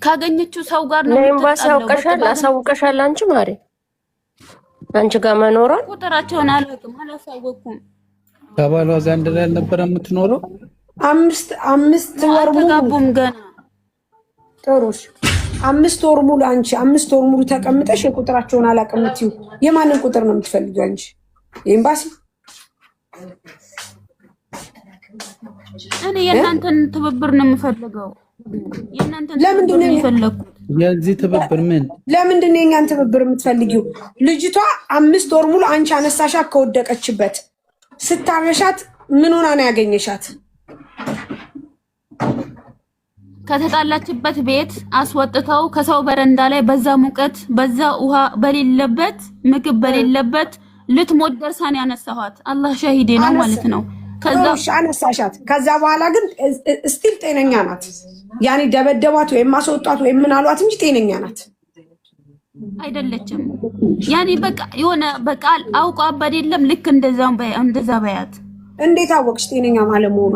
ካገኘችው ሰው ጋር ነው ኤምባሲ አሳውቀሻል አንቺ ማሪ አንቺ ጋር መኖሯን ቁጥራቸውን አላሳወኩም። ከባሏ ዘንድ ላይ ነበር የምትኖረው። አምስት ወር ሙሉ ተጋቡም ገና ጥሩሽ 5 ወር ሙሉ አንቺ 5 ወር ሙሉ ተቀምጠሽ የቁጥራቸውን አላቀምጥዩ የማንን ቁጥር ነው የምትፈልጊው አንቺ? የኤምባሲ እኔ የእናንተን ትብብር ነው የምፈልገው። ለምንድን ነው የፈለኩት? የዚህ ትብብር ምን ለምንድን ነው የኛን ትብብር የምትፈልጊው? ልጅቷ 5 ወር ሙሉ አንቺ አነሳሻት ከወደቀችበት ስታበሻት ምን ሆና ነው ያገኘሻት? ከተጣላችበት ቤት አስወጥተው ከሰው በረንዳ ላይ በዛ ሙቀት በዛ ውሃ በሌለበት ምግብ በሌለበት ልትሞት ደርሳን ያነሳኋት አላህ ሸሂዴ ነው ማለት ነው። ከዛ አነሳሻት። ከዛ በኋላ ግን ስቲል ጤነኛ ናት። ያኔ ደበደባት ወይም ማስወጣት ወይም ምን አሏት እንጂ ጤነኛ ናት አይደለችም። ያኔ በቃ የሆነ በቃል አውቃ በደለም ልክ እንደዛ በያት። እንዴት አወቅሽ ጤነኛ ማለት መሆኗ?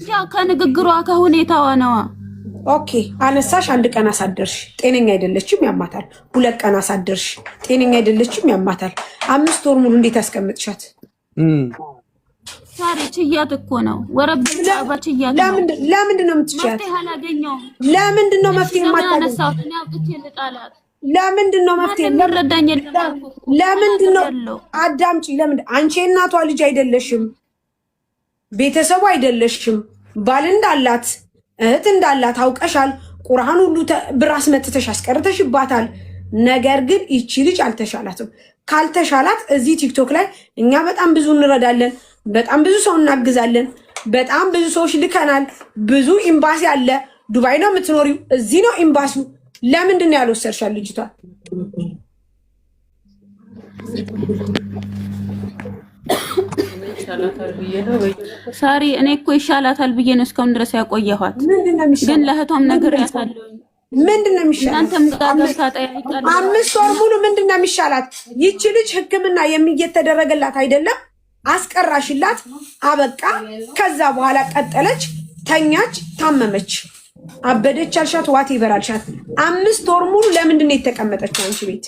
ያ ከንግግሯ ከሁኔታዋ ነዋ። ኦኬ አነሳሽ፣ 1 ቀን አሳደርሽ፣ ጤነኛ አይደለችም ያማታል። 2 ቀን አሳደርሽ፣ ጤነኛ አይደለችም ያማታል። 5 ወር ሙሉ እንዴት አስቀምጥሻት? ሳሪ ችያት እኮ ነው ወረብ ችያት። ለምንድን ነው የምትችያት? ለምንድን ነው መፍትሄ የማታገኝ? ለምንድን ነው መፍትሄ ለምንድን ነው? አዳምጪ። ለምንድን አንቺ እናቷ ልጅ አይደለሽም፣ ቤተሰቡ አይደለሽም። ባል እንዳላት እህት እንዳላት አውቀሻል። ቁርአን ሁሉ ብር አስመጥተሽ አስቀርተሽባታል። ነገር ግን ይቺ ልጅ አልተሻላትም። ካልተሻላት እዚህ ቲክቶክ ላይ እኛ በጣም ብዙ እንረዳለን፣ በጣም ብዙ ሰው እናግዛለን፣ በጣም ብዙ ሰዎች ልከናል። ብዙ ኤምባሲ አለ። ዱባይ ነው የምትኖሪው፣ እዚህ ነው ኤምባሲው። ለምንድን ነው ያልወሰድሻል ልጅቷ? ሳሪ እኔ እኮ ይሻላታል ብዬ ነው እስካሁን ድረስ ያቆየኋት። ግን ለእህቷም ነገር ያሳለው ምንድነው የሚሻላት? እናንተም ጋር ታጣያይቃለ 5 ወር ሙሉ ምንድነው የሚሻላት? ይቺ ልጅ ሕክምና የሚየተደረገላት አይደለም። አስቀራሽላት፣ አበቃ። ከዛ በኋላ ቀጠለች፣ ተኛች፣ ታመመች፣ አበደች አልሻት፣ ዋት ይበራልሻት። 5 ወር ሙሉ ለምንድነው የተቀመጠችው አንቺ ቤት?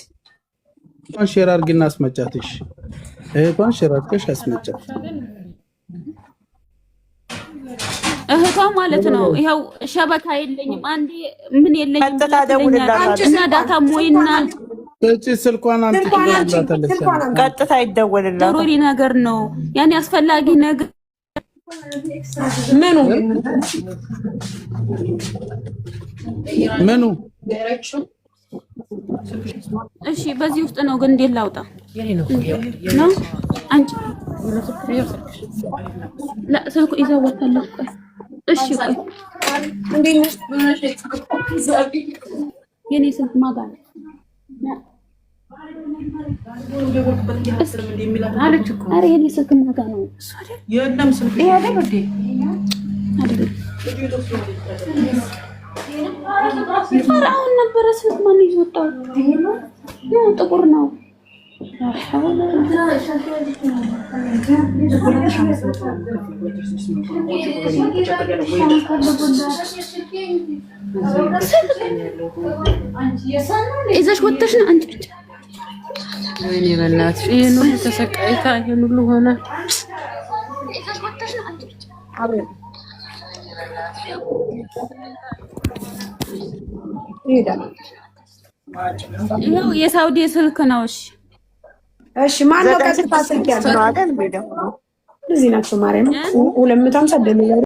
ሼር አድርጊና አስመጫትሽ። እህቷን ሼር አድርገሽ አስመጫት። እህቷ ማለት ነው። ይኸው ሸበካ የለኝም፣ አንዴ ምን የለኝም እና ዳታ ሞይና እቺ ስልኳን ቀጥታ ይደወልላት። ضروري ነገር ነው ያኔ አስፈላጊ ነገር ምኑ እሺ፣ በዚህ ውስጥ ነው ግን እንዴት ላውጣ ነው አንቺ لا ስልኩ ይዘወታል። እሺ ቆይ የኔ ስልክ ማጋ ነው አለች እኮ። ኧረ የኔ ስልክ ማጋ ነው እሱ አይደል? የለም ስልክ ይሄ አይደል እንዴ? አይደል? አሁን ነበረ ስልክ ማን ይወጣው? ነው ጥቁር ነው። ይዘሽ ወጥተሽ ነው አንቺ ብቻ። ወይኔ በእናትሽ ይሄን ሁሉ ተሰቃይታ ይሄን ሁሉ ሆነ። ይዘሽ ወጥተሽ ነው አንቺ ብቻ። ይሄው የሳውዲ ስልክ ነው። እሺ ማን ነው ቀጥታ ስልክ ያለው አይደል? እዚህ ናቸው ማርያም 250 ደምለው።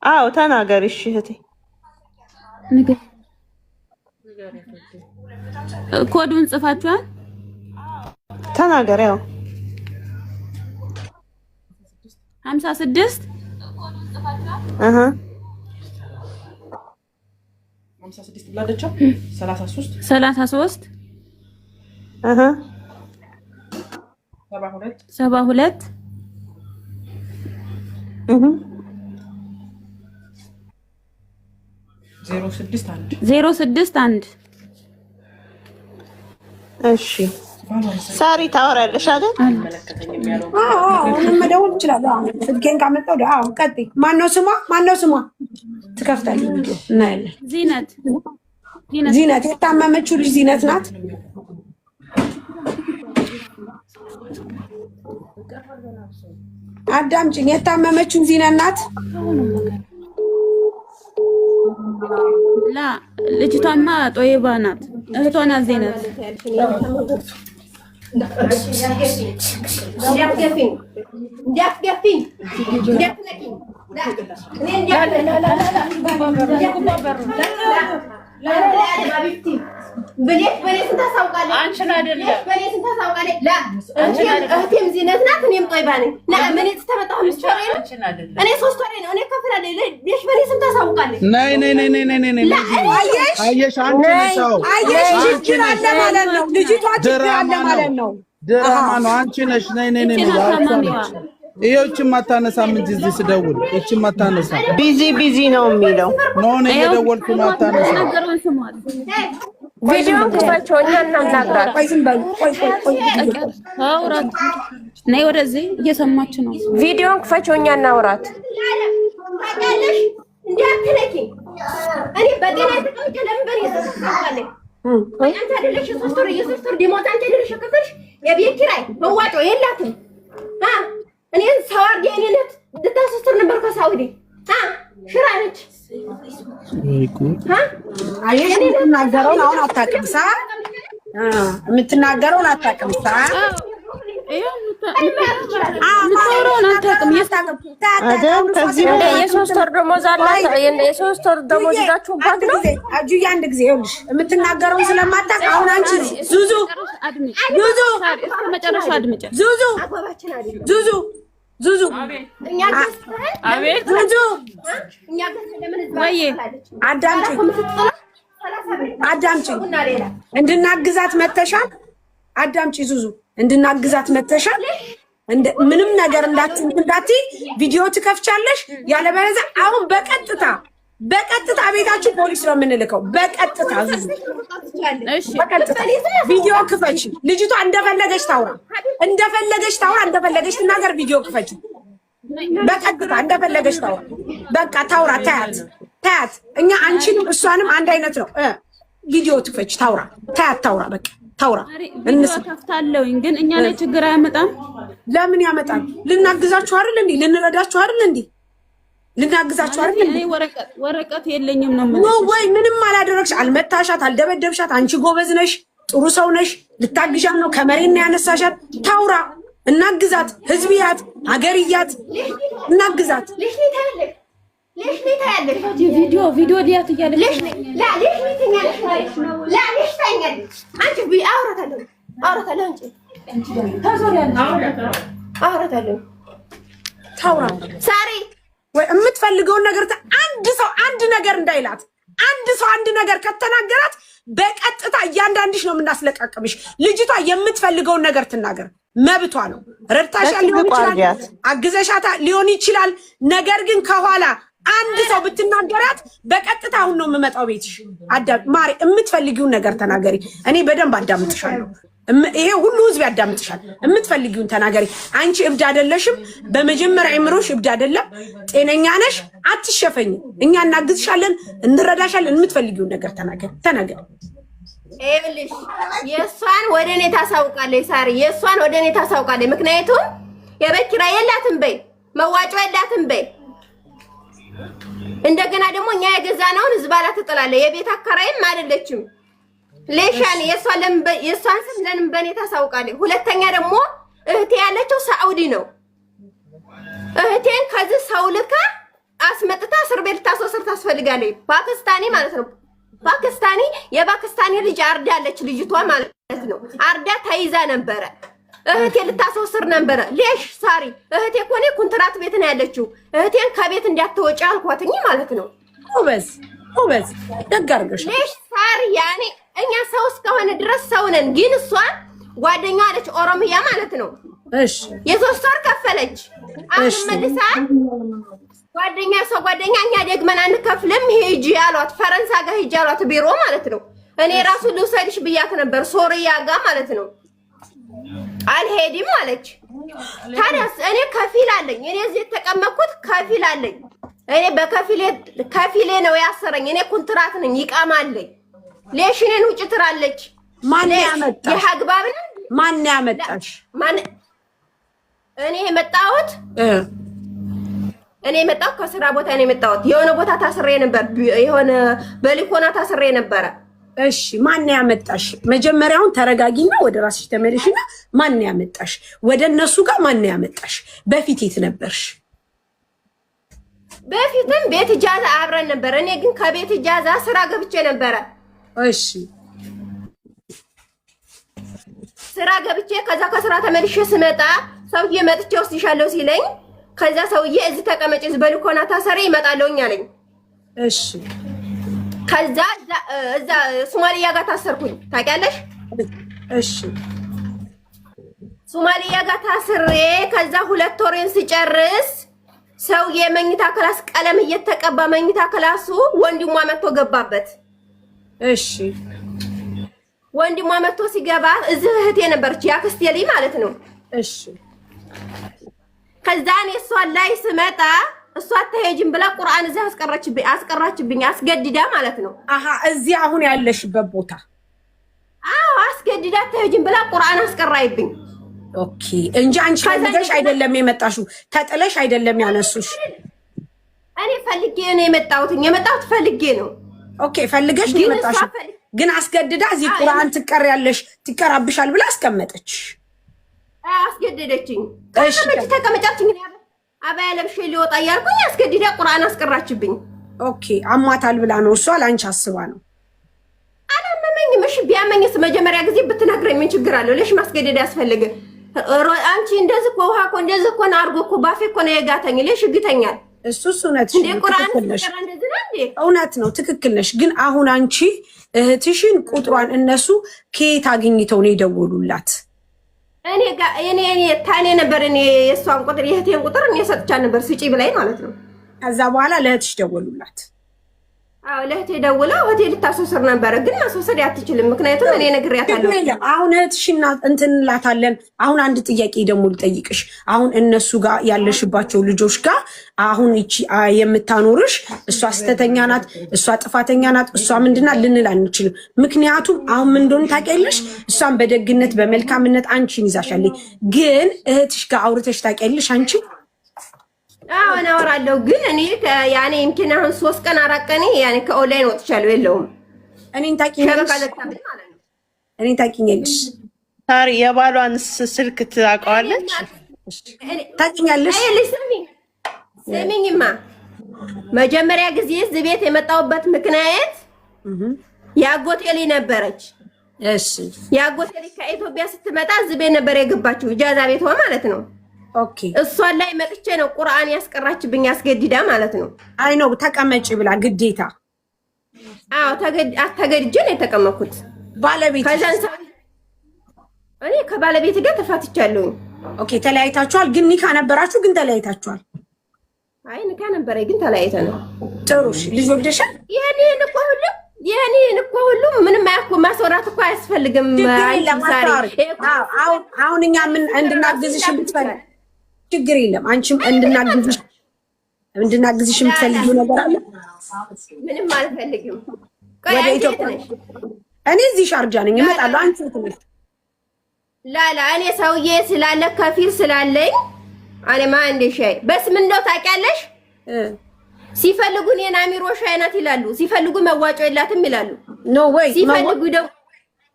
አዎ ተናገር። እሺ እህቴ ንገር። ኮዱን ጽፋችኋል? ተናገር። ያው 56 አሃ 56 ብላለችው 33 33 አሃ 72 061 061 እሺ ሳሪ ታወራለሽ አይደል? አሁን መደወል እችላለሁ። ስልኬን ካመጣው ቀጥይ። ማነው ስሟ? ትከፍታለች ቪዲዮ እናያለን። ዚነት የታመመችው ልጅ ዚነት ናት። አዳምጪኝ። የታመመችው ዚነት ናት። ላ ልጅቷማ ጦይባ ናት። እህቷ ናት ዚነት። እህቴም ዚነት ናት። እኔም ጦይባ ነኝ። ምን የተመጣሁ ምስቸሬ ነው። እኔ 3 ወሬ ነው። እኔ ከፍላለሁ። ለሽ በኔ ስም ታሳውቃለች። ነይ አየሽ፣ አንቺ ነሽ። አየሽ፣ ችግር አለ ማለት ነው። ልጅቷ ችግር አለ ማለት ነው። ድራማ ነው። አንቺ ነሽ። ነይ ይኸውችም አታነሳም እንጂ እዚህ ስደውል እችም አታነሳም። ቢዚ ነው የሚለው ነው። እኔ እየደወልኩ ነው። አታነሳም። ቪዲዮን ክፈችው። እኛ እናናግራት። ቆይ ዝም በሉ። ቆይ አውራት ነይ ወደዚህ። እየሰማች ነው። ቪዲዮን ክፈችው። እኛ እናውራት። ታውቂያለሽ እንዲያትለኪ እኔ በጤና ተቀምጬ ለምን በኔ ተሰጣለኝ? አንተ አይደለሽ የሶስት ወር ደሞዝ አንተ አይደለሽ ከፍተሽ የቤት ኪራይ መዋጮ የላትም። እኔ ሰዋር የኔነት ልታስስተር ነበር ከሳውዲ ሽራ ነች። የምትናገረውን አሁን አታውቅም። የምትናገረውን አታውቅም። የሶስት ወር ደሞዝ አላት። የሶስት ወር ደሞዝ ይዛችሁባት ነው። አጁዬ አንድ ጊዜ ይኸውልሽ፣ የምትናገረውን ስለማታውቅ አሁን አንቺ ዙዙ አዳምጪ፣ እንድናግዛት መተሻል። አዳምጪ ዙዙ፣ እንድናግዛት መተሻል። ምንም ነገር እንዳትይ ቪዲዮ ትከፍቻለሽ። ያለበለዚያ አሁን በቀጥታ ቤታችሁ ፖሊስ ነው የምንልከው። በቀጥታ ዙዙ፣ በቀጥታ ቪዲዮ ክፈች። ልጅቷ እንደፈለገች ታውራ፣ እንደፈለገች ትናገር። ቪዲዮ ክፈች በቀጥታ እንደፈለገች ታውራ። በቃ ታውራ፣ ታያት። እኛ አንቺንም እሷንም አንድ አይነት ነው። ቪዲዮ ትፈች፣ ታውራ፣ ታውራ። በቃ ታውራ። ከፍታለሁኝ ግን እኛ ላይ ችግር አያመጣም። ለምን ያመጣል? ልናግዛችሁ አይደል እንዴ? ልንረዳችሁ አይደል እንዴ? ልናግዛችሁ አይደል እንዴ? ወረቀት የለኝም ነው ወይ? ምንም አላደረግሽ፣ አልመታሻት፣ አልደበደብሻት። አንቺ ጎበዝ ነሽ፣ ጥሩ ሰው ነሽ። ልታግዣት ነው ከመሬት ነው ያነሳሻት። ታውራ፣ እናግዛት። ህዝብያት፣ ሀገርያት፣ እናግዛት። ليش ليه تعلق فيديو ديات ايالك ليش لا ليش ليه تنقلش لا ليش تنقل انت اورت له انت اورت له ታውራ ሳሪ ወይ የምትፈልገውን ነገር አንድ ነገር እንዳይላት አንድ ነገር ከተናገራት በቀጥታ እያንዳንድሽ ነው የምናስለቀቅብሽ። ልጅቷ የምትፈልገውን ነገር ትናገር፣ መብቷ ነው። ረድታሻል ሊሆን ይችላል፣ አግዘሻታ ሊሆን ይችላል። ነገር ግን ከኋላ አንድ ሰው ብትናገራት በቀጥታ አሁን ነው የምመጣው ቤትሽ። ማሪ የምትፈልጊውን ነገር ተናገሪ፣ እኔ በደንብ አዳምጥሻለሁ። ይሄ ሁሉ ህዝብ ያዳምጥሻል። የምትፈልጊውን ተናገሪ። አንቺ እብድ አይደለሽም። በመጀመሪያ አይምሮሽ እብድ አይደለም፣ ጤነኛ ነሽ። አትሸፈኝ። እኛ እናግዝሻለን፣ እንረዳሻለን። የምትፈልጊውን ነገር ተናገሪ። ይኸውልሽ የእሷን ወደ እኔ ታሳውቃለች ሳሪ፣ የእሷን ወደ እኔ ታሳውቃለች። ምክንያቱም የቤት ኪራይ የላትም በይ፣ መዋጮ የላትም በይ። እንደገና ደግሞ እኛ የገዛነውን ዝባላ ትጥላለች። የቤት አከራይም አይደለችም። ሌሻን የእሷን ስም ለምን በእኔ ታሳውቃለች? ሁለተኛ ደግሞ እህቴ ያለችው ሳዑዲ ነው። እህቴን ከዚህ ሰው ልካ አስመጥታ እስር ቤት ልታስወስድ ታስፈልጋለች። ፓኪስታኒ ማለት ነው። ፓኪስታኒ የፓኪስታኒ ልጅ አርዳለች። ልጅቷ ማለት ነው አርዳ ተይዛ ነበረ። እህቴ ልታስወስድ ነበረ። ሌሽ ሳሪ እህቴ እኮ እኔ ኮንትራት ቤት ነው ያለችው። እህቴን ከቤት እንዳትወጪ አልኳትኝ ማለት ነው። ኦበዝ ደግ አድርገሽ ሌሽ ሳሪ ያኔ እኛ ሰው እስከሆነ ድረስ ሰው ነን። ግን እሷ ጓደኛ አለች ኦሮሚያ ማለት ነው። እሺ የሶስት ወር ከፈለች። አሁን መልሳ ጓደኛ እኛ ደግመን አንከፍልም ሂጂ አሏት። ፈረንሳ ጋር ሂጂ አሏት ቢሮ ማለት ነው። እኔ ራሱ ልውሰድሽ ብያት ነበር ሶሪያ ጋር ማለት ነው። አልሄድም አለች። ታዲያስ እኔ ከፊል አለኝ። እኔ እዚህ የተቀመጥኩት ከፊል አለኝ። እኔ ከፊሌ ነው ያሰረኝ። እኔ ኮንትራት ነኝ፣ ይቃማለኝ። ሌሽኔን ውጭ ትራለች። ማን ያመጣሽ? የሀግባብ ነው። ማን ያመጣሽ? እኔ የመጣሁት ከስራ ቦታ ነው የመጣሁት። የሆነ ቦታ ታስሬ ነበር፣ የሆነ በሊኮና ታስሬ ነበረ። እሺ ማን ያመጣሽ? መጀመሪያውን ተረጋጊና ወደ ራስሽ ተመለሽና ማን ያመጣሽ? ወደ እነሱ ጋር ማን ያመጣሽ? በፊት የት ነበርሽ? በፊትም ቤት ኢጃዛ አብረን ነበር። እኔ ግን ከቤት ኢጃዛ ስራ ገብቼ ነበረ። እሺ ስራ ገብቼ ከዛ ከስራ ተመልሼ ስመጣ ሰውዬ መጥቼ ወስድሻለሁ ሲለኝ ከዛ ሰውዬ እዚህ ተቀመጪ በልኮና ታሰሪ ይመጣለሁኝ አለኝ። እሺ ከዛ እዛ ሶማሊያ ጋር ታሰርኩኝ ታውቂያለሽ? እሺ ሶማሊያ ጋር ታስሬ ከዛ 2 ወሬን ሲጨርስ ሰውዬ መኝታ ክላስ ቀለም እየተቀባ መኝታ ክላሱ ወንድሟ መጥቶ ገባበት። እሺ ወንድሟ መጥቶ ሲገባ እዚህ እህቴ ነበረች ያክስቴ ልጅ ማለት ነው። እሺ ከዛ እኔ እሷን ላይ ስመጣ እሷ አትሄጂም ብላ ቁርአን እዚህ አስቀራችብኝ አስገድዳ ማለት ነው። አሃ እዚህ አሁን ያለሽበት ቦታ? አዎ አስገድዳ አትሄጂም ብላ ቁርአን አስቀራይብኝ። ኦኬ እንጂ አንቺ ፈልገሽ አይደለም የመጣሽው፣ ተጥለሽ አይደለም ያነሱሽ። እኔ ፈልጌ ነው የመጣሁት ፈልጌ ነው። ኦኬ ፈልገሽ ነው የመጣሽው፣ ግን አስገድዳ እዚህ ቁርአን ትቀሪያለሽ ትቀራብሻል ብላ አስቀመጠች። አስገደደችኝ። ከመቼ ተቀመጫችኝ? አባያ ለብሼ ሊወጣ እያልኩኝ አስገድዳ ቁርአን አስቀራችብኝ። ኦኬ አሟታል ብላ ነው እሷ፣ ላንቺ አስባ ነው። አላመመኝም። እሺ ቢያመኝስ መጀመሪያ ጊዜ ብትነግረኝ ምን ችግር አለው? ለሽ ማስገደድ ያስፈልግ? አንቺ እንደዚህ እኮ ውሃ እኮ እንደዚህ እኮ ነው አድርጎ እኮ ባፌ እኮ ነው የጋተኝ። ለሽ ይግተኛል። እሱስ እውነት ነው፣ እውነት ነው፣ ትክክል ነሽ። ግን አሁን አንቺ እህትሽን ቁጥሯን እነሱ ከየት አግኝተው ነው የደወሉላት? እኔ ታኔ ነበር እኔ የእሷን ቁጥር የእህቴን ቁጥር እኔ ሰጥቻ ነበር ስጪ ብላኝ ማለት ነው። ከዛ በኋላ ለእህትሽ ደወሉላት? አዎ ለእህቴ ደውለው እህቴ ልታስወስር ነበረ፣ ግን ማስወሰድ አትችልም። ምክንያቱም እኔ ነግሬያታለሁ። አሁን እህትሽና እንትን እንላታለን። አሁን አንድ ጥያቄ ደግሞ ልጠይቅሽ። አሁን እነሱ ጋር ያለሽባቸው ልጆች ጋር አሁን እቺ የምታኖርሽ እሷ ስተተኛ ናት፣ እሷ ጥፋተኛ ናት፣ እሷ ምንድና ልንል አንችልም። ምክንያቱም አሁን ምን እንደሆነ ታውቂያለሽ። እሷን በደግነት በመልካምነት አንቺን ይዛሻለኝ። ግን እህትሽ ጋር አውርተሽ ታውቂያለሽ አንቺ? አዎ አወራለሁ። ግን እኔ ያኔ እንኪና አሁን 3 ቀን 4 ቀን ያኔ ከኦንላይን ወጥቻለሁ። የለውም እኔን ታውቂኛለሽ? እኔን ታውቂኛለሽ? ታሪ የባሏን ስልክ ታውቀዋለች? ታውቂኛለሽ? ስሚኝማ መጀመሪያ ጊዜ እዚህ ቤት የመጣሁበት ምክንያት ያጎቴ ልጅ ነበረች። እሺ ያጎቴ ልጅ ከኢትዮጵያ ስትመጣ እዚህ ቤት ነበር የገባችው፣ ኢጃዛ ቤቷ ማለት ነው። ኦኬ እሷን ላይ መጥቼ ነው ቁርአን ያስቀራችብኝ አስገድዳ ማለት ነው። አይ ነው ተቀመጪ ብላ ግዴታ? አዎ ተገድጄ ነው የተቀመጥኩት። ባለቤት እኔ ከባለቤት ጋር ተፋትቻለሁ። ኦኬ ተለያይታችኋል? ግን ኒካ ነበራችሁ ግን ተለያይታችኋል? አይ ኒካ ነበረ ግን ተለያይተናል። ጥሩ እሺ። ልጅ ወልደሻል? ይሄን እኮ ሁሉ ምንም ማስወራት እኮ አያስፈልግም። አሁን እኛ ምን እንድናግዝሽ ብትፈልጊ ችግር የለም። አንቺም እንድናግዝሽ የምትፈልጊው ነገር አለ? ምንም አልፈልግም። ወደ ኢትዮጵያ እኔ እዚህ ሻርጃ ነኝ፣ እመጣለሁ። አንቺ ትንሽ ላላ እኔ ሰውዬ ስላለ ከፊል ስላለኝ አለማ እንደ ሻይ በስ ምን ነው ታውቂያለሽ? ሲፈልጉ እኔን አሚሮ ሻይ ናት ይላሉ፣ ሲፈልጉ መዋጮ የላትም ይላሉ። ኖ ወይ ሲፈልጉ ደግሞ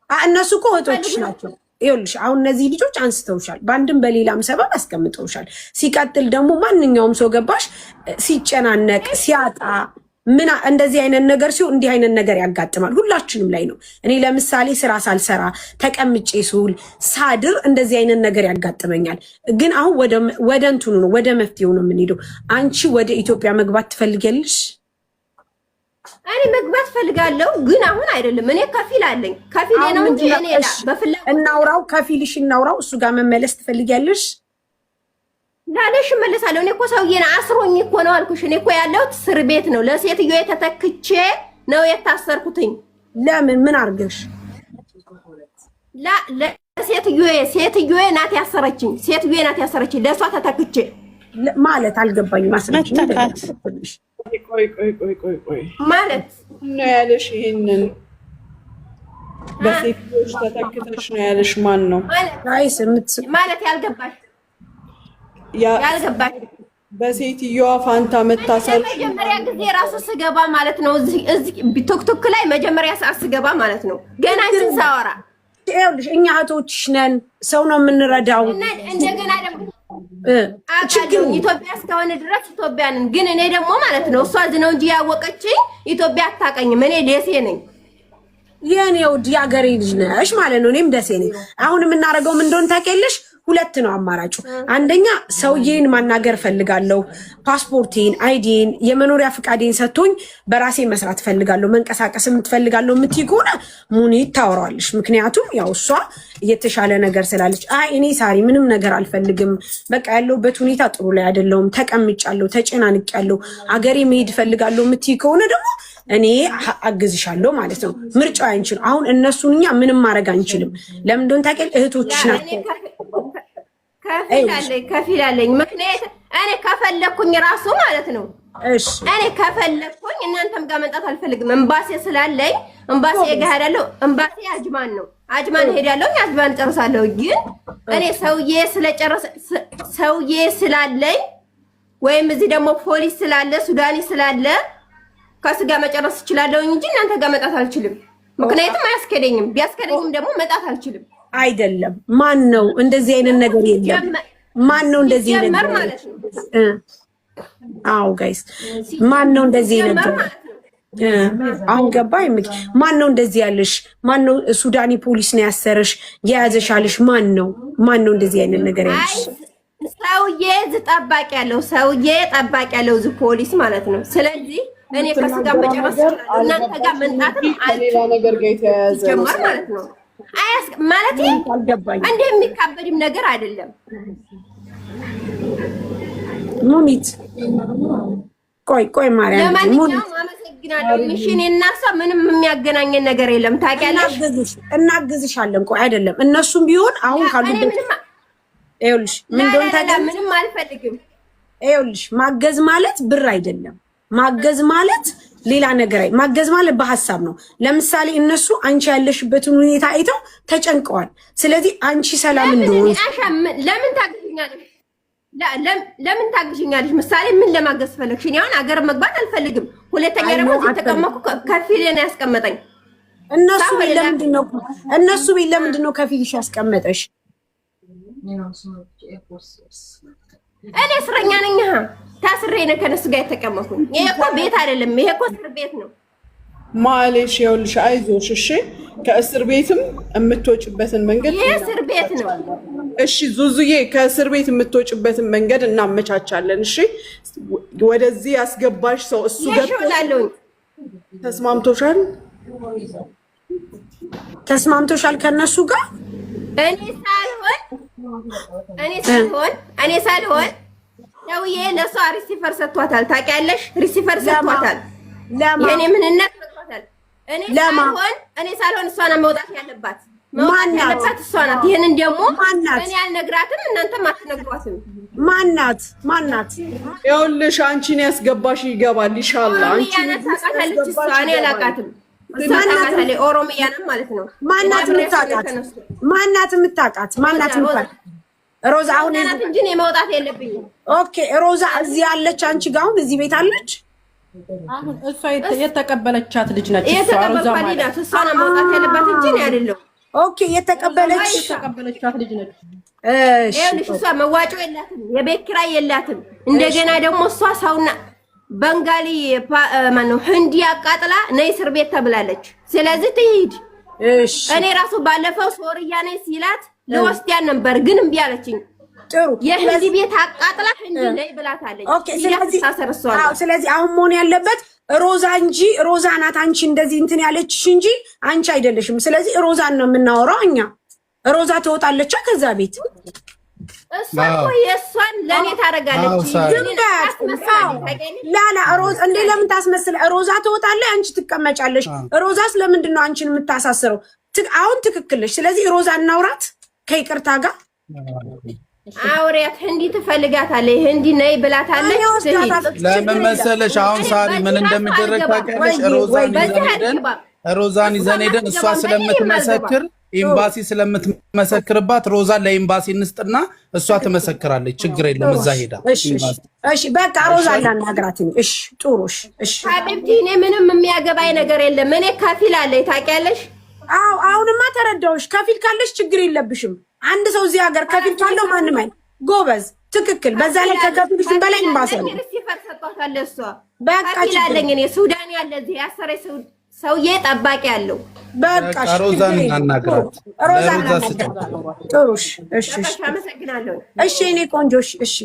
እነሱ እኮ እህቶችሽ ናቸው። ይኸውልሽ አሁን እነዚህ ልጆች አንስተውሻል፣ በአንድም በሌላም ሰበብ አስቀምጠውሻል። ሲቀጥል ደግሞ ማንኛውም ሰው ገባሽ ሲጨናነቅ ሲያጣ ምን እንደዚህ አይነት ነገር ሲሆን እንዲህ አይነት ነገር ያጋጥማል። ሁላችንም ላይ ነው። እኔ ለምሳሌ ስራ ሳልሰራ ተቀምጬ ስውል ሳድር እንደዚህ አይነት ነገር ያጋጥመኛል። ግን አሁን ወደ እንትኑ ነው ወደ መፍትሄው ነው የምንሄደው። አንቺ ወደ ኢትዮጵያ መግባት ትፈልጊያለሽ? እኔ መግባት ፈልጋለሁ፣ ግን አሁን አይደለም። እኔ ከፊል አለኝ። ከፊል ነው እንጂ እኔ በፍላጎት እናውራው። ከፊልሽ እናውራው። እሱ ጋር መመለስ ትፈልጊያለሽ? ላለሽ መለሳለሁ። እኔ እኮ ሰውዬን አስሮኝ እኮ ነው አልኩሽ። እኔ እኮ ያለሁት እስር ቤት ነው። ለሴትዮ የተተክቼ ነው የታሰርኩትኝ። ለምን ምን አርገሽ? ሴትዮዬ ናት ያሰረችኝ። ሴትዮዬ ናት ያሰረችኝ ለሷ ተተክቼ ማለት አልገባኝ። ማስረጃ ቆይ ማለት ነው ያለሽ። ይሄንን በሴትዮሽ ተተክተሽ ነው ያለሽ ማን ነው? ማለት ያልገባሽ በሴትዮዋ ፋንታ መታሰር መጀመሪያ ጊዜ ራሱ ስገባ ማለት ነው። እዚህ ቲክቶክ ላይ መጀመሪያ ሰዓት ስገባ ማለት ነው። ገና አንቺን ሳወራ ይኸውልሽ እኛ እህቶችሽ ነን፣ ሰው ነው የምንረዳው። እንደገና ደግሞ ችግር ኢትዮጵያ እስከሆነ ድረስ ኢትዮጵያንን ግን እኔ ደግሞ ማለት ነው እሷ እዚህ ነው እንጂ ያወቀችኝ ኢትዮጵያ አታውቀኝም። እኔ ደሴ ነኝ። የኔ ውድ የአገሬ ልጅ ነሽ ማለት ነው። እኔም ደሴ ነኝ። አሁን የምናደርገው ምን እንደሆነ ታውቂያለሽ? ሁለት ነው አማራጩ። አንደኛ ሰውዬን ማናገር ፈልጋለሁ፣ ፓስፖርቴን፣ አይዲን፣ የመኖሪያ ፍቃዴን ሰጥቶኝ በራሴ መስራት ፈልጋለሁ፣ መንቀሳቀስ የምትፈልጋለሁ የምትይ ከሆነ ሙኒት ታወራለሽ። ምክንያቱም ያው እሷ የተሻለ ነገር ስላለች። አይ እኔ ሳሪ ምንም ነገር አልፈልግም፣ በቃ ያለሁበት ሁኔታ ጥሩ ላይ አይደለሁም፣ ተቀምጫለሁ፣ ተጨናንቄያለሁ፣ አገሬ መሄድ ፈልጋለሁ የምትይ ከሆነ ደግሞ እኔ አግዝሻለሁ ማለት ነው። ምርጫው አንቺ ነው። አሁን እነሱን እኛ ምንም ማድረግ አንችልም። ለምን እንደሆነ ታውቂያለሽ? እህቶችሽ ናቸው። ከፊላለኝ ምክንያት እኔ ከፈለኩኝ ራሱ ማለት ነው። እሺ እኔ ከፈለኩኝ እናንተም ጋር መምጣት አልፈልግም። ኤምባሲ ስላለኝ ኤምባሲ እሄዳለሁ። ኤምባሲ አጅማን ነው። አጅማን እሄዳለሁ፣ አጅማን ጨርሳለሁ። ግን እኔ ሰውዬ ስላለኝ ወይም እዚህ ደግሞ ፖሊስ ስላለ ሱዳኒ ስላለ ከስጋ መጨረስ እችላለሁ እንጂ እናንተ ጋር መጣት አልችልም። ምክንያቱም አያስከደኝም። ቢያስከደኝም ደግሞ መጣት አልችልም። አይደለም ማን ነው እንደዚህ አይነት ነገር የለም። ማን ነው እንደዚህ ነገር ማለት ነው? አዎ ጋይስ ማን ነው እንደዚህ ነገር? አሁን ገባኝ። ማን ነው እንደዚህ ያለሽ? ማን ነው ሱዳኒ ፖሊስ ነው ያሰረሽ የያዘሻልሽ? ማን ነው እንደዚህ አይነት ነገር ያለሽ? ሰውዬ ጠባቂ ያለው ፖሊስ ማለት ነው። ስለዚህ እኔ ከስጋ መጨረስ እናንተ ጋር መንጣትም ሌላ ነገር ጋር የተያያዘ ማለት ነው። ማለት እንደ የሚካበድም ነገር አይደለም። ሙኒት ቆይ ማርያም ለማንኛውም አመሰግናለሁ። ሚሽን እና እሷ ምንም የሚያገናኘን ነገር የለም። ታውቂያለሽ፣ እናግዝሻለን። ቆይ አይደለም እነሱም ቢሆን አሁን ካሉበት ይኸውልሽ ምን እንደሆነ ታውቂያለሽ። ምንም አልፈልግም። ይኸውልሽ ማገዝ ማለት ብር አይደለም። ማገዝ ማለት ሌላ ነገር ማገዝ ማለት በሐሳብ ነው። ለምሳሌ እነሱ አንቺ ያለሽበትን ሁኔታ አይተው ተጨንቀዋል። ስለዚህ አንቺ ሰላም እንደሆነ ለምን ታግዥኛለሽ? ምሳሌ ምን ለማገዝ ፈለግሽ? እኔ አሁን አገር መግባት አልፈልግም። ሁለተኛ ደግሞ እዚህ ተቀመጥኩ ከፊል ነው ያስቀመጠኝ። እነሱ ቤት ለምንድን ነው ከፊልሽ ያስቀመጠሽ? እኔ እስረኛ ነኝ። ታስሬ ነው ከነሱ ጋር የተቀመጥኩኝ። ይሄ እኮ ቤት አይደለም፣ ይሄ እኮ እስር ቤት ነው። ማለሽ ይኸውልሽ፣ አይዞሽ እሺ። ከእስር ቤትም የምትወጭበትን መንገድ ይሄ እስር ቤት ነው። እሺ ዙዙዬ፣ ከእስር ቤት የምትወጭበትን መንገድ እናመቻቻለን። እሺ ወደዚህ ያስገባሽ ሰው እሱ ገብቶላል። ተስማምቶሻል ከነሱ ጋር? እኔ ሳልሆን ሰውዬ ለሷ ሪሲቨር ሰጥቷታል። ታውቂያለሽ? ሪሲቨር ሰጥቷታል። የኔ ምንነት ሰጥቷታል። እኔ ሳልሆን እሷ ናት መውጣት ያለባት። ያለባት እሷ ናት። ይሄንን ደግሞ እኔ አልነግራትም፣ እናንተም አትነግሯትም። ማናት? ይኸውልሽ አንቺን ያስገባሽ ይገባል። ኢንሻአላህ አንቺ ታውቃታለች። እሷ እኔ አላውቃትም። እሷ ታውቃታለች። ኦሮሚያ ናት ማለት ነው። ማናት የምታውቃት? ሮዛ አሁን እንጂ እኔ መውጣት የለብኝም። ኦኬ ሮዛ እዚህ አለች አንቺ ጋር አሁን እዚህ ቤት አለች። አሁን እሷ የተቀበለቻት ልጅ ነች። እሷ ነው መውጣት ያለባት እንጂ እኔ አይደለሁም። ኦኬ የተቀበለቻት ልጅ ነች። ይኸውልሽ እሷ መዋጮ የላትም፣ የቤት ኪራይ የላትም። እንደገና ደግሞ እሷ ሰውና በንጋሊ ማነው ህንዲ አቃጥላ ነይ እስር ቤት ተብላለች። ስለዚህ ትሂድ። እኔ ራሱ ባለፈው ሶርያ ነኝ ሲላት ለወስዲያን ነበር ግን እምቢ አለችኝ። ጥሩ የህንዲ ቤት አቃጥላ ህንዲ ላይ ብላታለች። ኦኬ ስለዚህ አሁን መሆን ያለበት ሮዛ እንጂ ሮዛ ናት አንቺ እንደዚህ እንትን ያለችሽ እንጂ አንቺ አይደለሽም። ስለዚህ ሮዛን ነው የምናወራው እኛ። ሮዛ ትወጣለች ከዛ ቤት። እሷ የእሷን ለኔ ታረጋለች። ላላ ሮዛ እንዴ ለምን ታስመስለ? ሮዛ ትወጣለች አንቺ ትቀመጫለሽ። ሮዛስ ለምንድን ነው አንቺን የምታሳስረው? አሁን ትክክለሽ። ስለዚህ ሮዛ እናውራት። ከይቅርታ ጋር አውሪያት ህንዲ ትፈልጋታለህ ህንዲ ነይ ብላታለች። ለምን መሰለሽ አሁን ሳሪ ምን እንደሚደረግ ታውቂያለሽ? ሮዛን ይዘን ሄደን እሷ ስለምትመሰክር ኤምባሲ ስለምትመሰክርባት ሮዛን ለኤምባሲ እንስጥና እሷ ትመሰክራለች። ችግር የለም እዛ ሄዳ። እሺ በቃ ሮዛን እናናግራት። እሺ ጥሩ። እሺ ሀቢብቲ እኔ ምንም የሚያገባኝ ነገር የለም። እኔ ከፊል አለኝ ታውቂያለሽ። አዎ አሁንማ ተረዳሁሽ። ከፊል ካለሽ ችግር የለብሽም። አንድ ሰው እዚህ ሀገር ከፊል ካለው ማንም አይል። ጎበዝ ትክክል። በዛ ላይ ከከፊልሽም በላይ ኤምባሲ ነው። በቃ ከፊል አለኝ እኔ ሱዳን ያለ እዚህ ያሰረ ሰውዬ ጠባቂ አለው። በቃ ሮዛን እናናግራት። ሮዛን ጥሩ። እሺ አመሰግናለሁ። እሺ እኔ ቆንጆሽ። እሺ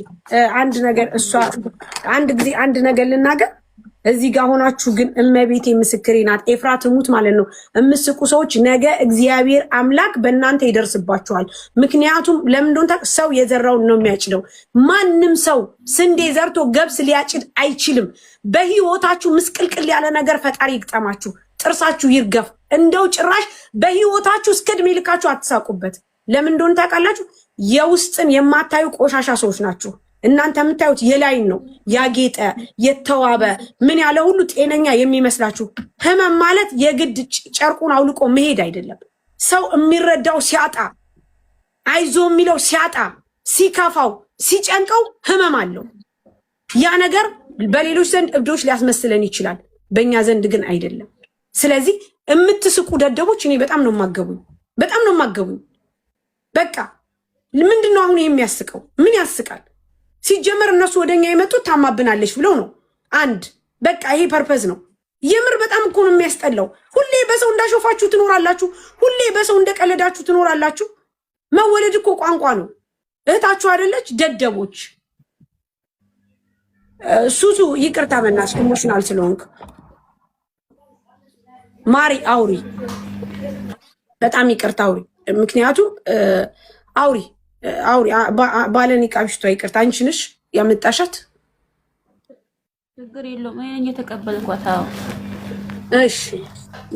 አንድ ነገር እሷ አንድ ጊዜ አንድ ነገር ልናገር። እዚህ ጋር ሆናችሁ ግን እመቤቴ ምስክሬ ናት። ኤፍራ ትሙት ማለት ነው። የምስቁ ሰዎች ነገ እግዚአብሔር አምላክ በእናንተ ይደርስባችኋል። ምክንያቱም ለምን እንደሆነ ሰው የዘራውን ነው የሚያጭደው። ማንም ሰው ስንዴ ዘርቶ ገብስ ሊያጭድ አይችልም። በህይወታችሁ ምስቅልቅል ያለ ነገር ፈጣሪ ይግጠማችሁ፣ ጥርሳችሁ ይርገፍ። እንደው ጭራሽ በህይወታችሁ እስከ ዕድሜ ልካችሁ አትሳቁበት። ለምን እንደሆነ ታውቃላችሁ? የውስጥን የማታዩ ቆሻሻ ሰዎች ናችሁ። እናንተ የምታዩት የላይን ነው፣ ያጌጠ የተዋበ ምን ያለ ሁሉ ጤነኛ የሚመስላችሁ። ህመም ማለት የግድ ጨርቁን አውልቆ መሄድ አይደለም። ሰው የሚረዳው ሲያጣ፣ አይዞ የሚለው ሲያጣ፣ ሲከፋው፣ ሲጨንቀው ህመም አለው። ያ ነገር በሌሎች ዘንድ እብዶች ሊያስመስለን ይችላል፣ በእኛ ዘንድ ግን አይደለም። ስለዚህ የምትስቁ ደደቦች እኔ በጣም ነው የማገቡኝ፣ በጣም ነው የማገቡኝ። በቃ ምንድነው አሁን የሚያስቀው? ምን ያስቃል? ሲጀመር እነሱ ወደኛ የመጡት ታማብናለች ብለው ነው። አንድ በቃ ይሄ ፐርፐዝ ነው። የምር በጣም እኮ ነው የሚያስጠላው። ሁሌ በሰው እንዳሾፋችሁ ትኖራላችሁ፣ ሁሌ በሰው እንደቀለዳችሁ ትኖራላችሁ። መወለድ እኮ ቋንቋ ነው። እህታችሁ አይደለች? ደደቦች። ሱሱ ይቅርታ በናትሽ ኢሞሽናል ስለሆንክ ማሪ አውሪ፣ በጣም ይቅርታ አውሪ። ምክንያቱም አውሪ ባለን ቃብሽቷ ይቅርታ። አንቺ ነሽ ያመጣሻት? ችግር የለውም እኔ የተቀበልኳት። አዎ እሺ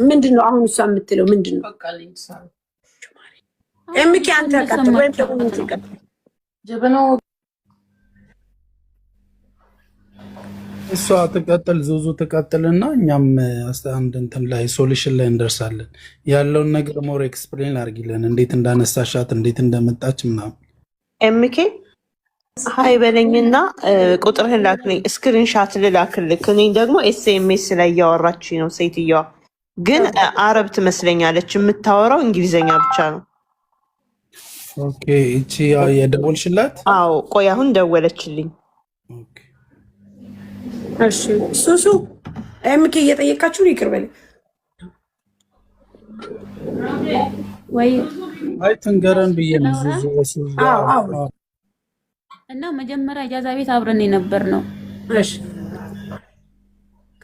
ምንድነው አሁን እሷ የምትለው ምንድነው? ኤምኬ አንተ ቀጥል ወይም ደግሞ ምን ትቀጥል? እሷ ትቀጥል፣ ዙዙ ትቀጥልና እኛም አንድ እንትን ላይ ሶሉሽን ላይ እንደርሳለን። ያለውን ነገር ሞር ኤክስፕሌን አድርጊልን፣ እንዴት እንዳነሳሻት፣ እንዴት እንደመጣች ምናምን። ኤምኬ ሀይ በለኝና ቁጥርህን ላክልኝ፣ ስክሪንሻት ልላክልክ። እኔ ደግሞ ኤስኤምኤስ ላይ እያወራች ነው ሴትየዋ፣ ግን አረብ ትመስለኛለች። የምታወራው እንግሊዝኛ ብቻ ነው። ኦኬ እቺ የደወልሽላት? አዎ ቆይ አሁን ደወለችልኝ። እሺ ሱሱ ኤምኬ እየጠየቃችሁ ነው። ይቅር በለኝ ወይ አይ ትንገረን ብዬ ነው። እና መጀመሪያ ኢጃዛ ቤት አብረን የነበር ነው። እሺ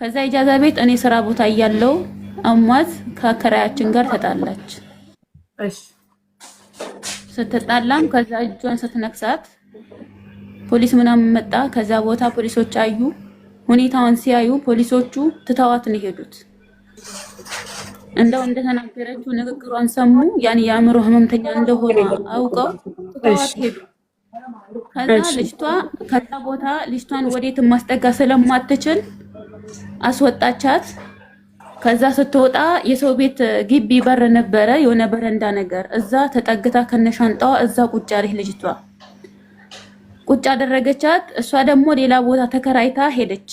ከዛ ኢጃዛ ቤት እኔ ስራ ቦታ እያለው አሟት ከአከራያችን ጋር ተጣላች። እሺ ስትጣላም ከዛ እጇን ስትነክሳት ፖሊስ ምናምን መጣ። ከዛ ቦታ ፖሊሶች አዩ። ሁኔታውን ሲያዩ ፖሊሶቹ ትተዋት ነው ሄዱት። እንደው እንደተናገረችው ንግግሯን ሰሙ። ያን የአእምሮ ህመምተኛ እንደሆነ አውቀው ትተዋት ሄዱ። ከዛ ልጅቷ ከዛ ቦታ ልጅቷን ወዴት ማስጠጋ ስለማትችል አስወጣቻት። ከዛ ስትወጣ የሰው ቤት ግቢ በር ነበረ፣ የሆነ በረንዳ ነገር፣ እዛ ተጠግታ ከነሻንጣዋ እዛ ቁጭ አለች ልጅቷ። ቁጭ አደረገቻት። እሷ ደግሞ ሌላ ቦታ ተከራይታ ሄደች።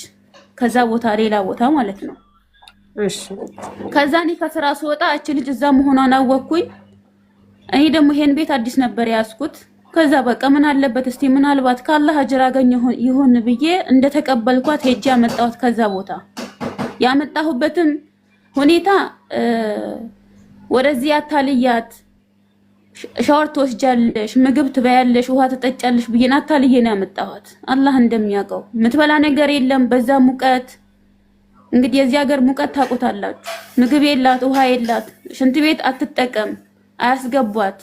ከዛ ቦታ ሌላ ቦታ ማለት ነው። እሺ ከዛ እኔ ከስራ ስወጣ እቺ ልጅ እዛ መሆኗን አወቅኩኝ። እኔ ደግሞ ይሄን ቤት አዲስ ነበር ያስኩት። ከዛ በቃ ምን አለበት እስቲ ምናልባት ካላህ አጅር አገኝ ይሁን ብዬ እንደተቀበልኳት ሄጄ ያመጣሁት። ከዛ ቦታ ያመጣሁበትም ሁኔታ ወደዚህ አታልያት፣ ሻወር ትወስጃለሽ፣ ምግብ ትበያለሽ፣ ውሃ ትጠጫለሽ ብዬን አታልዬ ነው ያመጣኋት። አላህ እንደሚያውቀው ምትበላ ነገር የለም። በዛ ሙቀት እንግዲህ የዚህ ሀገር ሙቀት ታውቁታላችሁ። ምግብ የላት፣ ውሃ የላት፣ ሽንት ቤት አትጠቀም፣ አያስገቧት።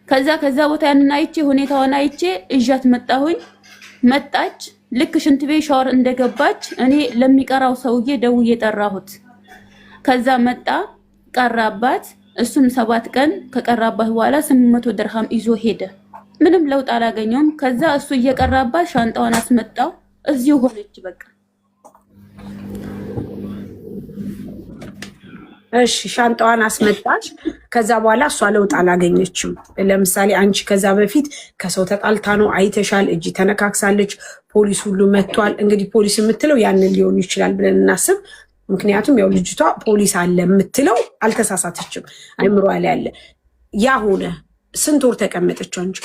ከዛ ቦታ ያንን አይቼ ሁኔታውን አይቼ እዣት መጣሁኝ። መጣች። ልክ ሽንት ቤት ሻወር እንደገባች እኔ ለሚቀራው ሰውዬ ደውዬ ጠራሁት። ከዛ መጣ፣ ቀራባት። እሱም 7 ቀን ከቀራባት በኋላ 800 ድርሃም ይዞ ሄደ። ምንም ለውጥ አላገኘውም። ከዛ እሱ እየቀራባት ሻንጣዋን አስመጣው እዚሁ ሆነች በቃ። እሺ ሻንጣዋን አስመጣች። ከዛ በኋላ እሷ ለውጥ አላገኘችም። ለምሳሌ አንቺ ከዛ በፊት ከሰው ተጣልታ ነው አይተሻል፣ እጅ ተነካክሳለች፣ ፖሊስ ሁሉ መጥቷል። እንግዲህ ፖሊስ የምትለው ያንን ሊሆን ይችላል ብለን እናስብ። ምክንያቱም ያው ልጅቷ ፖሊስ አለ የምትለው አልተሳሳተችም፣ አይምሮ ላይ ያለ ያ ሆነ። ስንት ወር ተቀመጠች አንቺ?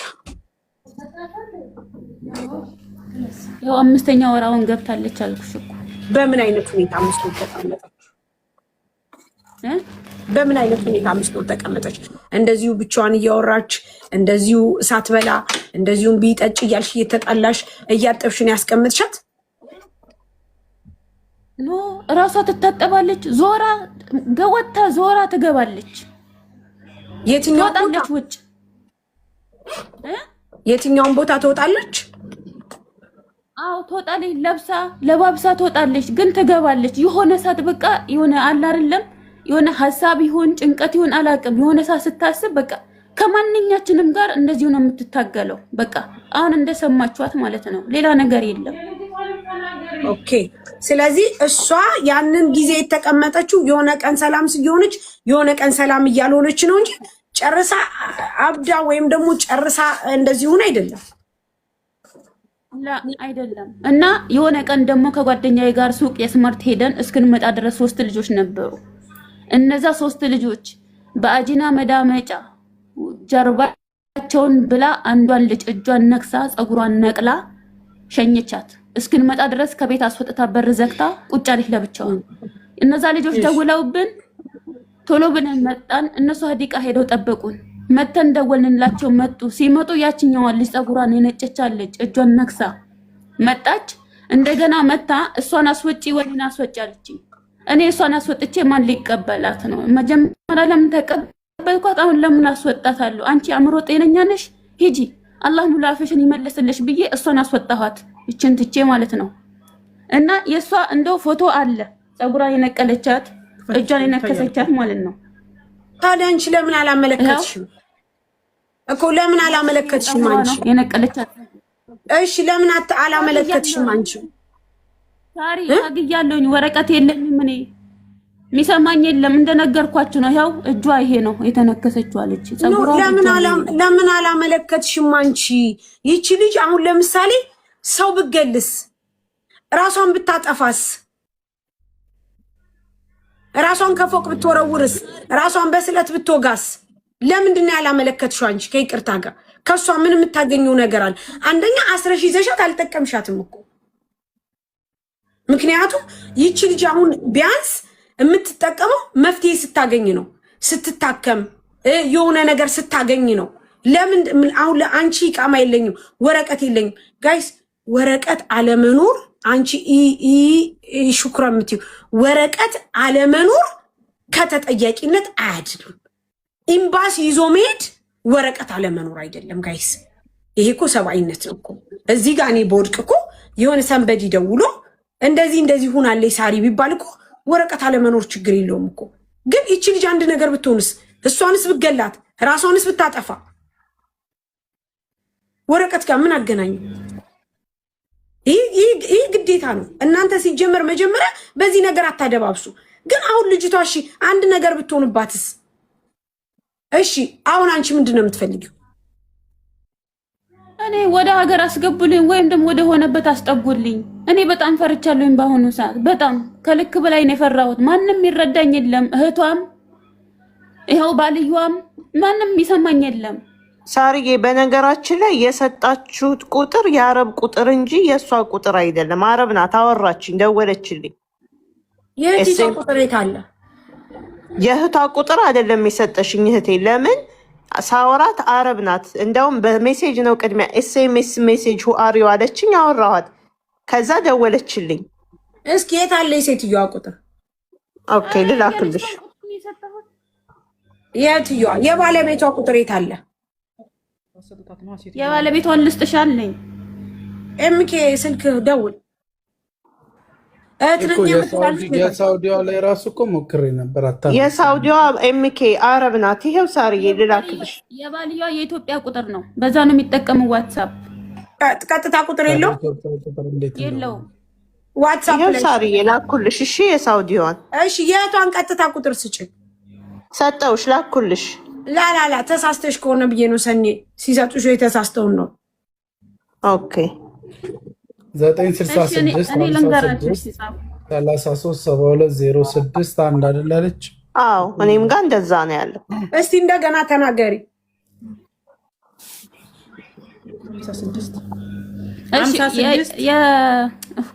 ያው 5ኛ ወራውን ገብታለች አልኩሽ እኮ። በምን አይነት ሁኔታ 5 ወር ተቀመጠች? በምን አይነት ሁኔታ 5 ወር ተቀመጠች? እንደዚሁ ብቻዋን እያወራች እንደዚሁ እሳት በላ እንደዚሁም ቢጠጭ እያልሽ እየተጣላሽ እያጠብሽን ያስቀምጥሻት? ኖ እራሷ ትታጠባለች። ዞራ ገወታ ዞራ ትገባለች። የትኛው ቦታ ውጭ የትኛውን ቦታ ትወጣለች? አዎ ትወጣለች። ለባብሳ ትወጣለች፣ ግን ትገባለች። የሆነ ሰዓት በቃ የሆነ አለ አይደለም የሆነ ሐሳብ ይሁን ጭንቀት ይሁን አላውቅም፣ የሆነ ሰዓት ስታስብ በቃ ከማንኛችንም ጋር እንደዚሁ ነው የምትታገለው። በቃ አሁን እንደሰማችኋት ማለት ነው፣ ሌላ ነገር የለም። ኦኬ። ስለዚህ እሷ ያንን ጊዜ የተቀመጠችው የሆነ ቀን ሰላም ሲሆነች የሆነ ቀን ሰላም እያልሆነች ነው እንጂ ጨርሳ አብዳ ወይም ደግሞ ጨርሳ እንደዚሁን አይደለም። አይደለም። እና የሆነ ቀን ደግሞ ከጓደኛዬ ጋር ሱቅ የስማርት ሄደን እስክንመጣ ድረስ 3 ልጆች ነበሩ። እነዛ 3 ልጆች በአጂና መዳመጫ ጀርባቸውን ብላ አንዷን ልጅ እጇን ነክሳ ፀጉሯን ነቅላ ሸኘቻት። እስክንመጣ ድረስ ከቤት አስወጥታ በር ዘግታ ቁጭ አለች ለብቻዋ። እነዛ ልጆች ደውለውብን ቶሎ ብለን መጣን። እነሱ ሀዲቃ ሄደው ጠበቁን። መተን ደወልንላቸው መጡ። ሲመጡ ያችኛዋን ልጅ ፀጉሯን የነጨቻለች እጇን ነክሳ መጣች። እንደገና መታ እሷን አስወጪ ወዲና አስወጪ አለችኝ። እኔ እሷን አስወጥቼ ማን ሊቀበላት ነው? መጀመሪያ ለምን ተቀበልኳት? አሁን ለምን አስወጣታለሁ? አንቺ አእምሮ ጤነኛ ነሽ? ሂጂ አላህ ሙላፍሽን ይመልስልሽ ብዬ እሷን አስወጣኋት። እችን ትቼ ማለት ነው። እና የእሷ እንደው ፎቶ አለ ፀጉሯን የነቀለቻት እጇን የነከሰቻት ማለት ነው። ታዲያ አንቺ ለምን አላመለከትሽም እኮ? ለምን አላመለከትሽም አንቺ? የነቀለቻት እሺ፣ ለምን አላመለከትሽም አንቺ? ታሪ አግያለሁኝ፣ ወረቀት የለኝም እኔ፣ የሚሰማኝ የለም። እንደነገርኳችሁ ነው። ያው እጇ ይሄ ነው የተነከሰችው አለች። ፀጉሯ ለምን አላመለከትሽም አንቺ? ይቺ ልጅ አሁን ለምሳሌ ሰው ብገልስ፣ ራሷን ብታጠፋስ፣ ራሷን ከፎቅ ብትወረውርስ፣ ራሷን በስለት ብትወጋስ፣ ለምንድን ነው ያላመለከትሽው አንቺ? ከይቅርታ ጋር ከሷ ምን የምታገኘው ነገር አለ? አንደኛ አስረሽ ይዘሻት አልጠቀምሻትም እኮ። ምክንያቱም ይቺ ልጅ አሁን ቢያንስ የምትጠቀመው መፍትሄ ስታገኝ ነው፣ ስትታከም የሆነ ነገር ስታገኝ ነው። ለምን አሁን ለአንቺ ቃማ የለኝም ወረቀት የለኝም። ጋይስ ወረቀት አለመኖር አንቺ ሹክራ የምትይው ወረቀት አለመኖር ከተጠያቂነት አያድንም። ኤምባሲ ይዞ መሄድ ወረቀት አለመኖር አይደለም ጋይስ። ይሄ እኮ ሰብአዊነት ነው እኮ። እዚህ ጋር እኔ በወድቅ እኮ የሆነ ሰንበዲ ደውሎ እንደዚህ ሁናለች ሳሪ ቢባል እኮ ወረቀት አለመኖር ችግር የለውም እኮ። ግን ይቺ ልጅ አንድ ነገር ብትሆንስ፣ እሷንስ ብገላት፣ ራሷንስ ብታጠፋ ወረቀት ጋር ምን አገናኙ? ይህ ግዴታ ነው። እናንተ ሲጀመር መጀመሪያ በዚህ ነገር አታደባብሱ። ግን አሁን ልጅቷ እሺ አንድ ነገር ብትሆንባትስ? እሺ አሁን አንቺ ምንድን ነው የምትፈልጊው? እኔ ወደ ሀገር አስገቡልኝ ወይም ደግሞ ወደ ሆነበት አስጠጉልኝ። እኔ በጣም ፈርቻለሁኝ። በአሁኑ ሰዓት በጣም ከልክ በላይ ነው የፈራሁት። ማንም ይረዳኝ የለም። እህቷም ይኸው ባልዩዋም ማንም ይሰማኝ የለም። ሳርዬ በነገራችን ላይ የሰጣችሁት ቁጥር የአረብ ቁጥር እንጂ የእሷ ቁጥር አይደለም። አረብ ናት፣ አወራችኝ፣ ደወለችልኝ። የእህቷ ቁጥር የት አለ? የእህቷ ቁጥር አይደለም የሰጠሽኝ እህቴ። ለምን ሳወራት አረብ ናት። እንደውም በሜሴጅ ነው ቅድሚያ ኤስኤምኤስ ሜሴጅ ሁአሪዮ አለችኝ፣ አወራኋት። ከዛ ደወለችልኝ። እስኪ የት አለ የሴትዮዋ ቁጥር? ኦኬ ልላክልሽ። የትየዋ የባለቤቷ ቁጥር የት አለ? የባለቤቷን ልስጥሻለኝ። ኤምኬ ስልክ ደውል። የሳውዲዋ ላይ ራሱ እኮ ሞክሬ ነበር። የሳውዲዋ ኤምኬ አረብ ናት። ይሄው ሳርዬ ልላክልሽ። የባልየዋ የኢትዮጵያ ቁጥር ነው። በዛ ነው የሚጠቀመው። ዋትሳፕ ቀጥታ ቁጥር የለው የለውም። ዋትሳፕ ይሄው ላይ ሳርዬ ላኩልሽ። እሺ የሳውዲዋን እሺ፣ የቷን ቀጥታ ቁጥር ስጭኝ። ሰጠውሽ፣ ላኩልሽ። ላላላ ተሳስተሽ ከሆነ ብዬ ነው ሰኔ ሲሰጡሽ የተሳስተውን ነው። ኦኬ 966 እኔ ልንገራችሁ ሲጻፍ 337206 አንድ አይደል አለች? አዎ እኔም ጋር እንደዛ ነው ያለው። እስቲ እንደገና ተናገሪ።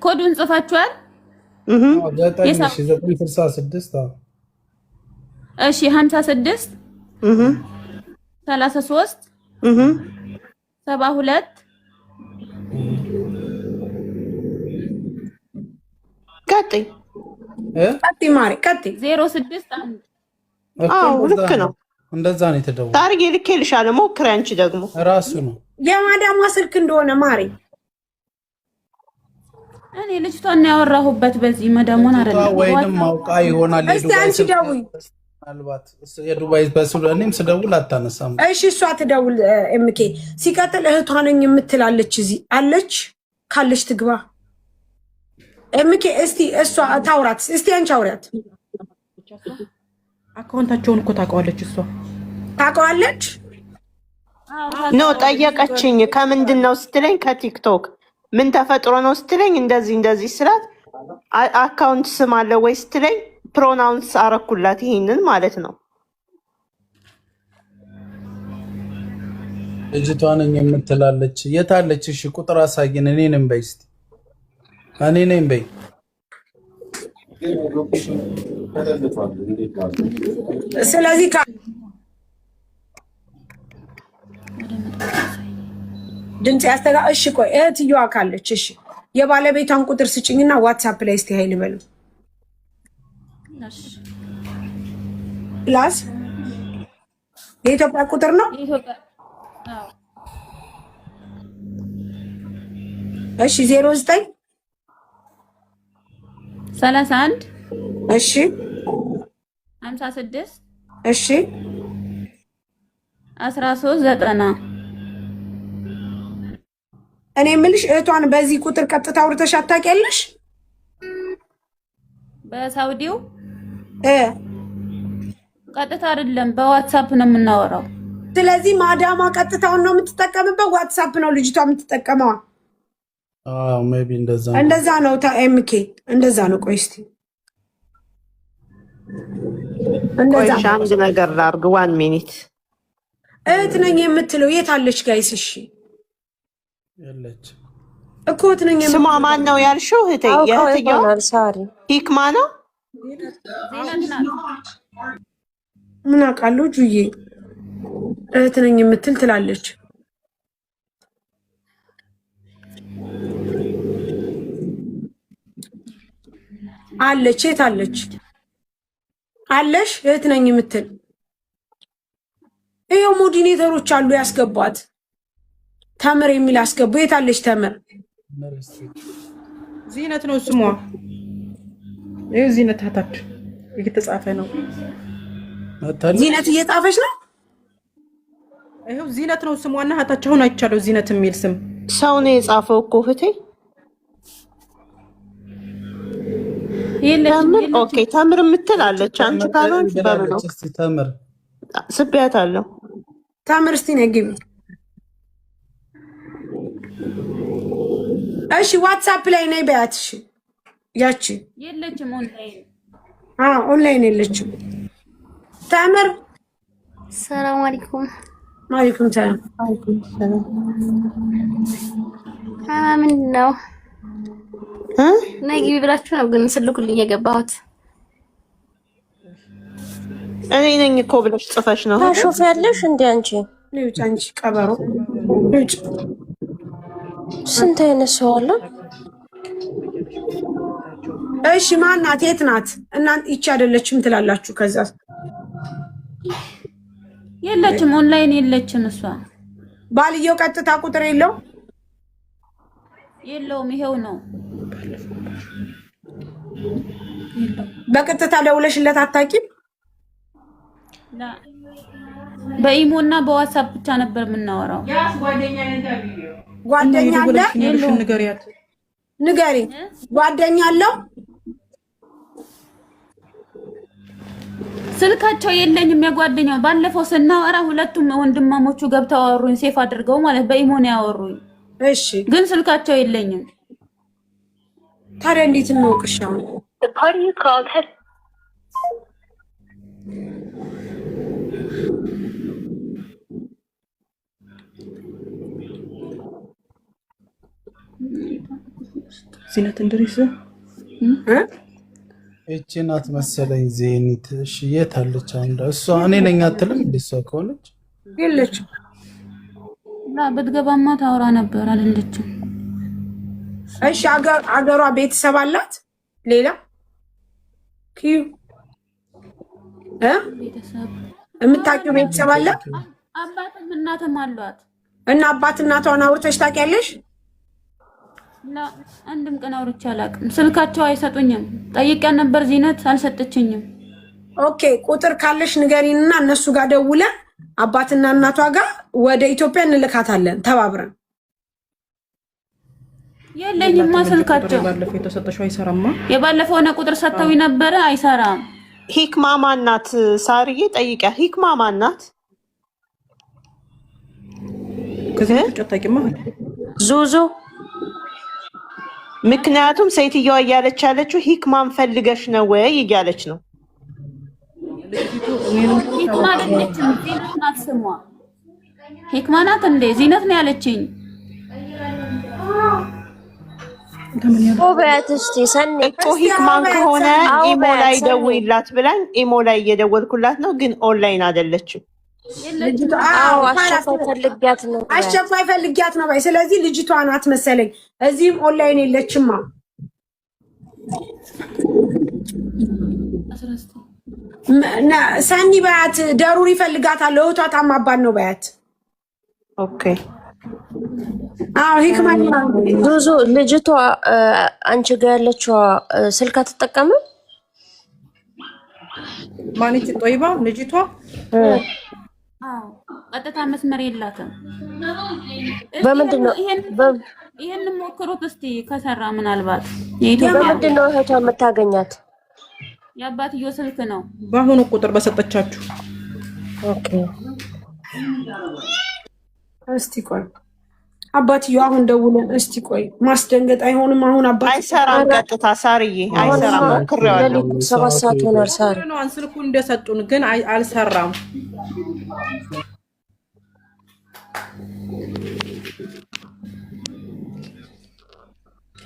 ኮዱን ጽፋችኋል? 966 እሺ 56 33 72 ቀጥይ ቀጥይ ማሪ ቀጥይ 06 1 አዎ ልክ ነው። እንደዛ ነው የተደወለው። ታርጌ ልኬልሻለሁ፣ ሞክሪ። አንቺ ደግሞ ራሱ ነው የማዳሟ ስልክ እንደሆነ ማሪ። እኔ ልጅቷን ያወራሁበት በዚህ መዳሙን አይደለም ወይንም አውቃ ይሆናል። እስቲ አንቺ ደውይ። ምናልባት የዱባይ በስሉ እኔም ስደውል አታነሳም። እሺ እሷ ትደውል። ኤምኬ ሲቀጥል እህቷ ነኝ የምትላለች እዚህ አለች። ካለች ትግባ። ኤምኬ እስቲ እሷ ታውራት። እስቲ አንቺ አውሪያት። አካውንታቸውን እኮ ታውቀዋለች እሷ ታውቀዋለች። ኖ ጠየቀችኝ። ከምንድን ነው ስትለኝ ከቲክቶክ ምን ተፈጥሮ ነው ስትለኝ እንደዚህ እንደዚህ ስላት አካውንት ስም አለ ወይ ስትለኝ ፕሮናውንስ አረኩላት። ይሄንን ማለት ነው። ልጅቷ ነኝ የምትላለች። የታለች? እሺ ቁጥር አሳየን። እኔ ነኝ በይ እስቲ። እኔ ነኝ በይ። ስለዚህ ድምፅ ያስተጋ። እሺ ቆይ እህትየዋ ካለች እሺ የባለቤቷን ቁጥር ስጭኝና ዋትሳፕ ላይ እስቲ ሀይል በሉ ፕላስ የኢትዮጵያ ቁጥር ነው። እሺ 09 31 እሺ 56 እሺ 1390 እኔ የምልሽ እህቷን በዚህ ቁጥር ቀጥታ አውርተሽ አታውቂያለሽ? በሳውዲው ቀጥታ አይደለም፣ በዋትሳፕ ነው የምናወራው። ስለዚህ ማዳማ ቀጥታውን ነው የምትጠቀምበት፣ ዋትሳፕ ነው ልጅቷ የምትጠቀመው። አዎ ሜቢ እንደዛ ነው። ኤምኬ እንደዛ ነው። ቆይ እስቲ እንደዛ አንድ ነገር ላድርግ። 1 ሚኒት እህት ነኝ የምትለው የት አለች ጋይስ? እሺ ያለች እኮ እህት ነኝ። ስሟ ማን ነው ያልሽው? እህቴ የእህትየው ሂክማ ነው። ምን አውቃለሁ ጁዬ እህት ነኝ የምትል ትላለች። አለች። የት አለች? አለሽ እህት ነኝ የምትል ይኸው ሞዲኔተሮች አሉ ያስገቧት። ተምር የሚል አስገቡ። የት አለች ተምር? ዚነት ነው ስሟ። ይኸው ዚነት ታታች እየተጻፈ ነው። ዚነት እየጻፈች ነው። ይኸው ዚነት ነው ስሟና ታች አሁን አይቻለው ዚነት የሚል ስም ሰው ነው የጻፈው እኮ እህቴ። ኦኬ ተምር የምትል አለች። አንቺ ካልሆንሽ በብሎ ተምር ስቢያታለሁ። ተምር እስቲ ነይ ግቢ። እሺ ዋትሳፕ ላይ ነይ በያት። እሺ ያቺ የለችም ኦንላይን። ኦንላይን የለችም ተምር። ሰላም አለይኩም። ወአለይኩም ሰላም። ምንድን ነው ነይ ግቢ ብላችሁ ነው ግን ስልኩልኝ የገባሁት። እኔ ነኝ እኮ ብለሽ ጽፈሽ ነው። ታሾፍ ያለሽ እንዴ አንቺ? ልጅ አንቺ ቀበሮ ልጅ ስንት አይነት ሰው አለ? እሺ ማናት? የት ናት? እናንተ ይቺ አይደለችም ትላላችሁ። ከዛ የለችም ኦንላይን የለችም። እሷ ባልየው ቀጥታ ቁጥር የለውም። ይሄው ነው በቀጥታ ደውለሽለት አታውቂም? በኢሞና በዋትስአፕ ብቻ ነበር የምናወራው። ጓደኛ አለ? ንገሪ። ጓደኛ አለው? ስልካቸው የለኝም የጓደኛው። ባለፈው ስናወራ ሁለቱም ወንድማሞቹ ገብተው አወሩኝ፣ ሴፍ አድርገው ማለት በኢሞ ነው ያወሩኝ። እሺ፣ ግን ስልካቸው የለኝም። ታዲያ እንዴት እንወቅሻው? ዚነት እንድሪስ እቺ ናት መሰለኝ ዜኒት። እሺ የት አለች? አንዷ እሷ እኔ ነኝ አትልም እንዴ? እሷ ከሆነች የለችም። ብትገባማ ታወራ ነበር አይደለችም? እሺ አገሯ ቤተሰብ አላት? ሌላ ኪዩ ቤተሰብ የምታውቂው ቤተሰብ አለ? አባትም እናትም አሏት። እና አባት እናቷን አውርተሽ ታውቂያለሽ? አንድም ቀን አውርቼ አላውቅም። ስልካቸው አይሰጡኝም። ጠይቄያት ነበር ዚነት አልሰጠችኝም። ኦኬ ቁጥር ካለሽ ንገሪንና እነሱ ጋር ደውለን አባትና እናቷ ጋር ወደ ኢትዮጵያ እንልካታለን ተባብረን። የለኝማ ስልካቸው። ባለፈው የተሰጠሽው አይሰራማ። የባለፈው ሆነ ቁጥር ሰጥተውኝ ነበረ አይሰራም። ሂክማ ማናት? ሳርዬ ጠይቂያ። ሂክማ ማናት? ከዚህ ተጨጣቂማ ዙዙ። ምክንያቱም ሴትዮዋ እያለች ያለችው ሂክማን ፈልገሽ ነው ወይ እያለች ነው። ሂክማ አይደለችም፣ ዚነት ናት ስሟ። ሂክማ ናት እንዴ? ዚነት ነው ያለችኝ። እኮ ሂክማን ከሆነ ኢሞ ላይ ደውይላት ብላኝ ኢሞ ላይ እየደወልኩላት ነው፣ ግን ኦንላይን አይደለችም። አስቸኳይ ፈልጊያት ነው ባይ። ስለዚህ ልጅቷ ናት መሰለኝ። እዚህም ኦንላይን የለችማ። ሰኒ ባያት፣ ደሩር ይፈልጋታል። እህቷ ታማባን ነው ባያት። ኦኬ አዎ ሂክማ ብዙ ልጅቷ አንቺ ጋር ያለችው ስልክ አትጠቀምም? ማንቺ ጦይባ ልጅቷ? አዎ ቀጥታ መስመር የላትም። በምንድን ነው ይሄን ሞክሩት እስቲ ከሰራ ምናልባት የኢትዮጵያ። በምንድን ነው እህቷ የምታገኛት? የአባትዮ ስልክ ነው በአሁኑ ቁጥር በሰጠቻችሁ። ኦኬ እስቲ ቆይ አባትዮ አሁን ደውለን እስቲ ቆይ ማስደንገጥ አይሆንም። አሁን አባት አይሰራም። ቀጥታ ሳርዬ አይሰራም። ሞክሬዋለሁ። 7 ሰዓት ሆኗል። ሳር ነው ስልኩን እንደሰጡን ግን አልሰራም።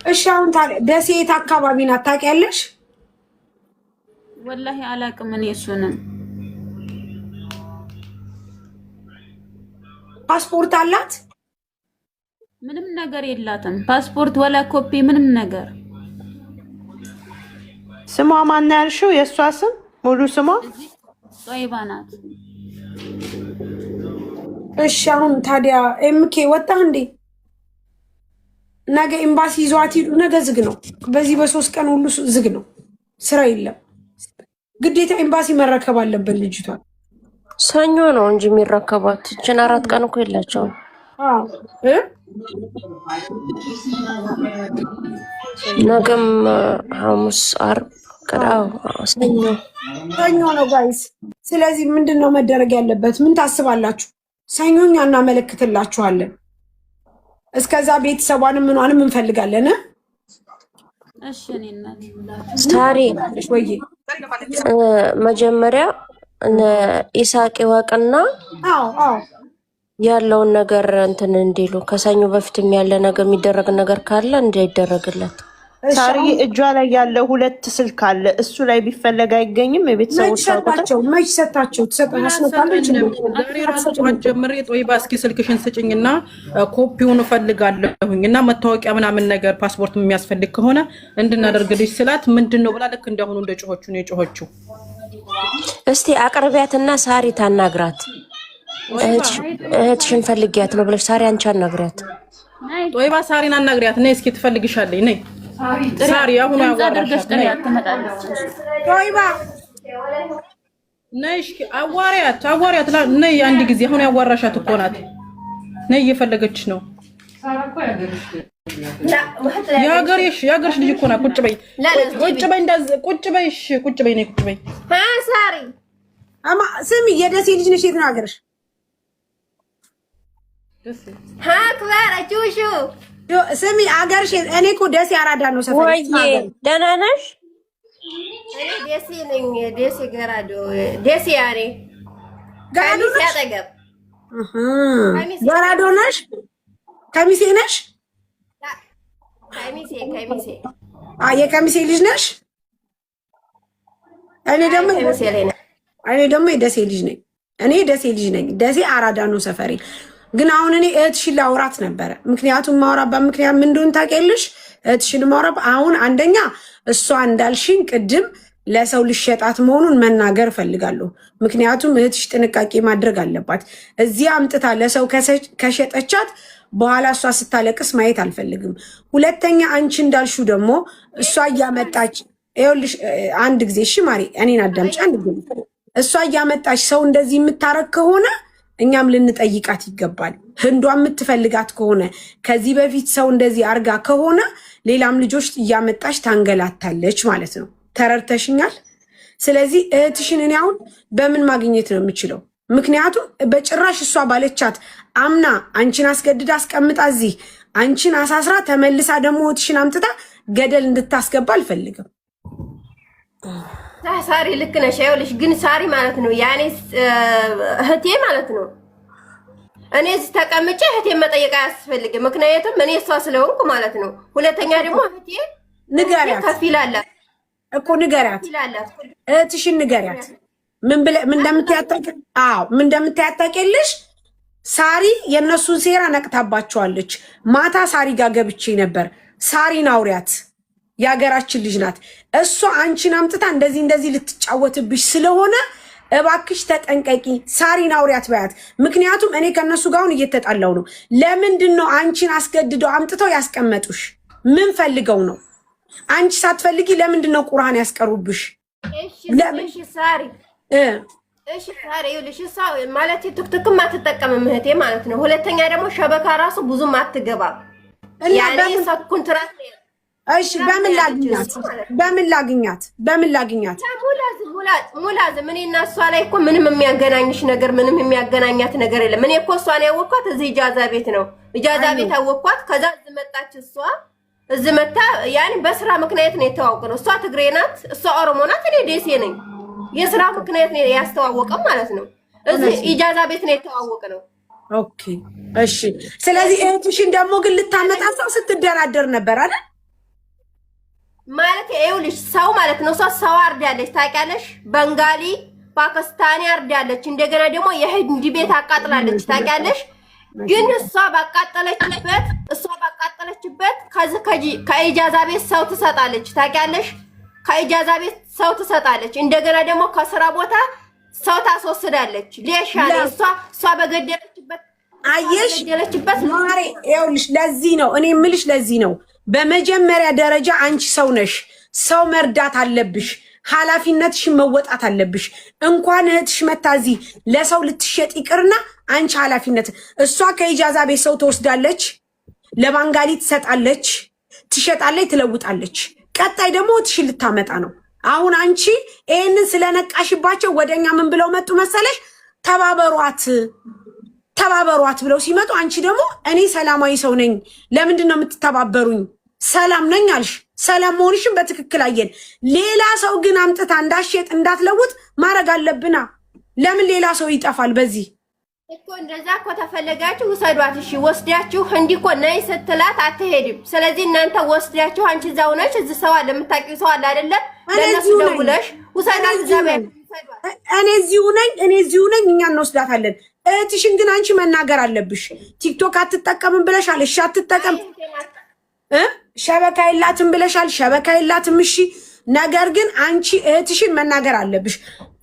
እሺ አሁን ታዲያ ደሴ የት አካባቢ ናት ታውቂያለሽ? ወላሂ አላውቅም እኔ እሱንም። ፓስፖርት አላት? ምንም ነገር የላትም። ፓስፖርት ወላ ኮፒ ምንም ነገር። ስሟ ማን ያልሽው? የእሷ ስም ሙሉ ስሟ ጦይባ ናት። እሺ አሁን ታዲያ ኤምኬ ወጣ እንዴ? ነገ ኤምባሲ ይዟት ሂዱ። ነገ ዝግ ነው። በዚህ በ3 ቀን ሁሉ ዝግ ነው፣ ስራ የለም። ግዴታ ኤምባሲ መረከብ አለበት ልጅቷን። ሰኞ ነው እንጂ የሚረከባት እችን 4 ቀን እኮ የላቸውም። ነገም ሐሙስ፣ ዓርብ፣ ቅዳሜ፣ ሰኞ ነው ጋይስ። ስለዚህ ምንድን ነው መደረግ ያለበት? ምን ታስባላችሁ? ሰኞኛ እናመለክትላችኋለን። እስከዛ ቤተሰቧንም ምኗንም እንፈልጋለን። እሺ እኔ እናት ሳሪ ወይ መጀመሪያ ኢሳቅ ወቅና አዎ ያለውን ነገር እንትን እንዲሉ ከሰኞ በፊትም ያለ ነገር የሚደረግ ነገር ካለ እንዳይደረግለት። ሳሪ እጇ ላይ ያለው 2 ስልክ አለ። እሱ ላይ ቢፈለግ አይገኝም። የቤተሰቦች ሰጣቸው መች ሰጣቸው ተሰጣለች። ጀምሬ ጦይባ እስኪ ስልክሽን ስጭኝና ኮፒውን እፈልጋለሁኝ እና መታወቂያ ምናምን ነገር ፓስፖርት የሚያስፈልግ ከሆነ እንድናደርግልሽ ስላት ምንድነው ብላ ልክ እንደሆኑ እንደ ጮሆቹ ነው የጮሆቹ። እስቲ አቅርቢያትና ሳሪ ታናግራት። እህትሽን ፈልጊያት ነው ብለሽ ሳሪ አንቺ አናግሪያት። ጦይባ ሳሪን አናግሪያት። ነይ እስኪ ትፈልግሻለኝ። ነይ ሳሪ አሁን አድርገሽ ጥሪ አትመጣለች። ጦይባ ነሽ አዋሪያት ነይ አንድ ጊዜ አሁን ያዋራሻት እኮ ናት። ነይ እየፈለገች ነው። የሀገርሽ ልጅ እኮ ናት። ቁጭ በይ እንደዚህ ቁጭ በይ ነይ ቁጭ በይ። ሳሪ ስሚ የደሴ ልጅ ነሽ? የት ነው ሀገርሽ? ክበረችውሹ ስሚ ሀገርሽ? እኔ እኮ ደሴ አራዳ ነው ሰፈር። ደህና ነሽ? እኔ ደሴ ነኝ። ደሴ ገራዶ ደሴ ያኔ ከሚሴ አጠገብ ገራዶ ነሽ? ከሚሴ ነሽ? ከሚሴ የከሚሴ ልጅ ነሽ? እኔ ደግሞ የደሴ ልጅ ነኝ። ደሴ ደሴ አራዳ ነው ሰፈሬ። ግን አሁን እኔ እህትሽን ላውራት ነበረ። ምክንያቱም ማውራባት ምክንያት ምን እንደሆነ ታውቂያለሽ? እህትሽን ማውራት አሁን አንደኛ እሷ እንዳልሽኝ ቅድም ለሰው ልሸጣት መሆኑን መናገር እፈልጋለሁ። ምክንያቱም እህትሽ ጥንቃቄ ማድረግ አለባት። እዚህ አምጥታ ለሰው ከሸጠቻት በኋላ እሷ ስታለቅስ ማየት አልፈልግም። ሁለተኛ አንቺ እንዳልሹ ደግሞ እሷ እያመጣች ይኸውልሽ፣ አንድ ጊዜ እሺ ማሪ እኔን አዳምጪ። አንድ ጊዜ እሷ እያመጣች ሰው እንደዚህ የምታረግ ከሆነ እኛም ልንጠይቃት ይገባል። ህንዷ የምትፈልጋት ከሆነ ከዚህ በፊት ሰው እንደዚህ አርጋ ከሆነ ሌላም ልጆች እያመጣች ታንገላታለች ማለት ነው። ተረድተሽኛል? ስለዚህ እህትሽን እኔ አሁን በምን ማግኘት ነው የምችለው? ምክንያቱም በጭራሽ እሷ ባለቻት አምና አንቺን አስገድዳ አስቀምጣ እዚህ አንቺን አሳስራ ተመልሳ ደግሞ እህትሽን አምጥታ ገደል እንድታስገባ አልፈልግም። ሳሪ ልክ ነሽ። ይኸውልሽ ግን ሳሪ ማለት ነው ያኔ እህቴ ማለት ነው። እኔ እዚህ ተቀምጬ እህቴን መጠየቅ አያስፈልግም። ምክንያቱም እኔ እሷ ስለሆንኩ ማለት ነው። ሁለተኛ ደግሞ እህቴ ንገሪያት ከፊላላት እኮ ንገሪያት፣ እህትሽን ንገሪያት። ምን እንደምታያታቂልሽ ሳሪ የእነሱን ሴራ ነቅታባቸዋለች። ማታ ሳሪ ጋር ገብቼ ነበር። ሳሪን አውሪያት፣ የሀገራችን ልጅ ናት እሷ። አንቺን አምጥታ እንደዚህ ልትጫወትብሽ ስለሆነ እባክሽ ተጠንቀቂ። ሳሪን አውሪያት በያት። ምክንያቱም እኔ ከነሱ ጋር አሁን እየተጣላው ነው። ለምንድን ነው አንቺን አስገድደው አምጥተው ያስቀመጡሽ? ምን ፈልገው ነው? አንቺ ሳትፈልጊ ለምንድን ነው ቁርአን ያስቀሩብሽ? እሺ ሳሪ ይኸውልሽ እሷ ማለት ቲክቶክም አትጠቀምም እህቴ ማለት ነው። ሁለተኛ ደግሞ ሸበካ ራሱ ብዙም አትገባም። ያኔ እሷ ኮንትራት ነው። እሺ በምን ላግኛት? ሙላዝም እኔ እና እሷ ላይ እኮ ምንም የሚያገናኝሽ ነገር ምንም የሚያገናኛት ነገር የለም። እኔ እኮ እሷን ያወቅኳት እዚህ ኢጃዛ ቤት ነው። ኢጃዛ ቤት አወቅኳት። ከዛ እዚህ መጣች። እዚህ መታ ያኔ በስራ ምክንያት ነው የተዋወቅነው። እሷ ትግሬ ናት፣ እሷ ኦሮሞ ናት፣ እኔ ደሴ ነኝ። የስራ ምክንያት ነው ያስተዋወቀው ማለት ነው። እዚህ ኢጃዛ ቤት ነው የተዋወቅነው። ኦኬ እሺ። ስለዚህ እህትሽን ደግሞ ግን ልታመጣ ሰው ስትደራደር ነበር አይደል? ማለት ይኸውልሽ ሰው ማለት ነው። ሰው አርዳለች ታውቂያለሽ። በንጋሊ ፓኪስታኒ አርዳለች። እንደገና ደግሞ የህንድ ቤት አቃጥላለች ታውቂያለሽ። ግን እሷ ባቃጠለችበት ከኢጃዛ ቤት ሰው ትሰጣለች ታውቂያለሽ። ከኢጃዛ ቤት ሰው ትሰጣለች። እንደገና ደግሞ ከስራ ቦታ ሰው ታስወስዳለች። ሌሻለ እሷ በገደለችበት አየሽ ማሬ። ይኸውልሽ ለዚህ ነው እኔ የምልሽ፣ ለዚህ ነው በመጀመሪያ ደረጃ አንቺ ሰው ነሽ። ሰው መርዳት አለብሽ። ኃላፊነትሽን መወጣት አለብሽ። እንኳን እህትሽ መታ እዚህ ለሰው ልትሸጥ ይቅርና አንቺ ኃላፊነት እሷ ከኢጃዛ ቤት ሰው ትወስዳለች፣ ለባንጋሊ ትሰጣለች፣ ትሸጣለች፣ ትለውጣለች። ቀጣይ ደግሞ እህትሽን ልታመጣ ነው። አሁን አንቺ ይሄንን ስለነቃሽባቸው ወደኛ ምን ብለው መጡ መሰለሽ? ተባበሯት ብለው ሲመጡ አንቺ ደግሞ እኔ ሰላማዊ ሰው ነኝ፣ ለምንድን ነው የምትተባበሩኝ? ሰላም ነኝ አልሽ። ሰላም መሆንሽን በትክክል አየን። ሌላ ሰው ግን አምጥታ እንዳትሸጥ እንዳትለውጥ ማድረግ አለብና ለምን ሌላ ሰው ይጠፋል? በዚህ እኮ እንደዛ እኮ ተፈለጋችሁ ውሰዷት። እሺ ወስዳችሁ እንዲህ እኮ ነይ ስትላት አትሄድም። ስለዚህ እናንተ ወስዳችሁ አንቺ እዛው ነሽ፣ እዚህ ሰው አለ፣ የምታውቂው ሰው አለ አይደለ? ለነሱ ደውለሽ ውሰዷት። እኔ እዚሁ ነኝ፣ እኛ እንወስዳታለን። እህትሽን ግን አንቺ መናገር አለብሽ። ቲክቶክ አትጠቀምም ብለሻል። እሺ አትጠቀም። ሸበካ የላትም ብለሻል። ሸበካ የላትም። እሺ ነገር ግን አንቺ እህትሽን መናገር አለብሽ።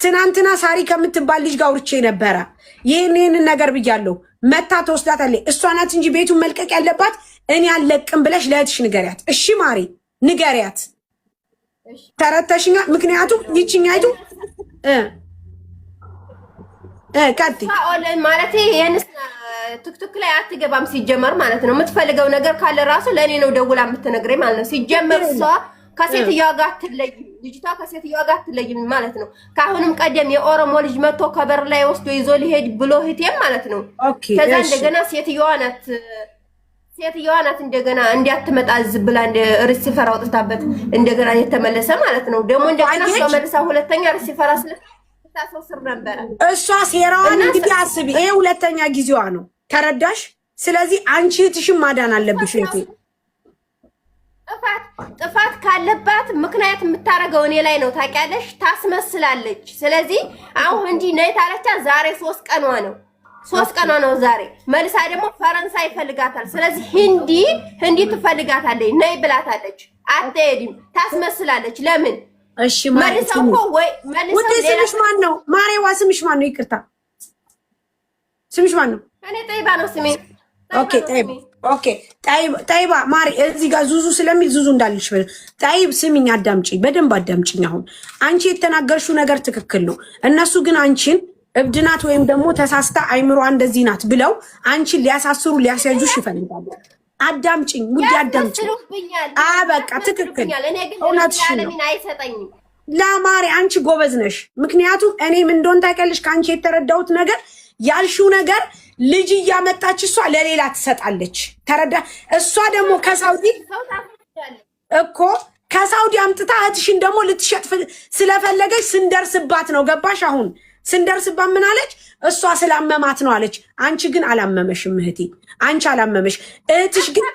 ትናንትና ሳሪ ከምትባል ልጅ ጋር አውርቼ ነበረ። ይህንን ነገር ብያለሁ። መታ ተወስዳታለች። እሷ ናት እንጂ ቤቱን መልቀቅ ያለባት እኔ አልለቅም ብለሽ ለእህትሽ ንገሪያት። እሺ ማሪ ንገሪያት። ተረተሽኛል። ምክንያቱም ይችኛይቱ ቀጥ ማለት ይሄንስ ቲክቶክ ላይ አትገባም ሲጀመር ማለት ነው። የምትፈልገው ነገር ካለ ራሱ ለኔ ነው ደውላ የምትነግረኝ ማለት ነው። ሲጀመር እሷ ከሴትዮዋ ጋር አትለይም፣ ልጅቷ ከሴትዮዋ ጋር አትለይም ማለት ነው። ከአሁንም ቀደም የኦሮሞ ልጅ መጥቶ ከበር ላይ ወስዶ ይዞ ሊሄድ ብሎ ህቴም ማለት ነው። ከዛ እንደገና ሴትዮዋ ናት እንደገና እንዲያትመጣ ብላ ሪሲፈር አውጥታበት እንደገና የተመለሰ ማለት ነው። ደግሞ እንደገና እሷ መልሳ ሁለተኛ ሪሲፈር ታሰው ስር ነበረ። እሷ ሴራዋን እንግዲህ አስቢ፣ ይሄ ሁለተኛ ጊዜዋ ነው። ተረዳሽ? ስለዚህ አንቺ እህትሽን ማዳን አለብሽ እህቴ። ጥፋት ካለባት ምክንያት የምታረገው እኔ ላይ ነው ታውቂያለሽ። ታስመስላለች። ስለዚህ አሁን እንዲህ ነይ ታለቻ። ዛሬ 3 ቀኗ ነው። 3 ቀኗ ነው ዛሬ። መልሳ ደግሞ ፈረንሳይ ይፈልጋታል። ስለዚህ ህንዲ ትፈልጋታለች። ነይ ብላታለች። አትሄድም። ታስመስላለች። ለምን? እሺ ማለት ነው። ወደ ስምሽ ማን ነው? ማሬዋ ስምሽ ማን ነው? ይቅርታ ስምሽ ማን ነው? እኔ ጠይባ ነው ስሜ። ኦኬ ጠይባ። ኦኬ ጠይባ ማሪ እዚህ ጋር ዙዙ ስለሚል ዙዙ እንዳልሽ ጠይብ ስሚኝ፣ አዳምጪኝ፣ በደንብ አዳምጪኝ። አሁን አንቺ የተናገርሽው ነገር ትክክል ነው። እነሱ ግን አንቺን እብድናት ወይም ደግሞ ተሳስታ አይምሯ እንደዚህ ናት ብለው አንቺን ሊያሳስሩ ሊያስያዙሽ ይፈልጋሉ። አዳምጪኝ ውዴ፣ አዳምጪኝ። በቃ ትክክል እውነትሽ ነው። ለማሪ አንቺ ጎበዝ ነሽ። ምክንያቱም እኔም እንደሆን ታውቂያለሽ ከአንቺ የተረዳሁት ነገር ያልሽው ነገር ልጅ እያመጣች እሷ ለሌላ ትሰጣለች። ተረዳ? እሷ ደግሞ ከሳውዲ እኮ ከሳውዲ አምጥታ እህትሽን ደግሞ ልትሸጥ ስለፈለገች ስንደርስባት ነው። ገባሽ? አሁን ስንደርስባት ምን አለች? እሷ ስላመማት ነው አለች። አንቺ ግን አላመመሽም እህቴ፣ አንቺ አላመመሽ። እህትሽ ግን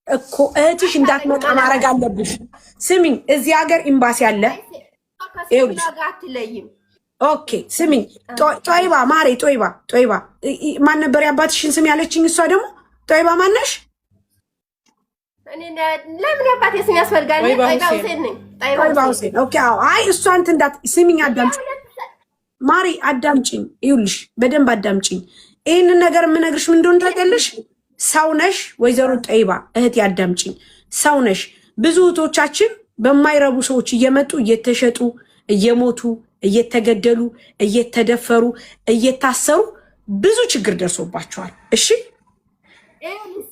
እኮ እህትሽ እንዳትመጣ ማድረግ አለብሽ። ስሚኝ፣ እዚህ ሀገር ኤምባሲ አለ። ኦኬ ስሚኝ፣ ጦይባ ማሬ፣ ጦይባ ማን ነበር ያባትሽን ስም ያለችኝ? እሷ ደግሞ ጦይባ ማነሽ? ለምን ያባቴ ስም ያስፈልጋል? ጦይባ ሁሴን ነኝ። ጦይባ ሁሴን። ኦኬ አዎ። አይ እሷ እንትን እንዳት ስሚኝ፣ አዳምጪኝ ማሪ፣ አዳምጪኝ። ይኸውልሽ በደንብ አዳምጪኝ። ይህንን ነገር የምነግርሽ ምን እንደሆነ ታውቂያለሽ? ሰው ነሽ ወይዘሮ ጦይባ እህቴ፣ አዳምጪኝ። ሰው ነሽ። ብዙ እህቶቻችን በማይረቡ ሰዎች እየመጡ እየተሸጡ እየሞቱ እየተገደሉ እየተደፈሩ እየታሰሩ ብዙ ችግር ደርሶባቸዋል። እሺ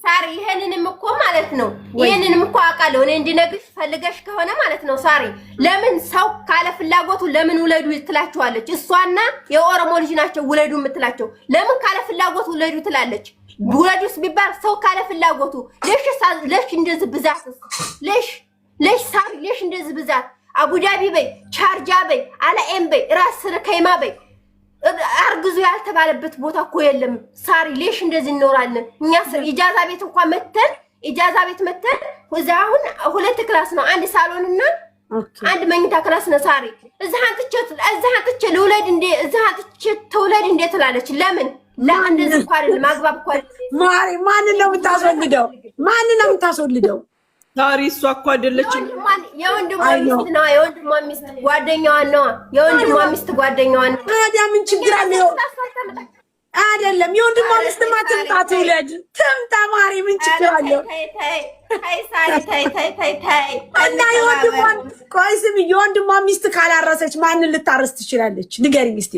ሳሪ፣ ይሄንንም እኮ ማለት ነው ይሄንንም እኮ አውቃለሁ። እኔ እንዲነግርሽ ፈልገሽ ከሆነ ማለት ነው ሳሪ፣ ለምን ሰው ካለ ፍላጎቱ ለምን ውለዱ ትላቸዋለች? እሷና የኦሮሞ ልጅ ናቸው ውለዱ የምትላቸው። ለምን ካለ ፍላጎቱ ውለዱ ትላለች? ውለዱስ ቢባል ሰው ካለ ፍላጎቱ ለሽ እንደዚህ ብዛት ለሽ ሳሪ፣ ለሽ እንደዚህ ብዛት አቡዳቢ በይ፣ ቻርጃ በይ፣ አላኤም በይ፣ ራስ ከይማ በይ፣ አርግዙ ያልተባለበት ቦታ እኮ የለም ሳሪ። ሌሽ እንደዚህ እንኖራለን እኛ። ኢጃዛ ቤት እንኳን መተን እዛ አሁን 2 ክላስ ነው፣ 1 ሳሎን እና 1 መኝታ ክላስ ነው ሳሪ። እዛ አንጥቼ ልውለድ እንዴ? እዛ አንጥቼ ተውለድ እንዴ ትላለች። ለምን እንደዚህ እንኳን አይደለም ማግባብ እኮ ማሪ። ማንን ነው የምታስወልደው? ሳሪ እሷ እኮ አይደለችም። የወንድሟ ሚስት ነው። የወንድሟ ሚስት ጓደኛዋ ነው። የወንድሟ ሚስት ጓደኛዋ ነው። ታዲያ ምን ችግር አለው? አይደለም የወንድሟ ሚስት ማትምጣ ትውለድ፣ ትምጣ ማሪ፣ ምን ችግር አለው? እና ቆይ ስሚ፣ የወንድሟ ሚስት ካላረሰች ማንን ልታረስ ትችላለች? ንገሪኝ እስኪ።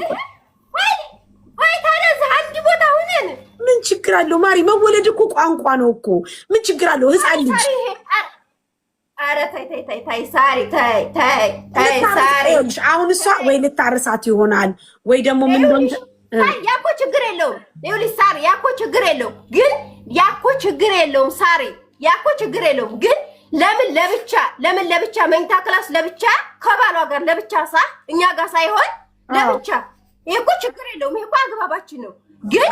ወይ ታዲያ እዚህ አንድ ቦታ ሆነን ምን ችግር አለው ማሪ? መወለድ እኮ ቋንቋ ነው እኮ። ምን ችግር አለው? ህፃን ልጅ። ኧረ ተይ ሳሪ፣ ተይ ሳሪ። አሁን እሷ ወይ ልታርሳት ይሆናል ወይ ደግሞ ምን እንደሆነ ያኮ ችግር የለውም። ይኸውልሽ ሳሪ፣ ያኮ ችግር የለውም ግን ሳሪ፣ ያኮ ችግር የለውም ግን ለምን ለብቻ መኝታ ክላስ ለብቻ ከባሏ ጋር ለብቻ እኛ ጋር ሳይሆን ለብቻ። ይሄ እኮ ችግር የለውም። ይሄ እኮ አግባባችን ነው። ግን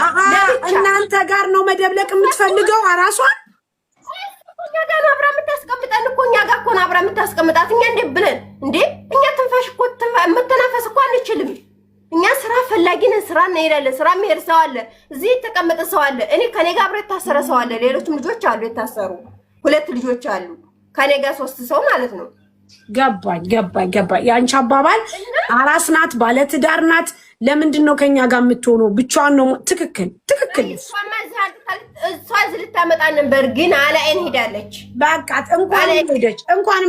እናንተ ጋር ነው መደብለቅ የምትፈልገው አራሷን። እኛ ጋር አብራ የምታስቀምጠን እኮ እኛ ጋር እኮ ነው አብራ የምታስቀምጣት። እኛ እንዴ ብለን እንዴ እኛ ትንፋሽ እኮ የምትናፈስ እኮ አንችልም። እኛ ስራ ፈላጊ ነን። ስራ እንሄዳለን። ስራ የሚሄድ ሰው አለ፣ እዚህ የተቀመጠ ሰው አለ። እኔ ከኔ ጋር አብረ የታሰረ ሰው አለ። ሌሎችም ልጆች አሉ የታሰሩ 2 ልጆች አሉ ከኔ ጋር 3 ሰው ማለት ነው። ገባኝ። የአንቺ አባባል አራስ ናት፣ ባለትዳር ናት። ለምንድን ነው ከኛ ጋር የምትሆነው? ብቻዋን ነው። ትክክል። እሷማ እዚህ አንጥታ እሷ እዚህ ልታመጣ ነበር ግን አላይን ሄዳለች። በቃ እንኳንም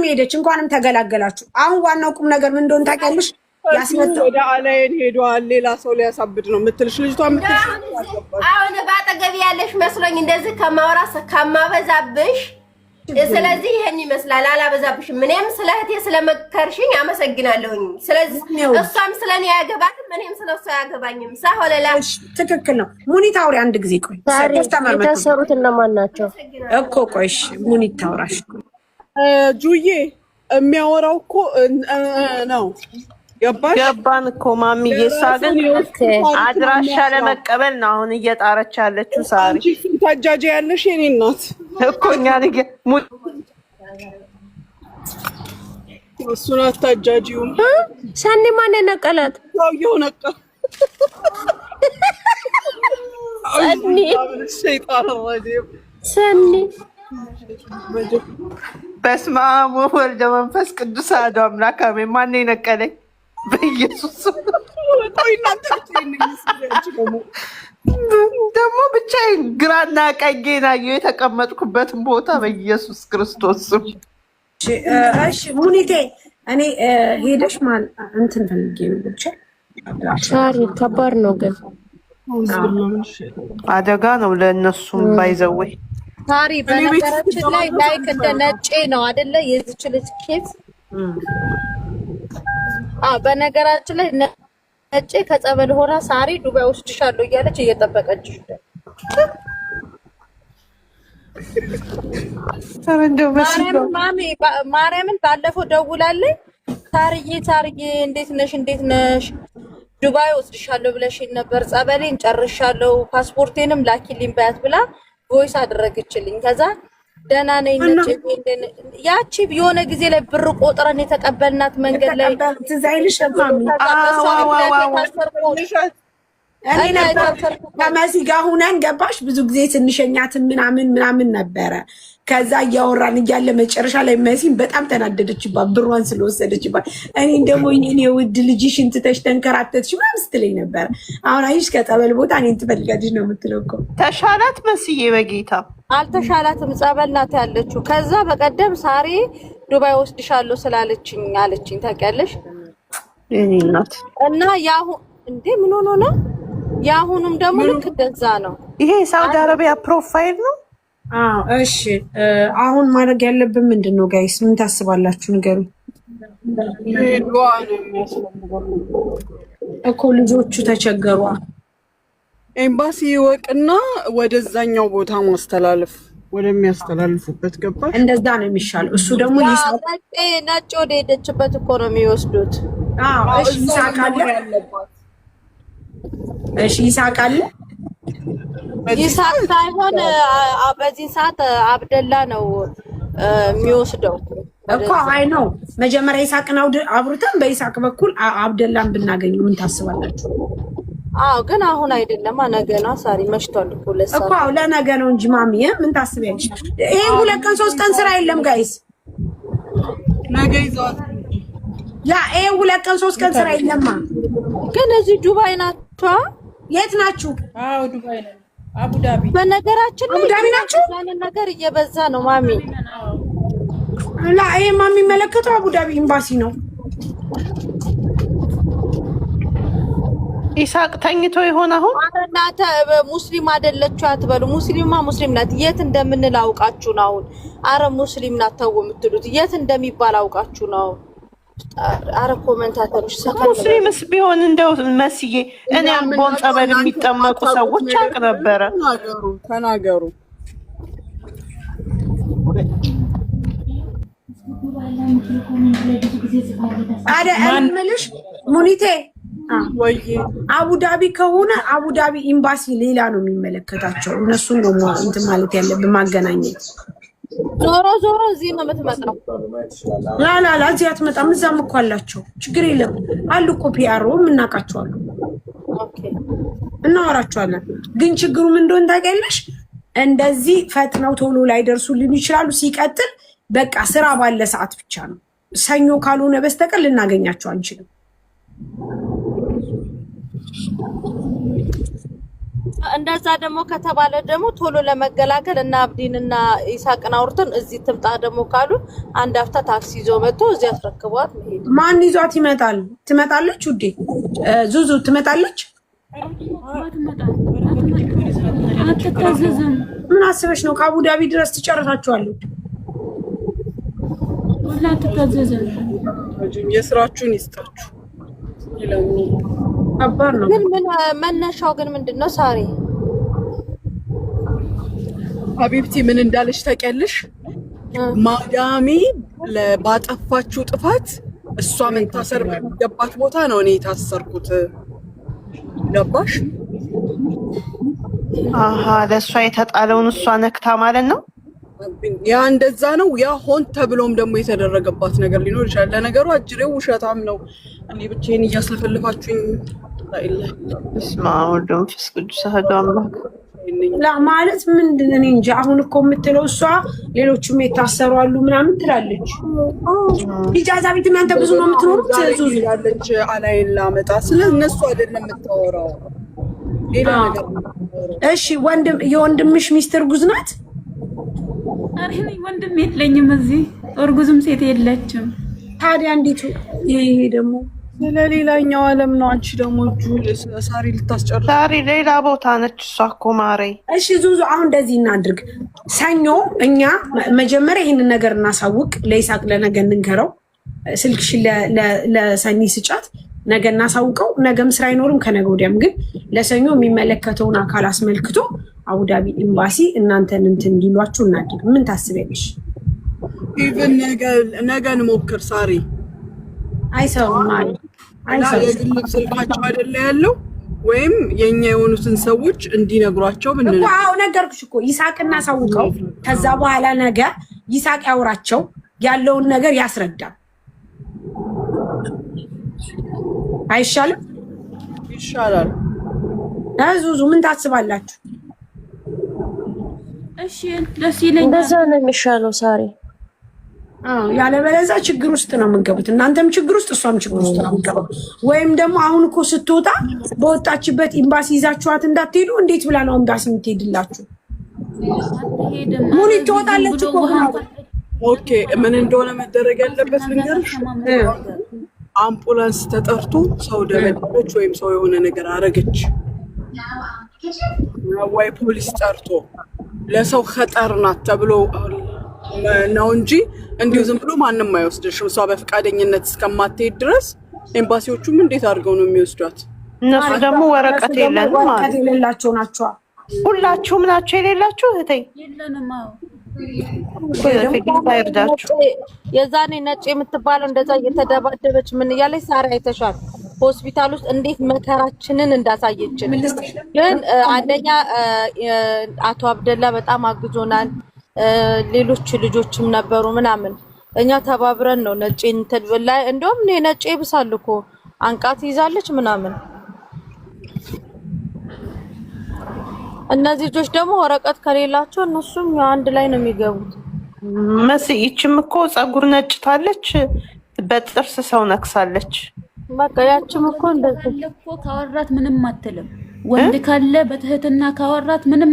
ሄደች እንኳንም ተገላገላችሁ። አሁን ዋናው ቁም ነገር ምን እንደሆነ ታውቂያለሽ? ያስመጣው ወደ አላይን ሄዷል። ሌላ ሰው ሊያሳብድ ነው የምትልሽ ልጅቷ የምትልሽ። አሁን ባጠገብ ያለሽ መስሎኝ እንደዚህ ከማበዛብሽ። ስለዚህ ይሄን ይመስላል። አላበዛብሽም። እኔም ስለ እህቴ ስለመከርሽኝ አመሰግናለሁኝ። ስለዚህ እሷም ስለኔ ያገባትም እኔም ስለሷ ያገባኝም ሳሆለላሽ ትክክል ነው። ሙኒት አውሪ አንድ ጊዜ ቆይ። የታሰሩት እነማን ናቸው እኮ? ቆይሽ ሙኒት ታውራሽ። ጁዬ የሚያወራው እኮ ነው። ገባን እኮ ማሚ። የእሷ ግን አድራሻ ለመቀበል ነው አሁን እየጣረች ያለችው። ሳሪ ታጃጅ ያለሽ የኔ እናት እኮ እኛ እሱን አታጃጂውም። ሰኒ ማን ነቀላት? ሰውየው ነቀ ሰኒ በስመ አብ ወወልድ ወመንፈስ ቅዱስ አሐዱ አምላክ አሜን። ማን ነቀለኝ? በኢየሱስ ደግሞ ብቻዬን ግራና ቀኜን አየሁ የተቀመጥኩበትን ቦታ በኢየሱስ ክርስቶስ ስም። እሺ ሙኒቴ እኔ ሄደሽ ማን እንትን ፈልጌ ነው ብቻ ሳሪ ከባድ ነው ግን አደጋ ነው ለእነሱም ባይዘወይ ሳሪ በነገራችን ላይ ላይክ እንደ ነጬ ነው አይደለ? የዚች ልጅ ኬስ በነገራችን ላይ ነጬ ከጸበል ሆና ሳሪ ዱባይ ወስድሻለሁ እያለች እየጠበቀችሽ ነው። ማርያምን ባለፈው ደውላለች። ሳርዬ እንዴት ነሽ ዱባይ ወስድሻለሁ ብለሽኝ ነበር፣ ጸበሌን ጨርሻለሁ፣ ፓስፖርቴንም ላኪልኝ በያት ብላ ቮይስ አደረገችልኝ። ከዛ ደህና ነኝ ነጭ ያቺ የሆነ ጊዜ ላይ ብር ቆጥረን የተቀበልናት መንገድ ላይ ትዝ አይልሽ? ከመሲ ጋር ሁነን ገባሽ? ብዙ ጊዜ ስንሸኛት ምናምን ነበረ። ከዛ እያወራን እያለ መጨረሻ ላይ መሲን በጣም ተናደደችባት ብሯን ስለወሰደችባት። እኔን ደግሞ እኔ ውድ ልጅሽን ትተሽ ተንከራተትሽ ምናምን ስትለኝ ነበረ። አሁን አይሽ ከጸበል ቦታ እኔን ትፈልጋለች ነው የምትለው እኮ። ተሻላት መስዬ በጌታ አልተሻላትም፣ ጸበል ናት ያለችው። ከዛ በቀደም ሳሪ ዱባይ ወስድሻለሁ ስላለችኝ አለችኝ። ታውቂያለሽ? እኔ እናት እና ያሁ እንዴ ምን ሆኖ ነው? ያሁኑም ደግሞ ልክ እንደዛ ነው። ይሄ ሳውዲ አረቢያ ፕሮፋይል ነው። እሺ አሁን ማድረግ ያለብን ምንድን ነው ጋይስ? ምን ታስባላችሁ? ንገሩ እኮ ልጆቹ ተቸገሩ። ኤምባሲ ይወቅና ወደዛኛው ቦታ ማስተላለፍ ወደሚያስተላልፉበት ገባሽ? እንደዛ ነው የሚሻለው። እሱ ደግሞ ነጭ ወደ ሄደችበት እኮ ነው የሚወስዱት። እሺ ይሳቃል። ይሳቅ ሳይሆን በዚህ ሰዓት አብደላ ነው የሚወስደው እኮ። አይ ነው መጀመሪያ ይሳቅን አብሩተን በይሳቅ በኩል አብደላን ብናገኝ ምን ታስባላችሁ? ግን አሁን አይደለም፣ ነገ ነው። ሳሪ መሽቷል እኮ ለሰዓት እኮ ለነገ ነው እንጂ ማሚ ምን ታስቢያለሽ? ይሄ 2 ቀን 3 ቀን ስራ የለም ጋይስ። ነገ ይዟት ይሄ 2 ቀን 3 ቀን ስራ የለማ። ግን እዚህ ዱባይ ናቸው። የት ናችሁ? ዱባይ ነው፣ አቡዳቢ። በነገራችን ላይ አቡዳቢ ናችሁ። ነገር እየበዛ ነው ማሚ። ይሄ ማሚ የሚመለከተው አቡዳቢ ኤምባሲ ነው። ኢሳቅ ተኝቶ ይሆን አሁን? እናንተ ሙስሊም አይደለችሁ አትበሉ። ሙስሊም ናት። የት እንደምንል አውቃችሁ ነው አሁን። አረ ሙስሊም ናት ተው የምትሉት የት እንደሚባል አውቃችሁ ነው። አረ ኮሜንታተሮች ሙስሊምስ ቢሆን እንደው መስዬ እኔ አምቦን ጸበል የሚጠመቁ ሰዎች አቅ ነበረ። ተናገሩ አደ እንምልሽ ሙኒቴ ወይ አቡዳቢ ከሆነ አቡዳቢ ኤምባሲ ሌላ ነው የሚመለከታቸው። እነሱን ነው እንትን ማለት ያለብን ማገናኘት። ዞሮ እዚህ ነው የምትመጣው። ላላ እዚህ አትመጣም። እዛም እኮ አላቸው። ችግር የለም አሉ እኮ ፒአርኦ እናውቃቸዋለን። እናወራቸዋለን። ግን ችግሩ ምን እንደሆነ ታውቂያለሽ? እንደዚህ ፈጥነው ቶሎ ላይ ደርሱልን ይችላሉ። ሲቀጥል በቃ ስራ ባለ ሰዓት ብቻ ነው። ሰኞ ካልሆነ በስተቀር ልናገኛቸው አንችልም። እንደዛ ደግሞ ከተባለ ደግሞ ቶሎ ለመገላገል እና አብዲንና ኢሳቅን አውርተን እዚህ ትምጣ ደግሞ ካሉ አንድ አፍታ ታክሲ ይዞ መጥቶ እዚህ አስረክቧት መሄድ። ማን ይዟት ይመጣል? ትመጣለች ውዴ? ዙዙ ትመጣለች? አትታዘዝም። ምን አስበሽ ነው? ከአቡዳቢ ድረስ ትጨርሳችኋለች። ወላ አትታዘዝም። የስራችሁን ይስጣችሁ። ከባድ ነው። ግን ምን መነሻው ግን ምንድነው? ሳሪ ሀቢብቲ ምን እንዳለች ታውቂያለሽ? ማዳሚ ባጠፋችሁ ጥፋት እሷ መታሰር በሚገባት ቦታ ነው እኔ የታሰርኩት። ገባሽ? አሃ ለእሷ የተጣለውን እሷ ነክታ ማለት ነው። ያ እንደዛ ነው። ያ ሆን ተብሎም ደግሞ የተደረገባት ነገር ሊኖር ይችላል። ለነገሩ አጅሬው ውሸታም ነው። እኔ ብቻዬን እያስለፈልፋችሁኝ በስመ አብ ወወልድ ወመንፈስ ቅዱስ አሐዱ አምላክ ማለት ምንድን ነው? እኔ እንጃ። አሁን እኮ የምትለው እሷ ሌሎቹም የታሰሩ አሉ ምናምን ትላለች። ኢጃዛ ቤት እናንተ ብዙ ነው የምትኖሩት። ዙዙ ያለች አላይን ላመጣ ስለ እነሱ አይደለም የምታወራው ሌላ ነገር። እሺ የወንድምሽ ሚስት እርጉዝ ናት? አሬ ወንድም የለኝም እዚህ፣ እርጉዝም ሴት የለችም። ታዲያ እንዴት ይሄ ደግሞ ስለሌላኛው ዓለም ነው። አንቺ ደግሞ ሳሪ ልታስጨርስ። ሳሪ ሌላ ቦታ ነች እሷ እኮ ማሬ። እሺ ዙዙ አሁን እንደዚህ እናድርግ። ሰኞ እኛ መጀመሪያ ይሄንን ነገር እናሳውቅ፣ ለይሳቅ ለነገ እንንገረው። ስልክሽ ለሰኒ ስጫት፣ ነገ እናሳውቀው። ነገም ስራ አይኖርም ከነገ ወዲያም። ግን ለሰኞ የሚመለከተውን አካል አስመልክቶ አቡዳቢ ኤምባሲ እናንተን እንትን እንዲሏችሁ እናድርግ። ምን ታስቢያለሽ? ኢቭን ነገ እንሞክር ሳሪ። አይሰውም ማለት የግል ስልካቸው አይደለ ያለው ወይም የኛ የሆኑትን ሰዎች እንዲነግሯቸው ምን ነው? አዎ ነገርኩሽ እኮ ይሳቅ እናሳውቀው። ከዛ በኋላ ነገ ይሳቅ ያውራቸው፣ ያለውን ነገር ያስረዳል። አይሻልም? ይሻላል። ዙዙ ምን ታስባላችሁ? እሺ ደስ ይለኛል። እንደዛ ነው የሚሻለው ሳሪ። ያለበለዚያ ችግር ውስጥ ነው የምንገቡት። እናንተም ችግር ውስጥ እሷም ችግር ውስጥ ነው የምንገቡት። ወይም ደግሞ አሁን እኮ ስትወጣ በወጣችበት ኤምባሲ ይዛችኋት እንዳትሄዱ። እንዴት ብላ ነው ኤምባሲ የምትሄድላችሁ? ሙኒት ትወጣለች እኮ። ኦኬ ምን እንደሆነ መደረግ ያለበት ልንገርሽ። አምቡላንስ ተጠርቶ ሰው ደበደበች ወይም ሰው የሆነ ነገር አረገች ወይ ፖሊስ ጠርቶ ለሰው ኸጠር ናት ተብሎ ነው እንጂ እንዲሁ ዝም ብሎ ማንም አይወስድሽም። እሷ በፈቃደኝነት እስከማትሄድ ድረስ ኤምባሲዎቹም እንዴት አድርገው ነው የሚወስዷት? እነሱ ደግሞ ወረቀት የለንም ማለት የሌላቸው ናቸው። ሁላችሁም ናቸው የሌላችሁ እህቴ? የለንም። ይርዳችሁ። የዛኔ ነጭ የምትባለው እንደዛ እየተደባደበች ምን እያለች ሳሪ አይተሻል? ሆስፒታል ውስጥ እንዴት መከራችንን እንዳሳየችን። ግን አንደኛ አቶ አብደላ በጣም አግዞናል። ሌሎች ልጆችም ነበሩ ምናምን። እኛ ተባብረን ነው ነጭ እንትን ላይ እንደውም ነጭ ይብሳል እኮ አንቃት ይዛለች ምናምን። እነዚህ ልጆች ደግሞ ወረቀት ከሌላቸው እነሱም አንድ ላይ ነው የሚገቡት። ይችም እኮ ፀጉር ነጭታለች፣ በጥርስ ሰው ነክሳለች። በቃ ያችም እኮ እንደዚህ እኮ ካወራት ምንም አትልም። ወንድ ካለ በትህትና ካወራት ምንም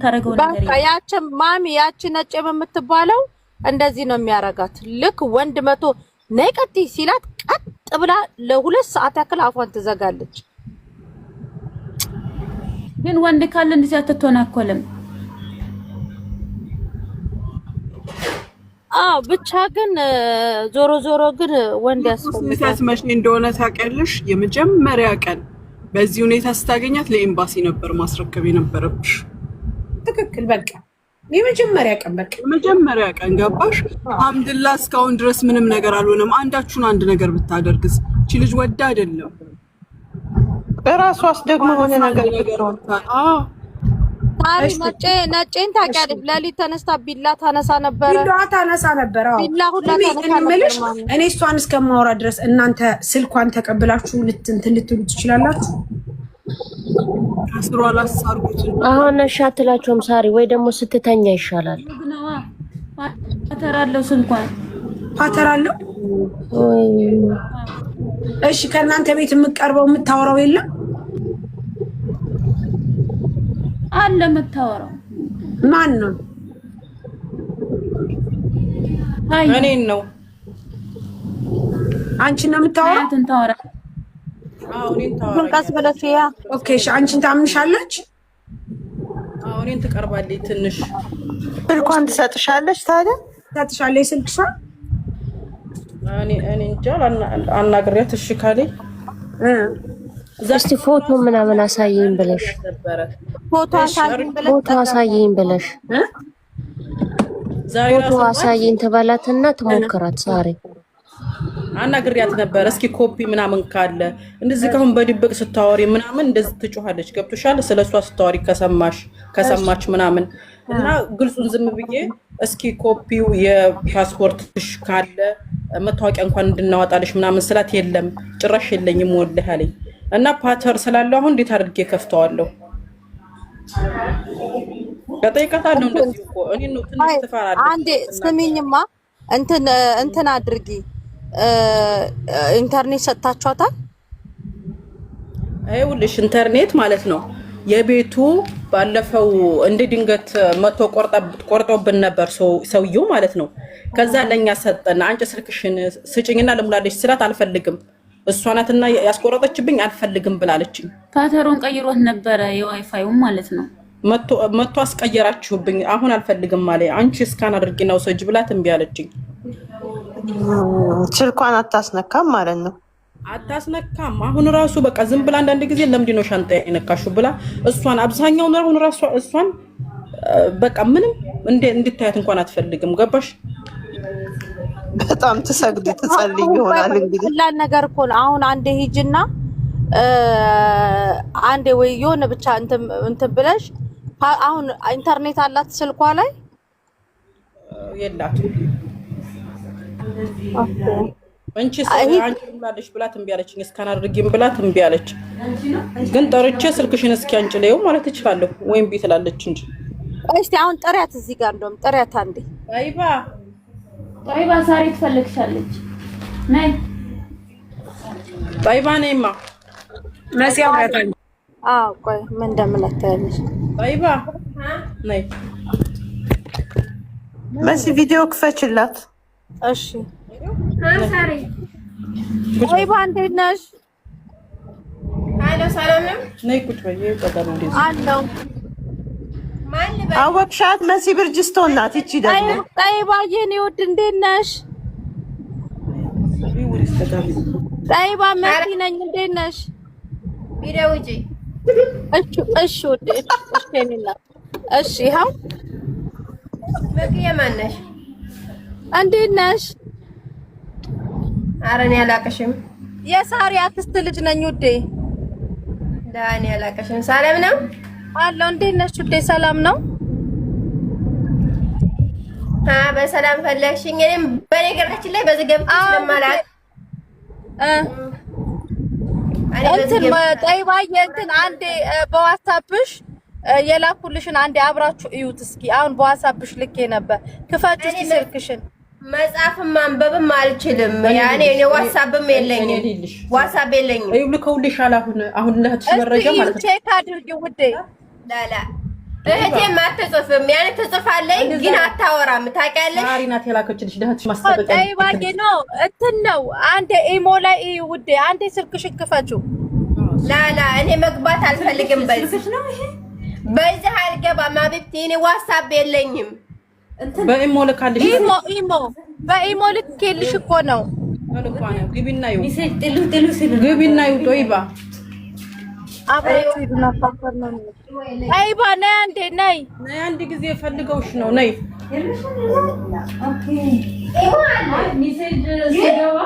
ታረገው ነገር በቃ ያችም ማሚ ያቺ ነጭ የምትባለው እንደዚህ ነው የሚያረጋት። ልክ ወንድ መቶ ነይ ቀጥ ሲላት ቀጥ ብላ ለ2 ሰዓት ያክል አፏን ትዘጋለች። ግን ወንድ ካለ እንደዚህ አትተናኮልም። ብቻ ግን ዞሮ ዞሮ ግን ወንድ ያስፈልጋል። መቼ እንደሆነ ታውቂያለሽ? የመጀመሪያ ቀን በዚህ ሁኔታ ስታገኛት ለኤምባሲ ነበር ማስረከብ የነበረብሽ። ትክክል። በቃ የመጀመሪያ ቀን በቃ የመጀመሪያ ቀን ገባሽ? አልሐምዱሊላህ እስካሁን ድረስ ምንም ነገር አልሆነም። አንዳችሁን አንድ ነገር ብታደርግስ? እቺ ልጅ ወዳ አይደለም በራሷስ ደግሞ ሆነ ነገር ታሪ ነጭን ታውቂያለሽ? ለሊት ተነስታ ቢላ ታነሳ ነበር። ቢላ ሁላ ታነሳ ነበር። እኔ እሷን እስከማወራ ድረስ እናንተ ስልኳን ተቀብላችሁ ልትንትን ልትሉ ትችላላችሁ። አስሯ አላሳርጉት። አሁን እሺ አትላቸውም ሳሪ? ወይ ደግሞ ስትተኛ ይሻላል። ፓተራለው ስልኳን ፓተራለው። እሺ ከእናንተ ቤት የምትቀርበው የምታወራው የለም? ማን ለምታወራው ማን ነው? እኔን ነው። አንቺ ነው የምታወራው? እንትን ታወራ። አዎ እኔን ታወራ። ቀስ ብለሽ ያ ኦኬ እሺ። አንቺን ታምንሻለች? አዎ እኔን ትቀርባለች ትንሽ። ስልኳን ትሰጥሻለች ታዲያ? ታጥሻለች ስልክሽ? እኔ እንጃ አናግሪያት እሺ ካለኝ እስቲ ፎቶ ምናምን አሳየኝ ብለሽ ፎቶ አሳየኝ ብለሽ ፎቶ አሳየኝ ተባላትና ትሞክራት ዛሬ አናግሪያት ነበር። እስኪ ኮፒ ምናምን ካለ እንደዚህ ከሁን በድብቅ ስታወሪ ምናምን እንደዚህ ትጮሃለች። ገብቶሻል? ስለሷ ስታወሪ ከሰማች ምናምን እና ግልጹን ዝም ብዬ እስኪ ኮፒው የፓስፖርትሽ ካለ መታወቂያ እንኳን እንድናወጣልሽ ምናምን ስላት የለም ጭራሽ የለኝም ወልህ አለኝ። እና ፓተር ስላለው አሁን እንዴት አድርጌ ከፍተዋለሁ? ከጠይቀታለሁ እንደዚህ እኮ እኔ ነው ትንሽ ትፈራለች። አንዴ ስሚኝማ እንትን አድርጊ ኢንተርኔት ሰጣችኋታል? አይውልሽ ኢንተርኔት ማለት ነው የቤቱ ባለፈው እንደ ድንገት መቶ ቆርጦብን ነበር ሰውየው ማለት ነው። ከዛ ለኛ ሰጠና አንቺ ስልክሽን ስጭኝና ልሙላልሽ ስላት አልፈልግም እሷ ናትና ያስቆረጠችብኝ አልፈልግም ብላለችኝ። ፓተሩን ቀይሮት ነበረ የዋይፋዩን ማለት ነው። መቶ አስቀየራችሁብኝ አሁን አልፈልግም ማለት አንቺ ስካን አድርጊ ነው ሰጅ ብላት እምቢ አለችኝ። ስልኳን አታስነካም ማለት ነው። አታስነካም። አሁን ራሱ በቃ ዝም ብላ አንዳንድ ጊዜ ለምንድን ነው ሻንጣ የነካሹ ብላ እሷን አብዛኛውን አሁን ራሱ እሷን በቃ ምንም እንድታያት እንኳን አትፈልግም። ገባሽ? በጣም ትጸልይ ይሆናል እንግዲህ ላን ነገር እኮ አሁን አንዴ ሂጅና አንዴ ወይ የሆነ ብቻ እንትን ብለሽ አሁን ኢንተርኔት አላት ስልኳ ላይ የላትም። አንቺ ሙላለሽ ብላት እምቢ አለችኝ። እስካን አድርጊም ብላት እምቢ አለች። ግን ጠርቼ ስልክሽን እስኪ አንጭሌው ማለት እችላለሁ ወይም ቢ ትላለች እንጂ። እስቲ አሁን ጥሪያት እዚህ ጋር እንደውም ጥሪያት አንዴ። ጠይባ ሳሪ ትፈልግሻለች። ነይ ጠይባ ነይማ መሲያው ያታኝ ቆይ ምን እንደምለታለሽ ጠይባ ነይ መሲ ቪዲዮ ክፈችላት። እሺ ሳሪ ጠይባ እንዴት ነሽ? ሄሎ ሰላም ነው? ነይ ቁጭ በይ ቀጠሮ እንደዚህ አለው አወቅሻት? መሲ ብርጅስቶን ናት። እቺ ደግሞ ጠይባ የኔ ውድ እንዴት ነሽ? ጠይባ መሲ ነኝ። እንዴት ነሽ? ቪዲዮ ውጪ። እሺ ውድ እሺ ነኝና እሺ ይኸው መኪያ ማን ነሽ? እንዴት ነሽ? ኧረ እኔ አላቅሽም። የሳሪ አክስት ልጅ ነኝ ውዴ። ዳኒ አላቅሽም። ሰላም ነው አለው። እንዴት ነሽ ውዴ? ሰላም ነው? በሰላም ፈለግሽኝ? እኔም በነገራችን ላይ በዚህ ገብቼ ስለማላውቅ እንትን ጠይባዬ እንትን አንዴ በዋትስአፕሽ የላኩልሽን አንዴ አብራችሁ እዩት እስኪ። አሁን በዋትስአፕሽ ልኬ ነበር። ክፈች እስኪ ስልክሽን። መጻፍም ማንበብም አልችልም። ያኔ እኔ ዋትስአፕም የለኝም። ዋትስአፕ የለኝም። እዩ ልከውልሻል። አሁን ለህትሽ መረጃ ማለት ነው። ቼክ አድርጊ ውዴ። ላላ እህቴም አትጽፍም። ያኔ ትጽፋለች ግን አታወራም። ታውቂያለሽ? ሳሪ ናት የላከችልሽ ለህትሽ ማስጠበቂያ። ጠይባዬ ነው እንትን ነው። አንዴ ኢሞ ላይ እዩ ውዴ። አንዴ ስልክሽን ክፈችው። ላላ እኔ መግባት አልፈልግም። በዚህ አልገባም። አብብቲ እኔ ዋትስአፕ የለኝም። በኢሞ ልካልሽ። በኢሞ ልኬልሽ እኮ ነው። ግቢና ይው ግቢና ይው ጦይባ አብረው ይዱና ፓስተር ነው። ጠይባ ነይ አንዴ ነይ አንድ ጊዜ ፈልገውሽ ነው። ነይ ኦኬ ሚሴጅ ሲገባ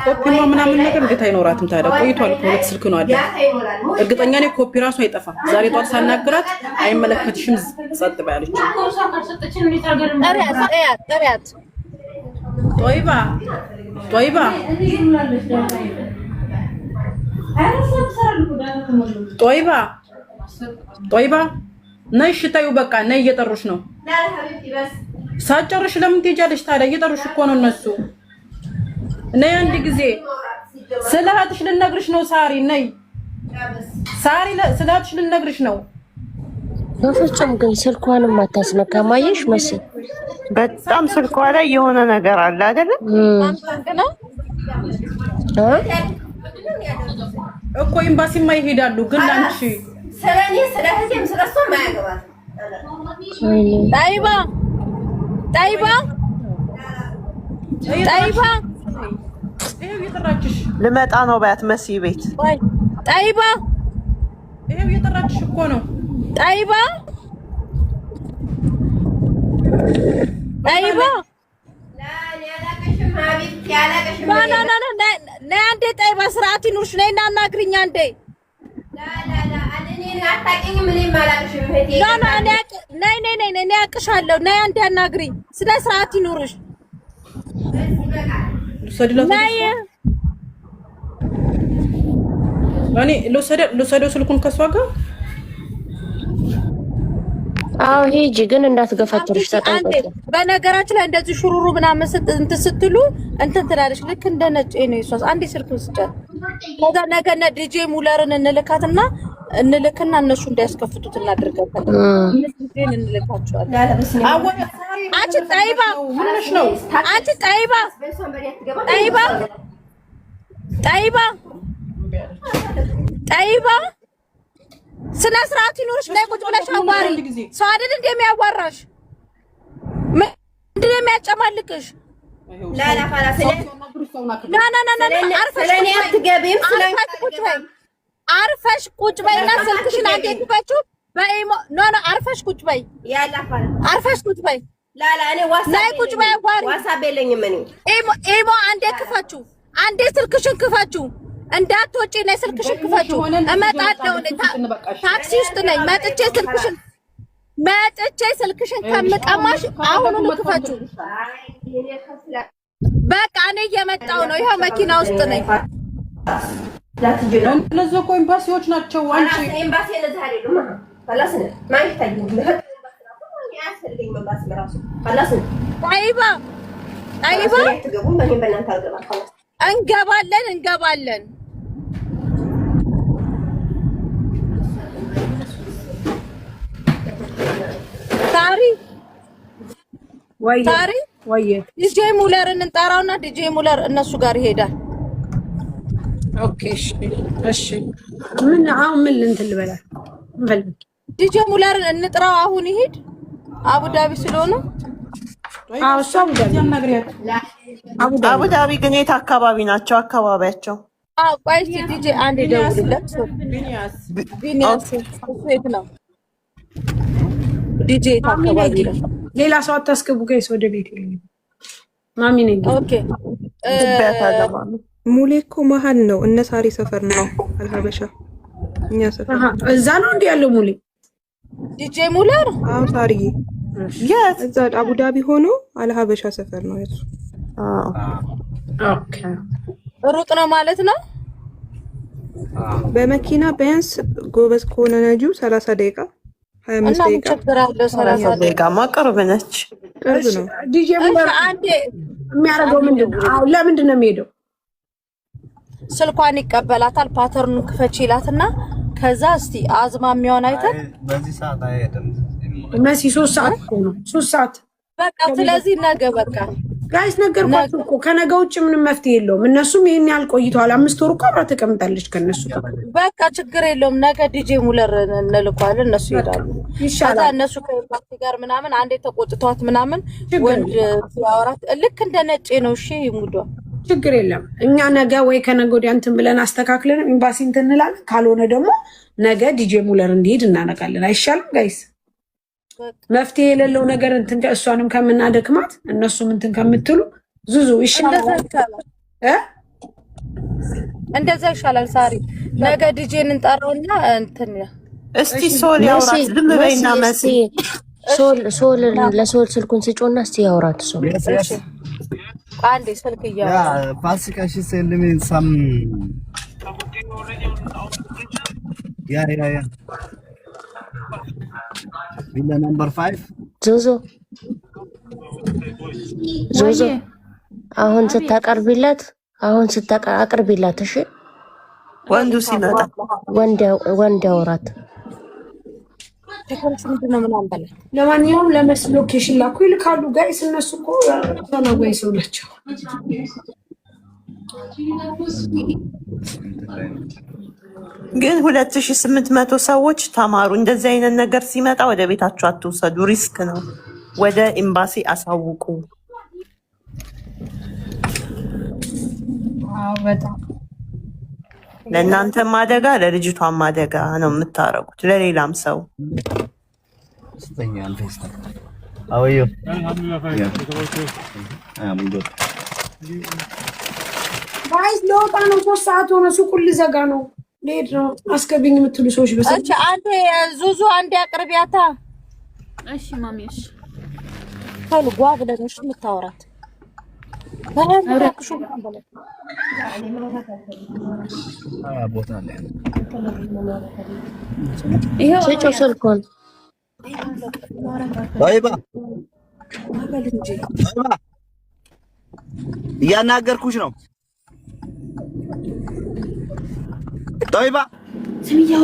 ኮፒ ነው ምናምን ነገር እንዴት አይኖራትም ታዲያ? ቆይቷል። ሁለት ስልክ ነው አለ። እርግጠኛ ነኝ ኮፒ ራሱ አይጠፋም። ዛሬ ጧት ሳናግራት አይመለከትሽም ጸጥ ባያለች። ጠሪያት ጦይባ ጦይባ ነይ ሽታዩ በቃ ነይ፣ እየጠሩሽ ነው። ሳጨርሽ ለምን ትሄጃለሽ ታዲያ? እየጠሩሽ እኮ ነው እነሱ። ነይ አንድ ጊዜ ስለ እህትሽ ልነግርሽ ነው ሳሪ ነይ ሳሪ ስለ እህትሽ ልነግርሽ ነው በፍጹም ግን ስልኳንም አታስነካም አየሽ መሲ በጣም ስልኳ ላይ የሆነ ነገር አለ አይደል እኮ ኤምባሲማ ይሄዳሉ ግን አንቺ ስለኔ ስለ እህቴም ስለሷ ማያገባት ጣይባ ይሄው እየጠራችሽ ልመጣ ነው ባያት መሲ ቤት ጣይባ ይሄው እየጠራችሽ እኮ ነው ጣይባ ነይ አንዴ ጣይባ ስርዓት ይኑርሽ ነይና አናግሪኝ አንዴ እኔ አቅሻለሁ ነይ አንዴ አናግሪኝ ስለ ስርዓት ይኑርሽ እኔ ልውሰደው ስልኩን ከሷ ጋር አዎ ሂጂ ግን እንዳትገፈትርሽ ተጠንቀቂ በነገራችን ላይ እንደዚህ ሹሩሩ ምናምን ስትሉ እንትን ትላለች ልክ እንደ ነጭ ነው እሷስ አንዴ ስልክ ስጫት ከዛ ነገና ዲጄ ሙለርን እንልካትና እነሱ እንዳያስከፍቱት እናደርጋለን ዲጄን እንልካቸዋለን አንቺ ጣይባ ምንሽ ነው አንቺ ጣይባ ስነ ስርዓት ይኖርሽ ላይ ቁጭ ብለሽ አዋሪ ሰው አይደል እንደሚያዋራሽ ምንድን ነው የሚያጨማልቅሽ ላላ ፋላስ ስለኔ አትገቢም አርፈሽ ቁጭ በይና ስልክሽን አንዴ ክፈችው በኢሞ አርፈሽ ቁጭ በይ ያላ ፋላስ አርፈሽ ቁጭ በይ ላላ እኔ ዋትስአፕ የለኝም እኔ ኢሞ አንዴ ክፈችው አንዴ ስልክሽን ክፈችው እንዳትወጪ ነይ ስልክሽን ክፈችው እመጣለሁ ታክሲ ውስጥ ነኝ መጥቼ ስልክሽን ከምቀማሽ አሁኑኑ ክፈችው በቃ እኔ እየመጣሁ ነው ይሄው መኪና ውስጥ ነኝ እነዚህ እኮ ኤምባሲዎች ናቸው አንቺ ኤምባሲ ለዛ አይደለም خلاص ማይክ ታይኝ እንገባለን ታሪ ዲጄ ሙለርን እንጠራውና ዲጄ ሙለር እነሱ ጋር ይሄዳል ኦኬ እሺ ምን እንትን ልበላል ዲጄ ሙለርን እንጥራው አሁን ይሄድ አቡዳቢ ስለሆነ አቡዳቢ ግን የት አካባቢ ናቸው አካባቢያቸው ቆይ ዲጄ አንዴ ደውልለት ቢኒያስ የት ነው ዲጄ አካባቢ ሌላ ሰው አታስገቡ ጋይስ ወደ ቤት ይልኝ ማሚ ነኝ ኦኬ ሙሌ እኮ መሀል ነው እነ ሳሪ ሰፈር ነው አልሀበሻ እኛ ሰፈር እዛ ነው እንዴ ያለው ሙሌ ዲጄ ሙለር አዎ ሳሪ እዛ አቡዳቢ ሆኖ አልሀበሻ ሰፈር ነው እሱ ኦኬ ሩቅ ነው ማለት ነው በመኪና ቢያንስ ጎበዝ ከሆነ ነጁ 30 ደቂቃ 25 ደቂቃ ቸግራለሁ 30 ደቂቃ ማቀርብ ነች ቅርብ ነው ዲጄ ሙለር አንዴ የሚያደርገው ምንድነው ለምንድን ነው የሚሄደው ስልኳን ይቀበላታል ፓተርኑን ክፈች ይላትና ከዛ እስቲ አዝማሚያውን አይተን በዚህ ሰዓት አይሄድም መሲ 3 ሰዓት ነው 3 ሰዓት በቃ ስለዚህ ነገ በቃ ጋይስ ነገርኳችሁ እኮ ከነገ ውጭ ምንም መፍትሄ የለውም እነሱም ይሄን ያህል ቆይተዋል 5 ወር እኮ አብራ ተቀምጣለች ከነሱ በቃ ችግር የለውም ነገ ዲጄ ሙለር እንልኳለን እነሱ ይሄዳሉ ከዛ እነሱ ከኤምባሲ ጋር ምናምን አንዴ ተቆጥቷት ምናምን ወንድ ያወራት ልክ እንደ ነጭ ነው እሺ ይሙዷ ችግር የለም እኛ ነገ ወይ ከነገ ወዲያ እንትን ብለን አስተካክለን ኤምባሲ እንትን እንላለን ካልሆነ ደግሞ ነገ ዲጄ ሙለር እንዲሄድ እናደርጋለን አይሻልም ጋይስ መፍትሄ የሌለው ነገር እንትን እሷንም ከምናደክማት እነሱም እንትን ከምትሉ ዙዙ ይሻላል እንደዛ ይሻላል ሳሪ ነገ ዲጄን እንጠራውና እንትን እስቲ ሶል ያውራት ዝም በይና መሲ ሶል ለሶል ስልኩን ስጮና እስቲ ያውራት ሶል አንዴ ስልክ ያውራ ፋሲካ ሺ send me some yeah villa number 5 ዞዞ አሁን ስታቀርብላት አሁን ስትጠቃ አቅርቢላት። እሺ ወንዱ ሲመጣ ወንድ ያወራት። ለማንኛውም ለመስ ሎኬሽን ላኩ ይልካሉ። ጋይስ እነሱ እኮ ተናጓይ ሰው ናቸው። ግን 2800 ሰዎች ተማሩ። እንደዚህ አይነት ነገር ሲመጣ ወደ ቤታችሁ አትውሰዱ፣ ሪስክ ነው። ወደ ኤምባሲ አሳውቁ። በጣም ለእናንተም አደጋ ለልጅቷም አደጋ ነው የምታረጉት፣ ለሌላም ሰው። ጋይስ ለወጣ ነው። 3 ሰዓት ሆነ። ሱቁን ልዘጋ ነው። ልሄድ ነው። አስገብኝ የምትሉ ሰዎች እሺ፣ አንዴ ዙዙ አንዴ አቅርቢያታ። እሺ ማሚሽ ታሉ ጓ ብለሽ የምታወራት ስጪው ስልኩን። እያናገርኩሽ ነው። طيب سميها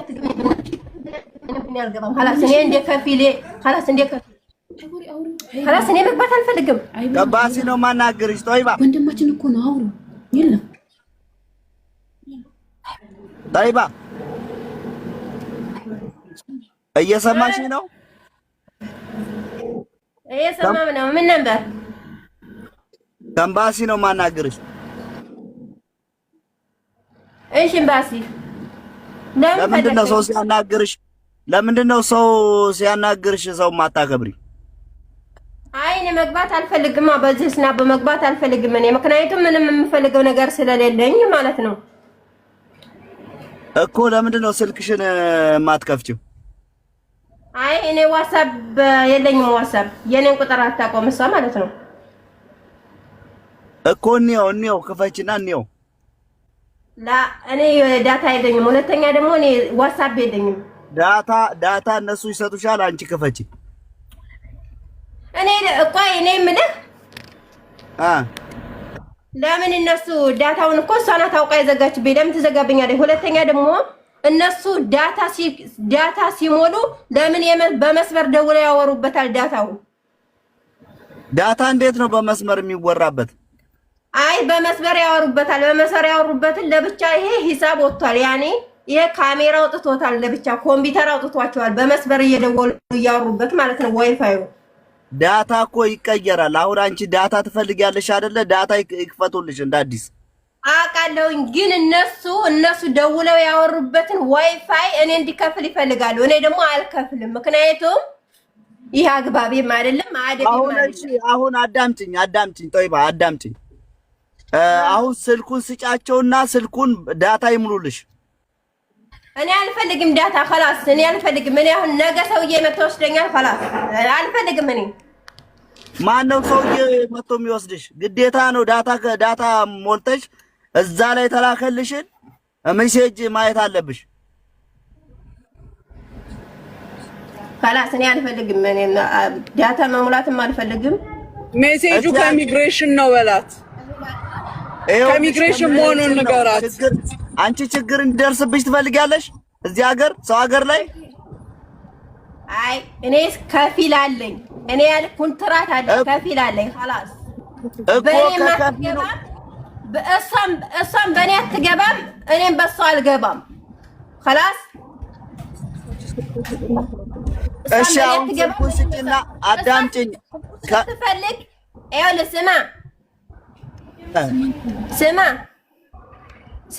خلاص እኔ እንደ ከፊሌ خلاص እንደ ከፊሌ خلاص እኔ መግባት አልፈልግም። ቀባሲ ነው ማናገርሽ። طيب ወንድማችን እኮ ነው። አውሩ የለም طيب እየሰማሽ ነው? እየሰማሁ ነው። ምን ነበር? ቀባሲ ነው ማናገርሽ። እሺ ኤምባሲ ለምንድነው ሰው ሲያናግርሽ? ለምንድነው ሰው ሲያናግርሽ ሰው ማታከብሪ? አይ እኔ መግባት አልፈልግም። በዚህ ስና በመግባት አልፈልግም እኔ ምክንያቱም ምንም የምፈልገው ነገር ስለሌለኝ ማለት ነው እኮ። ለምንድነው ስልክሽን ማትከፍቺው? አይ እኔ ዋትስአፕ የለኝም። ዋትስአፕ የኔን ቁጥር አታውቀውም እሷ ማለት ነው እኮ። እኔው ክፈችና እኔው ላ እኔ ዳታ የለኝም። ሁለተኛ ደግሞ እኔ ዋትስአፕ የለኝም። ዳታ እነሱ ይሰጡሻል። አንቺ ክፈቺ። እኔ ቆይ እኔ የምልህ ለምን እነሱ ዳታውን እኮ እሷ ናት አውቃ የዘጋችብኝ። ለምን ትዘጋብኛለች? ሁለተኛ ደግሞ እነሱ ዳታ ሲሞሉ ለምን በመስመር ደውለው ያወሩበታል? ዳታ እንዴት ነው በመስመር የሚወራበት? አይ በመስመር ያወሩበታል። በመስመር ያወሩበትን ለብቻ ይሄ ሂሳብ ወጥቷል። ያኔ ይሄ ካሜራ አውጥቶታል። ለብቻ ኮምፒውተር አውጥቷቸዋል። በመስመር እየደወሉ እያወሩበት ማለት ነው። ዋይፋዩ ዳታ እኮ ይቀየራል። አሁን አንቺ ዳታ ትፈልጊያለሽ አይደለ? ዳታ ይክፈቱልሽ እንደ አዲስ አውቃለሁኝ። ግን እነሱ ደውለው ያወሩበትን ዋይፋይ እኔ እንዲከፍል ይፈልጋሉ። እኔ ደግሞ አልከፍልም። ምክንያቱም ይሄ አግባቤም አይደለም አይደለም። አሁን አዳምጪኝ ጦይባ አዳምጪኝ። አሁን ስልኩን ስጫቸውና ስልኩን ዳታ ይሙሉልሽ። እኔ አልፈልግም ዳታ خلاص እኔ አልፈልግም። እኔ አሁን ነገ ሰውዬ መጥቶ ወስደኛል خلاص አልፈልግም። እኔ ማነው ሰውዬ መጥቶ የሚወስድሽ? ግዴታ ነው ዳታ ሞልተሽ እዛ ላይ ተላከልሽን ሜሴጅ ማየት አለብሽ። خلاص እኔ አልፈልግም። እኔ ዳታ መሙላትም አልፈልግም። ሜሴጁ ከኢሚግሬሽን ነው በላት። ከኢሚግሬሽን መሆኑን ንገራት። አንቺ ችግር እንዲደርስብሽ ትፈልጊያለሽ እዚህ ሀገር ሰው ሀገር ላይ? አይ እኔ ከፊል አለኝ። እኔ ያለ ኮንትራት አለ ከፊል አለኝ خلاص እኮ ከፊል እሷም በእኔ አትገባም፣ እኔም በሷ አልገባም خلاص። እሺ አሁን ስልኩን ስጪና አዳምጪኝ። ስትፈልግ ይኸውልህ ስማ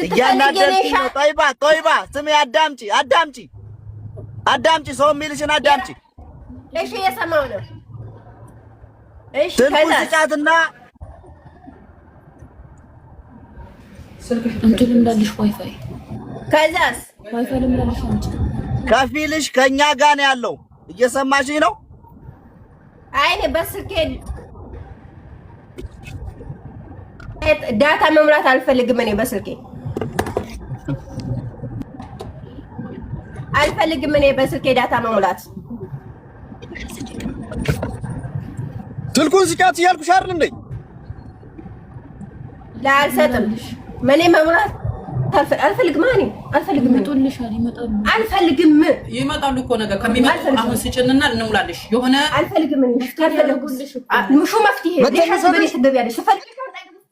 እያናደርሽኝ ነው። ጦይባ ስሚ፣ አዳምጪ ሰው የሚልሽን አዳምጪ። እሺ እየሰማሁ ነው። እሺ ስልኩን ስጫትና አንቺ ልምዳልሽ ዋይፋይ። ከዛስ ዋይፋይ ልምዳልሽ አንቺ። ከፊልሽ ከኛ ጋር ነው ያለው። እየሰማሽኝ ነው? አይ እኔ በስልኬ ዳታ መሙላት አልፈልግም። እኔ በስልኬ አልፈልግም። እኔ በስልኬ ዳታ መሙላት ስልኩን ስጫት እያልኩሽ አይደል እንዴ? لا አልሰጥም ማኔ መምራት አልፈልግም አልፈልግም ይመጡልሻል ይመጣሉ አልፈልግም ይመጣሉ እኮ ነገር ከሚመጡ አሁን ስጭንና እንሙላልሽ የሆነ አልፈልግም እስካፈልጉልሽ ምሹ መፍትሄ ለሽ ትገቢያለሽ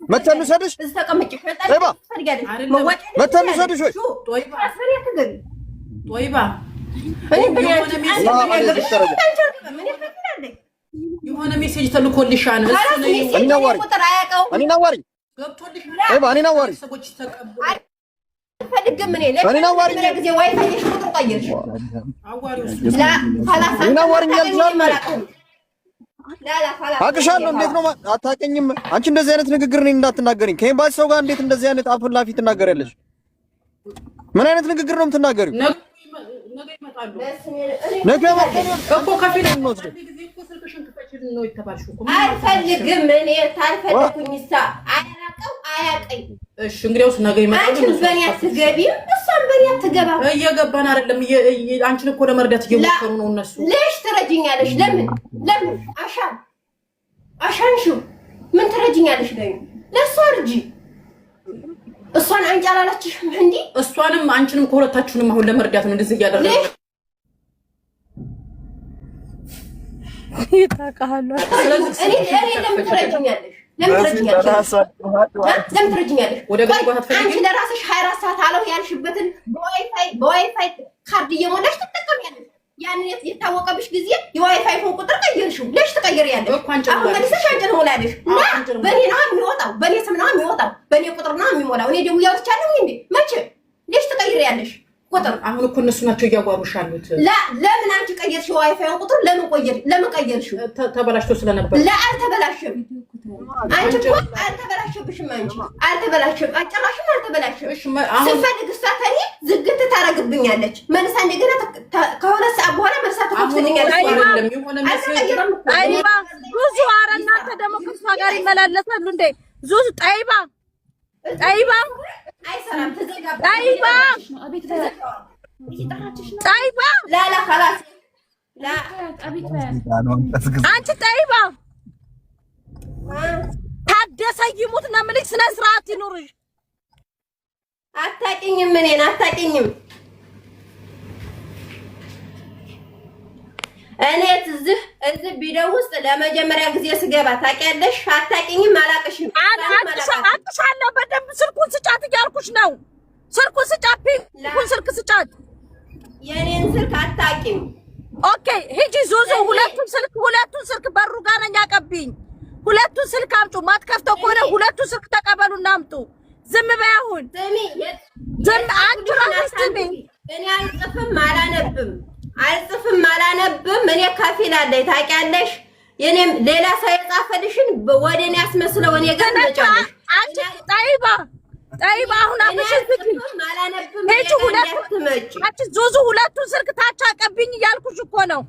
መተንሰድሽ ተቀመጭ መተንሰድሽ ወይ ጦይባ የሆነ ሜሴጅ ተልኮልሻል እኔ ናዋሪ ገብቶልሽ እኔ ናዋሪ ሰዎች ተቀበሉ አልፈልግም እኔ ለምን ጊዜ ዋይፋይ ቁጥር ቀይርሽ አዋሪው ላ خلاص እኔ ናዋሪ ያልቻለ ላ خلاص አቅሻለሁ እንዴት ነው አታውቂኝም አንቺ እንደዚህ አይነት ንግግር እኔን እንዳትናገሪኝ ከኤምባሲ ሰው ጋር እንዴት እንደዚህ አይነት አፍላፊ ትናገሪያለሽ ምን አይነት ንግግር ነው የምትናገሪው ነገ ይመጣሉ ነገ እኮ ከፊል ነው አልፈልግም እኔ ታልፈልኩኝሳ አያቀኝ እሺ እንግዲያውስ ነገ ይመጣሉ አንቺ በእኔ አትገቢም እሷም በእኔ አትገባም እየገባን አይደለም አንቺን እኮ ለመርዳት እየሞከሩ ነው እነሱ ለሽ ትረጂኛለሽ ለምን አሻንሹ ምን ትረጂኛለሽ ለሷ እርጂ እሷን አንቺ አላላችሽም እንዴ እሷንም አንቺንም ከሁለታችሁንም አሁን ለመርዳት ነው እንደዚህ እያደረገ ይታቃሉ እኔ ለምን ትረጂኛለሽ ለምን ትረጂኛለሽ አንቺ ለራስሽ 24 ሰዓት አለው ያልሽበትን በዋይፋይ ካርድ እየሞላሽ ትጠቀሚያለሽ ያንን የታወቀብሽ ጊዜ የዋይፋይ ፎን ቁጥር ቀይርሽው ለሽ ትቀይሪያለሽ አሁን መልሰሽ አንቺ ነው ላልሽ በኔ ነው የሚወጣው በኔ ስም ነው የሚወጣው በኔ ቁጥር ነው የሚሞላው እኔ ደግሞ ያውቻለሁ እንዴ መቼ ለሽ ትቀይሪያለሽ ቁጥር አሁን እኮ እነሱ ናቸው እያጓሩሽ ያሉት ለምን አንቺ ቀይርሽ ዋይፋይን ቁጥር ለምን ቀይርሽው ተበላሽቶ ስለነበር አልተበላሸም አንቺ እኮ አልተበላሸብሽም አንቺ አልተበላሸም አጭራሽም አልተበላሸም ስፈልግ እሳተኔ ዝግት ታረግብኛለች መልሳ እንደገና ከሁለት ሰዓት በኋላ መልሳ ተቆጥልኛለች አይደለም የሆነ ጠይባ ብዙ ኧረ እናንተ ደግሞ ከሷ ጋር ይመላለሳሉ እንዴ ዙዙ ጠይባ አይሰራም ተዘጋባ ጠይባ አቤት ጠይባ ላ خلاص ላ አቤት አንቺ ጠይባ ታደሰ ይሙት ነው የምልሽ ስነ ስርዓት ይኑርሽ አታውቂኝም እኔን አታውቂኝም እኔ እዚህ ቪዲዮ ውስጥ ለመጀመሪያ ጊዜ ስገባ ታውቂያለሽ አታውቂኝም አላውቅሽም አጥሻለሁ በደንብ ስልኩን ስጫት እያልኩሽ ነው ስልኩን ስጫት ስልክ ስጫት የኔን ስልክ አታውቂም ኦኬ ሂጂ ዞዞ ሁለቱን ስልክ በሩ ጋር ነኝ አቀብኝ ሁለቱን ስልክ አምጡ ማትከፍተው ከሆነ ሁለቱን ስልክ ተቀበሉና አምጡ ዝም በይ አሁን ዝም አንቺ ራስሽ ዝም እኔ አልጽፍም አላነብም እኔ ከፊል አለኝ ታውቂያለሽ የኔም ሌላ ሰው የጻፈልሽን ወደ እኔ አስመስለው እኔ ጋር ተጫለሽ አንቺ ጠይባ አሁን አብሽሽ አላነብም ሄጂ አንቺ ዙዙ ሁለቱን ስልክ ታች አቀብኝ እያልኩሽ እኮ ነው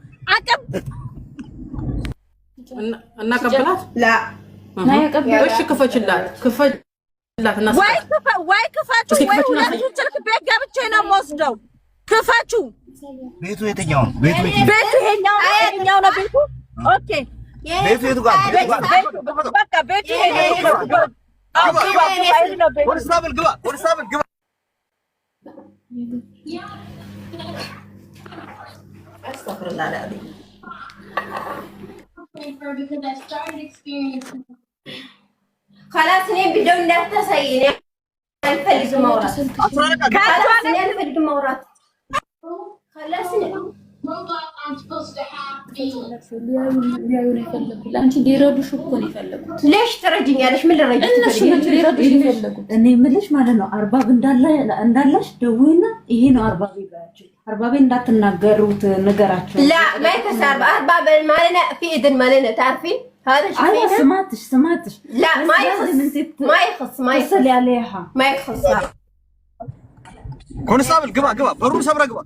እናቀብላት ላ እሺ ክፈችላት እና ወይ ክፈቹ ወይ ሁለቱን ስልክ ቤት ገብቼ ነው የምወስደው ክፈቹ ቤቱ የትኛው ነው ቤቱ ይሄኛው ነው ቤቱ ኦኬ ቤቱ የቱ ጋር በቃ ቤቱ ይሄኛው ነው ወደ ሳብል ግባ አስተፍርላላ خلاص እኔ ቪዲዮ እንዳታሳይ እኔ አልፈልግም ማውራት خلاص አንቺ ሊረዱሽ እኮ ነው የፈለጉት ለሽ ትረጂኛለሽ ምን ልረጂሽ እነሱ ናቸው ሊረዱሽ የፈለጉት እኔ የምልሽ ማለት ነው አርባብ እንዳለሽ ደውይና ይሄ ነው አርባብ ይባላችሁ አርባብ እንዳትናገሩት ነገራቸው لا ما يكسر أرباب المالنا في إذن مالنا تعرفين هذا شيء ايوه سمعتش لا ما يخص اتصلي عليها ما يخص ኮንስታብል ግባ በሩን ሰብራ ግባ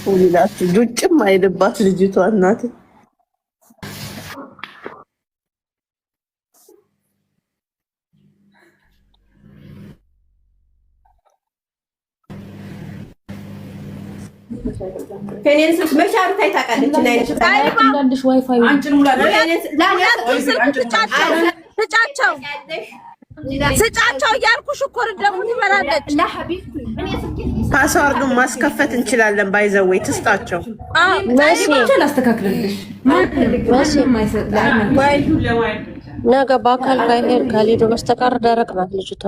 ሁላችሁ ዱጭም አይልባት ልጅቷ እናት ከኔን ስልክ መሻሩ ታይታቃለች እና እንዳልሽ ዋይፋይ አንቺን ሙላ ስጫቸው እያልኩሽ እኮ ደግሞ ትበላለች። ፓስዋርዱን ማስከፈት እንችላለን። ባይዘዌ ትስጣቸው። ላስተካክልልሽ ነገ በአካል ካልሄዱ በስተቀር ደረቅ ናት ልጅቷ።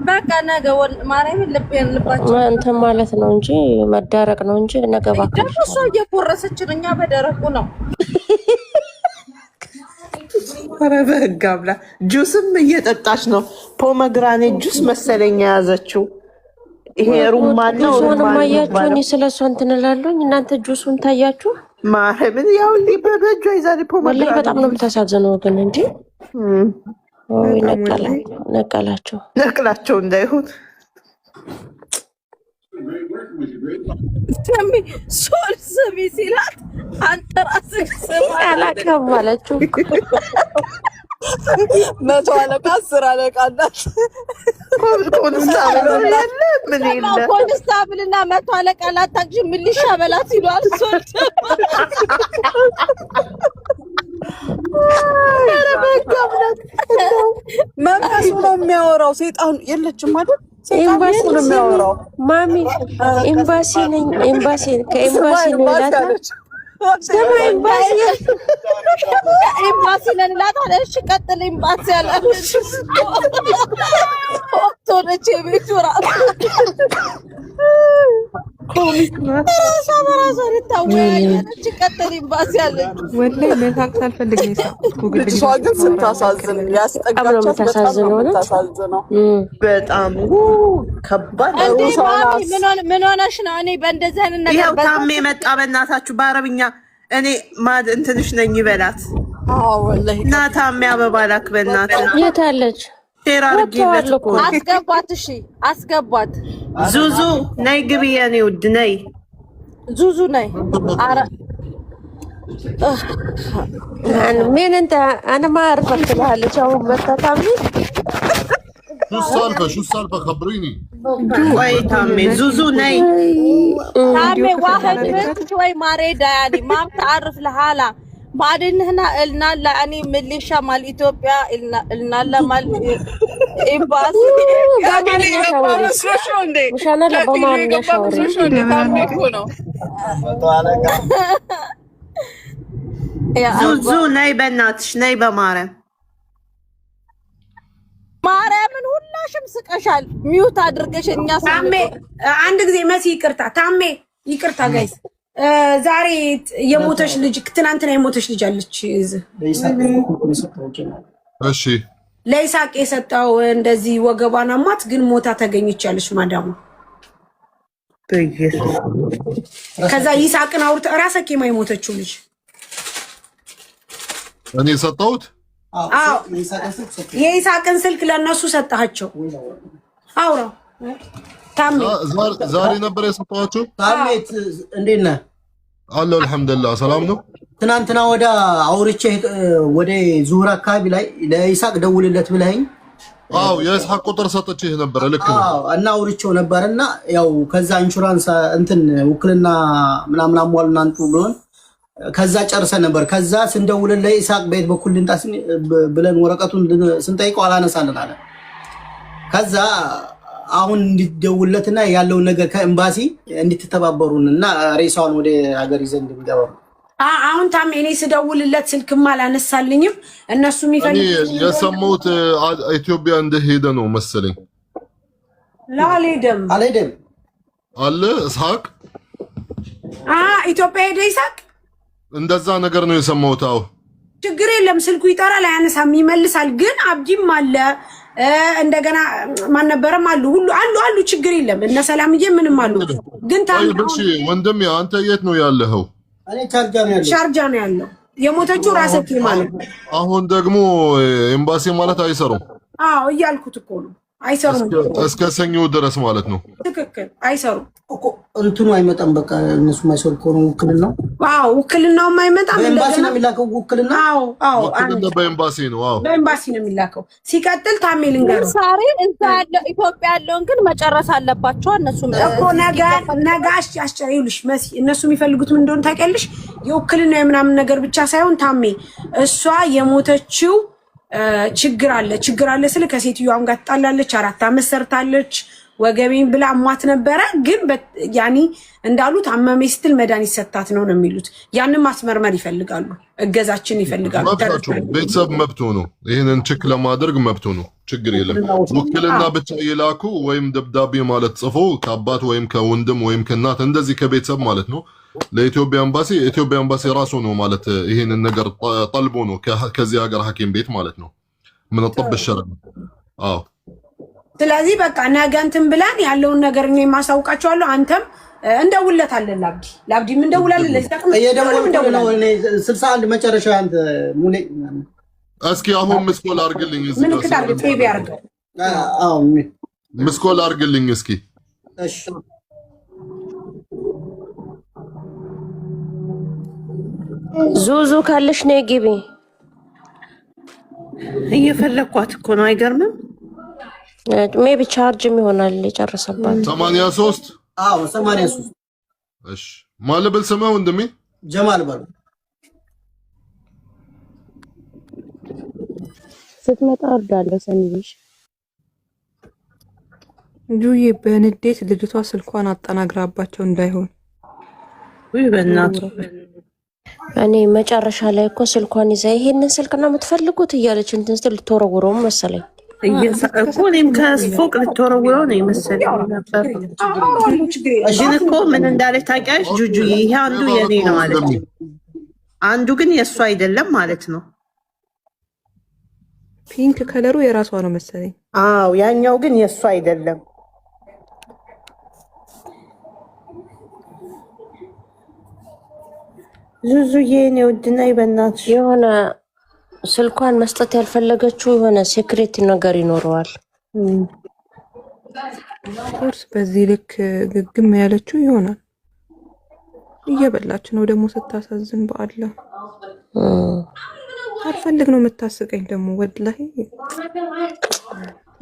በቃ ነገ ማርያምን ልባቸው እንትን ማለት ነው እንጂ መዳረቅ ነው እንጂ ነገ በአካል ደግሞ እሷ እየቆረሰችን እኛ በደረቁ ነው። ኧረ በህግ አብላ ጁስም እየጠጣች ነው። ፖመግራኔት ጁስ መሰለኝ የያዘችው። ይሄ ሩማን ነው። ጁሱን ማያችሁ? እኔ ስለሷ እንትን እላለሁኝ። እናንተ ጁሱን ታያችሁ? ማርያምን ያው በበጇ ይዛል ፖመግራኔት። ወላሂ በጣም ነው የምታሳዝነው ግን እንጂ ነቀላቸው እንዳይሆን ሶል ስሚ ሲላት አንተ ራስህ ስም አላከባለችው። 100 አለቃ 10 አለቃ ናት። ኮንስታብልና 100 አለቃ ላታግዥ ሚሊሻ በላት ይሏል። ሶል መንፈሱ ነው የሚያወራው። ሰይጣን የለችም አይደል? ኤምባሲ ነው የሚያወራው። ማሚ ኤምባሲ ነኝ፣ ኤምባሲ ከኤምባሲ ነው ይላታል። ኤምባሲ ነን እላታለሁ። እሺ ቀጥል ኤምባሲ አላለች። ኦክቶነች የቤቱ ራሱ ሰበራሷ ልታወያየች ቀጥል ኤምባሲ አለች። ወላሂ መሳቅ ሳልፈልግ ነው የሳቅኩት። ልጅቷ ግን ስታሳዝን ያስጠጋቻት በጣም በጣም ከባድ ምን ሆነሽ ነው? እኔ በእንደዚህ አይነት ነገር ይኸው ታሜ መጣ። በእናታችሁ በአረብኛ እኔ ማድ እንትንሽ ነኝ ይበላት። ወላሂ እና ታሜ አበባ ላክ በእናትህ። የት አለች? አስገባት። እሺ አስገባት። ዙዙ ነይ ግቢ የኔ ውድ ነይ። ዙዙ ነይ። አረ ምን እንተ انا ما اعرف اكلها አሁን መታታሚ شو السالفة خبريني. ወይ ታሜ ዙዙ ነይ። ታሜ واحد بنت شوي ما ريدا يعني ما بتعرف لحالها بعدين هنا قلنا لا يعني ميليشيا مال اثيوبيا قلنا لا مال امباسي مش انا اللي بمام يا شاوري ዙዙ ነይ በእናትሽ ነይ በማርያም ማርያምን ሁላሽም ስቀሻል። ሚውት አድርገሽ እኛ ታሜ አንድ ጊዜ መሲ ይቅርታ፣ ታሜ ይቅርታ ጋይስ። ዛሬ የሞተሽ ልጅ ትናንትና የሞተሽ ልጅ አለች። እሺ ለይሳቅ የሰጠው እንደዚህ ወገቧን አሟት ግን ሞታ ተገኝቻለች ማዳሙ። ከዛ ይሳቅን አውርተ ራሰክ የማይሞተችው ልጅ እኔ ሰጣሁት። አዎ የይሳቅን ስልክ ለነሱ ሰጣቸው። አውራው ታሜ ዛሬ ነበር የሰጣቸው። ታሜት እንዴት ነህ? አለሁ አልሐምዱሊላህ ሰላም ነው። ትናንትና ወደ አውርቼ ወደ ዙሁር አካባቢ ላይ ለይሳቅ ደውልለት ብለኸኝ፣ አዎ የይሳቅ ቁጥር ሰጥቼህ ነበር። ልክ ነው። አዎ እና አውርቼው ነበርና ያው ከዛ ኢንሹራንስ እንትን ውክልና ምናምን አሟሉና አንቱ ብሎን ከዛ ጨርሰን ነበር። ከዛ ስንደውልለት ለይሳቅ ቤት በኩል ልንጣስ ብለን ወረቀቱን ስንጠይቀው አላነሳልን አለ። ከዛ አሁን እንዲደውልለትና ያለውን ነገር ከኤምባሲ እንድትተባበሩን እና ሬሳውን ወደ ሀገር ይዘን እንድንገባ። አሁን ታሜ እኔ ስደውልለት ስልክም አላነሳልኝም። እነሱ የሚፈልጉት የሰሙት ኢትዮጵያ እንደሄደ ነው መሰለኝ። አልሄደም አለ ይስሐቅ ኢትዮጵያ ሄደ ይስሐቅ እንደዛ ነገር ነው የሰማሁት። አዎ ችግር የለም ስልኩ ይጠራል፣ አያነሳም፣ ይመልሳል። ግን አብዲም አለ እንደገና ማን ነበረም አሉ ሁሉ አሉ ችግር የለም። እነ ሰላምዬ ምንም አሉ። ግን እሺ ወንድሜ አንተ የት ነው ያለኸው? እኔ ሻርጃ ነው ያለው። የሞተችው ራሰኪ ማለት ነው። አሁን ደግሞ ኤምባሲ ማለት አይሰሩም። አዎ እያልኩት እኮ ነው። አይሰሩም እስከ ሰኞ ድረስ ማለት ነው። ትክክል አይሰሩም እኮ እንትኑ አይመጣም። በቃ እነሱ ማይሰሩ እኮ ነው ውክልና ዋው ውክልናው የማይመጣም በኤምባሲ ነው የሚላከው ውክልና። አዎ ውክልና በኤምባሲ ነው። አዎ በኤምባሲ ነው የሚላከው። ሲቀጥል ታሜ ልንገርህ ሳሪ እዛ ያለው ኢትዮጵያ ያለውን ግን መጨረስ አለባቸው እነሱ እኮ ነጋሽ ያስጨይሉሽ መሲ እነሱ የሚፈልጉት ምን እንደሆነ ታውቂያለሽ? የውክልና የምናምን ነገር ብቻ ሳይሆን ታሜ እሷ የሞተችው ችግር አለ ስለ ከሴትዮዋም ጋር ትጣላለች። 4 ዓመት ሰርታለች። ወገቤን ብላ አሟት ነበረ። ግን ያኒ እንዳሉት አመመኝ ስትል መድኃኒት ሰጣት ነው የሚሉት። ያንን ማስመርመር ይፈልጋሉ፣ እገዛችን ይፈልጋሉ። ቤተሰብ መብቱ ነው። ይሄንን ቼክ ለማድረግ መብቱ ነው። ችግር የለም። ውክልና ብቻ ይላኩ ወይም ደብዳቤ ማለት ጽፎ ከአባት ወይም ከወንድም ወይም ከእናት እንደዚህ ከቤተሰብ ማለት ነው ለኢትዮጵያ ኤምባሲ ራሱ ነው ማለት ይሄንን ነገር ጠልቦ ነው ከዚህ ሀገር ሐኪም ቤት ማለት ነው ምን ጠብ ሸረም። አዎ ስለዚህ በቃ ነገ እንትን ብለን ያለውን ነገር እኔ ማሳውቃቸዋለሁ። አንተም እንደውለታለን። ላብዲ ምን እንደውላለን። ለዚህ እንደውላለን 61 መጨረሻ አንተ ሙኔ እስኪ አሁን ምስኮል አርግልኝ እዚህ ምን ከዳር ቴቪ አርገው ምስኮል አርግልኝ እስኪ። እሺ ዙዙ ካለሽ ነይ ግቢ። እየፈለኳት እኮ ነው። አይገርምም? ሜቢ ቻርጅም ይሆናል የጨረሰባት 83 83 እሺ ማለበል ስምህ ወንድሜ? ጀማል ባሉ ስትመጣ እርዳለሁ ሰንይሽ ጁዬ በንዴት ልጅቷ ስልኳን አጠናግራባቸው እንዳይሆን ወይ በእናቱ እኔ መጨረሻ ላይ እኮ ስልኳን ይዛ ይሄንን ስልክ ነው የምትፈልጉት እያለች እንትን ስትል ልትወረውረው መሰለኝ እኮ እኔም ከፎቅ ልትወረውረው ነው የመሰለኝ ነበር። ግን እኮ ምን እንዳለች ታውቂያለሽ ጁጁዬ? ይሄ አንዱ የኔ ነው አለች፣ አንዱ ግን የእሱ አይደለም ማለት ነው። ፒንክ ከለሩ የራሷ ነው መሰለኝ። አዎ ያኛው ግን የእሱ አይደለም። ዙዙዬ እኔ ውድና ይበናት የሆነ ስልኳን መስጠት ያልፈለገችው የሆነ ሴክሬት ነገር ይኖረዋል። ኮርስ በዚህ ልክ ግግም ያለችው ይሆናል። እየበላች ነው ደግሞ ስታሳዝን። በአላ አልፈልግ ነው የምታስቀኝ ደግሞ ወላሂ።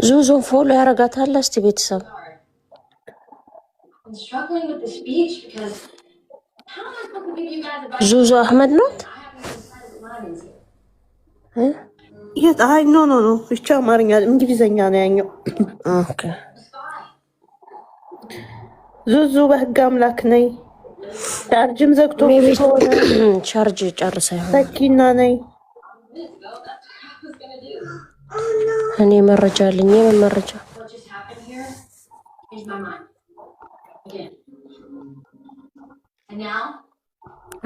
ዙዙን ፎሎ ያረጋታል። እስቲ ቤተሰብ ዙዙ አህመድ ናት። አይ ኖ ብቻ አማርኛ እንግሊዘኛ ነው ያኛው። ኦኬ ዙዙ በህግ አምላክ ነይ። ቻርጅም ዘግቶ ቻርጅ ጨርሳ ይሆን ሰኪና ነይ። እኔ መረጃ አለኝ። የምን መረጃ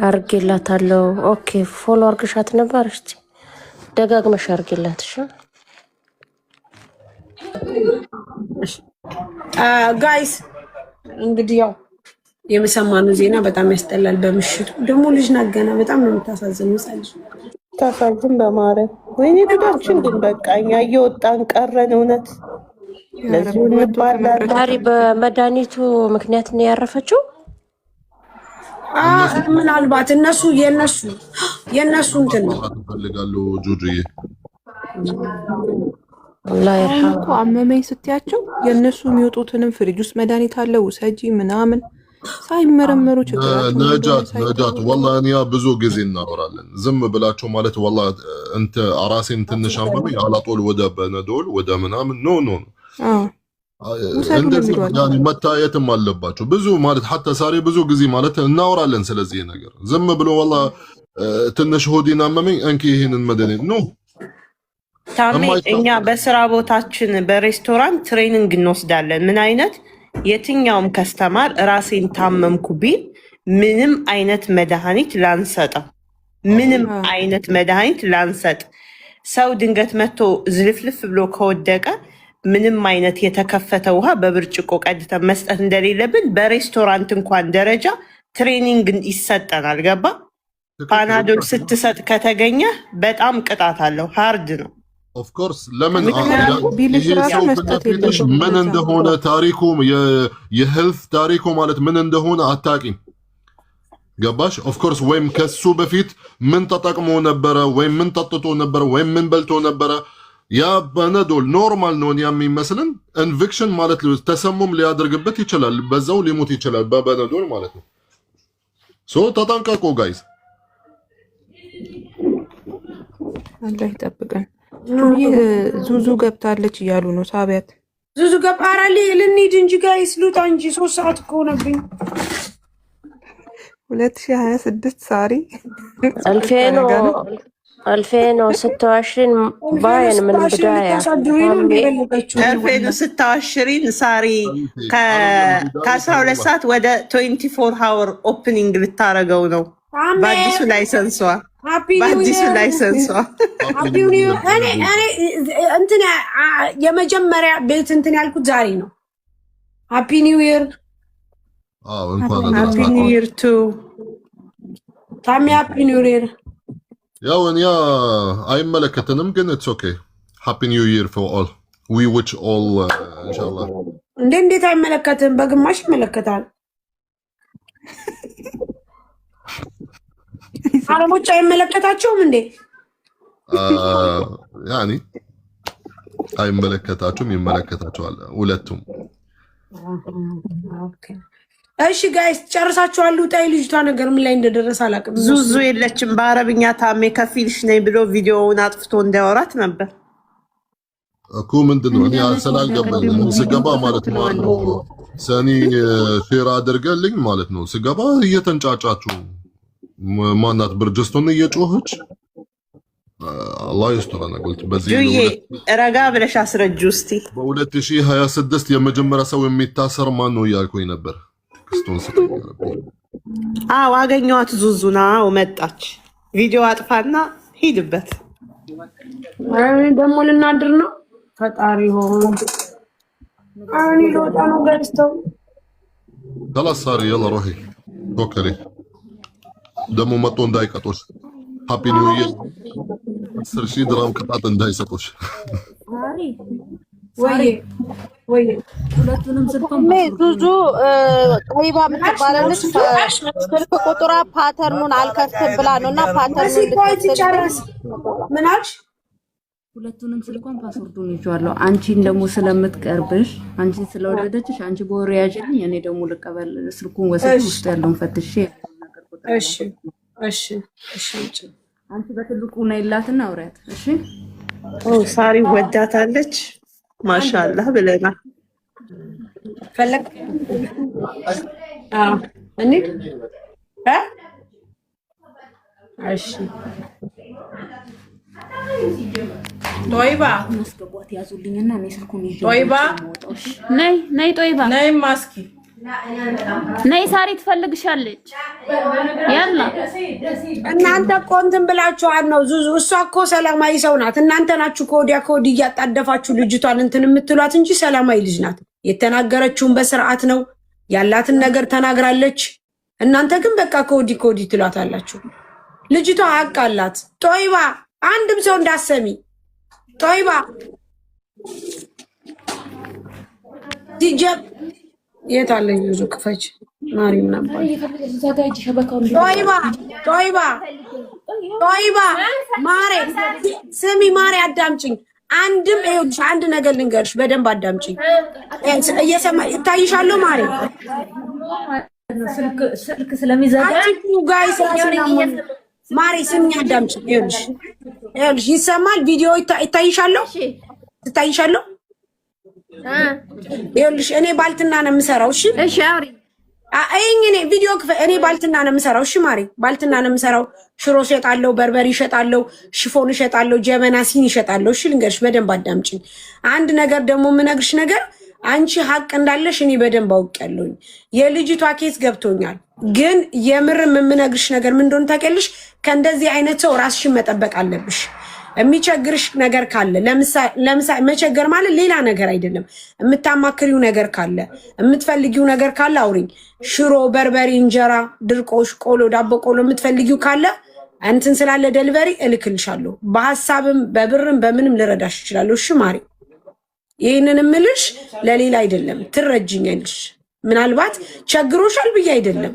አርጌላታለሁ። ኦኬ ፎሎ አርግሻት ነበር። እስቲ ደጋግመሽ አርጌላት። እሺ ጋይስ እንግዲህ ያው የምሰማነው ዜና በጣም ያስጠላል። በምሽቱ ደግሞ ልጅ ናገና በጣም ነው የምታሳዝነው። ታሳዝን በማረም ወይኔ ጉዳችን። ግን በቃ እኛ እየወጣን ቀረን። እውነት ለዚሁ እንባላለን። ታሪ በመድኃኒቱ ምክንያት ነው ያረፈችው። ምናልባት እነሱ የነሱ እንትን ነው ፈልጋለሁ። ጁጁዬ አላህ ይርሐም እኮ አመመኝ ስትያቸው የነሱ የሚወጡትንም ፍሪጅ ውስጥ መድኃኒት አለ ውሰጂ ምናምን ሳይመረመሩ ነጃት ወላሂ እኛ ብዙ ጊዜ እናወራለን። ዝም ብላችሁ ማለት ወላሂ እንተ አራሴን ትንሽ አመመኝ አላጦል ወደ በነዶል ወደ ምናምን ኖ እንደዚህ ያኔ መታየትም አለባቸው። ብዙ ማለት ሐታ ሳሪ ብዙ ጊዜ ማለት እናወራለን ስለዚህ ነገር። ዝም ብሎ ወላሂ ትንሽ ሆዴን አመመኝ እንኪ ይሄንን መድኃኒት ነው። ታሜ እኛ በስራ ቦታችን በሬስቶራንት ትሬኒንግ እንወስዳለን። ምን አይነት የትኛውም ከስተማር ራሴን ታመምኩ ቢል ምንም አይነት መድኃኒት ላንሰጠው፣ ምንም አይነት መድኃኒት ላንሰጥ። ሰው ድንገት መጥቶ ዝልፍልፍ ብሎ ከወደቀ ምንም አይነት የተከፈተ ውሃ በብርጭቆ ቀድተን መስጠት እንደሌለብን በሬስቶራንት እንኳን ደረጃ ትሬኒንግ ይሰጠናል። ገባ? ፓናዶል ስትሰጥ ከተገኘ በጣም ቅጣት አለው። ሃርድ ነው። ኦፍ ኮርስ ለምን ይሄ ሰው ፍቅሽ ምን እንደሆነ ታሪኩ የሄልት ታሪኩ ማለት ምን እንደሆነ አታቂም። ገባሽ? ኦፍ ኮርስ ወይም ከሱ በፊት ምን ተጠቅሞ ነበረ ወይም ምን ጠጥቶ ነበረ ወይም ምን በልቶ ነበረ። ያ በነዶል ኖርማል ነው የሚመስልን። ኢንፌክሽን ማለት ተሰሙም ሊያደርግበት ይችላል፣ በዛው ሊሞት ይችላል በበነዶል ማለት ነው። ሶ ተጠንቀቁ ጋይስ። አላህ ይጠብቀን። ዙዙ ገብታለች እያሉ ነው። ሳቢያት ዙዙ ገባራሊ ልንሂድ እንጂ ጋይስ፣ ልውጣ እንጂ 3 ሰዓት እኮ ሆነብኝ። 2026 ሳሪ አልፌኖ ስተዋሽሪን ባይን ምን ብዳያ አልፌኖ ስተዋሽሪን ሳሪ ከ12 ሰዓት ወደ 24 ሃወር ኦፕኒንግ ልታረገው ነው በአዲሱ ላይሰንሷ እንትን የመጀመሪያ ቤት እንትን ያልኩት ዛሬ ነው። ሃፒ ኒው ይር ሃፒ ኒው ይር ቱ ታሚ ሃፒ ኒው ይር። ያው እኛ አይመለከተንም ግን ኢትስ ኦኬ። ሃፒ ኒው ይር ፎር ኦል ዊ ዊች ኦል ኢንሻአላህ። እንዴት አይመለከትም? በግማሽ ይመለከታል። አረቦች አይመለከታቸውም እንዴ? ያኒ አይመለከታቸውም፣ ይመለከታቸዋል ሁለቱም። እሺ ጋይስ ጨርሳችኋል? ጣይ ልጅቷ ነገር ምን ላይ እንደደረሰ አላውቅም። ዙዙ የለችም። በአረብኛ ታሜ ከፊልሽ ነኝ ብሎ ቪዲዮውን አጥፍቶ እንዲያወራት ነበር እኮ። ምንድነው እኔ ስላልገባኝ ስገባ ማለት ነው ሰኒ ሼር አድርገልኝ ማለት ነው። ስገባ እየተንጫጫችሁ ማናት ብርጅስቶን እየጮኸች አላህ ይስጥረና። ቁልት በዚህ ረጋ ብለሽ አስረጁ እስቲ። በ2026 የመጀመሪያ ሰው የሚታሰር ማን ነው እያልኩኝ ነበር። ክርስቶስ አዎ አገኘኋት። ዙዙና መጣች። ቪዲዮ አጥፋና ሂድበት። ደግሞ ልናድር ነው። ፈጣሪ ሆኖ አሁን ይወጣ ነው ገዝተው خلاص صار يلا روحي توكلي ደግሞ መጥቶ እንዳይቀጦሽ ሃፒ ኒው ይር 10,000 ድራም ቅጣት እንዳይሰጡሽ። ወይ ሁለቱንም ስልኩን ዙዙ ጠይባ የምትባላለች ስልክ ቁጥሯ ፓተርኑን አልከፍትም ብላ ነው እና ፓተርኑን ምን አልሽ? ሁለቱንም ስልኳን ፓስወርዱን ይዤዋለሁ። አንቺን ደግሞ ስለምትቀርብሽ አንቺን ስለወደደችሽ አንቺ በወሬ ያዥልኝ፣ እኔ ደግሞ ልቀበል ስልኩን ወስድ ውስጥ ያለውን ፈትሼ እሺ እሺ እሺ። አንቺ በትልቁ ነይላትና አውሪያት። እሺ ሳሪ ወዳታለች። ማሻአላህ ብለናል። ፈለክ እኔ እሺ ጦይባ መስገቧት ያዙልኝና እኔ ስልኩን ይዤ ጦይባ ነይ ጦይባ ነይ ማስኪ ነይ ሳሪ ትፈልግሻለች። ያላ እናንተ እኮ እንትን ብላችኋል ነው ዙዙ። እሷ እኮ ሰላማዊ ሰው ናት። እናንተ ናችሁ ከወዲያ ከወዲህ እያጣደፋችሁ ልጅቷን እንትን የምትሏት እንጂ ሰላማዊ ልጅ ናት። የተናገረችውን በስርዓት ነው ያላትን ነገር ተናግራለች። እናንተ ግን በቃ ከወዲህ ከወዲህ ትሏታላችሁ። ልጅቷ ሀቅ አላት። ጦይባ አንድም ሰው እንዳሰሚ ጦይባ ዲጀብ የት አለኝ? ብዙ ክፈች ማሪም ነበር። ጦይባ ማሬ ስሚ ማሬ አዳምጪኝ። አንድም ይኸውልሽ አንድ ነገር ልንገርሽ፣ በደንብ አዳምጪኝ። እየሰማ ይታይሻለሁ ማሬ ስልክ ስለሚዘጋ ጋይስ ማሬ ስሚ አዳምጪኝ። ይኸውልሽ ይሰማል? ቪዲዮ ይታይሻለሁ? ትታይሻለሁ? ይኸውልሽ እኔ ባልትና ነው የምሰራው። እሺ እሺ አውሪ እኔ ቪዲዮ እኔ ባልትና ነው የምሰራው። እሺ ማሬ ባልትና ነው የምሰራው። ሽሮ እሸጣለሁ፣ በርበሬ እሸጣለሁ፣ ሽፎን እሸጣለሁ፣ ጀበና ሲኒ እሸጣለሁ። እሺ ልንገርሽ፣ በደንብ አዳምጪኝ። አንድ ነገር ደግሞ የምነግርሽ ነገር አንቺ ሀቅ እንዳለሽ እኔ በደንብ አውቄያለሁኝ። የልጅቷ ኬስ ገብቶኛል። ግን የምርም የምነግርሽ ነገር ምን እንደሆነ ታውቂያለሽ? ከእንደዚህ አይነት ሰው ራስሽን መጠበቅ አለብሽ። የሚቸግርሽ ነገር ካለ ለምሳሌ መቸገር ማለት ሌላ ነገር አይደለም። የምታማክሪው ነገር ካለ የምትፈልጊው ነገር ካለ አውሪኝ። ሽሮ፣ በርበሬ፣ እንጀራ፣ ድርቆሽ፣ ቆሎ፣ ዳቦ ቆሎ የምትፈልጊው ካለ እንትን ስላለ ደሊቨሪ እልክልሻለሁ። በሐሳብም በብርም በምንም ልረዳሽ እችላለሁ። እሺ ማሪ፣ ይህንን እምልሽ ለሌላ አይደለም፣ ትረጅኛለሽ። ምናልባት ቸግሮሻል ብዬ አይደለም።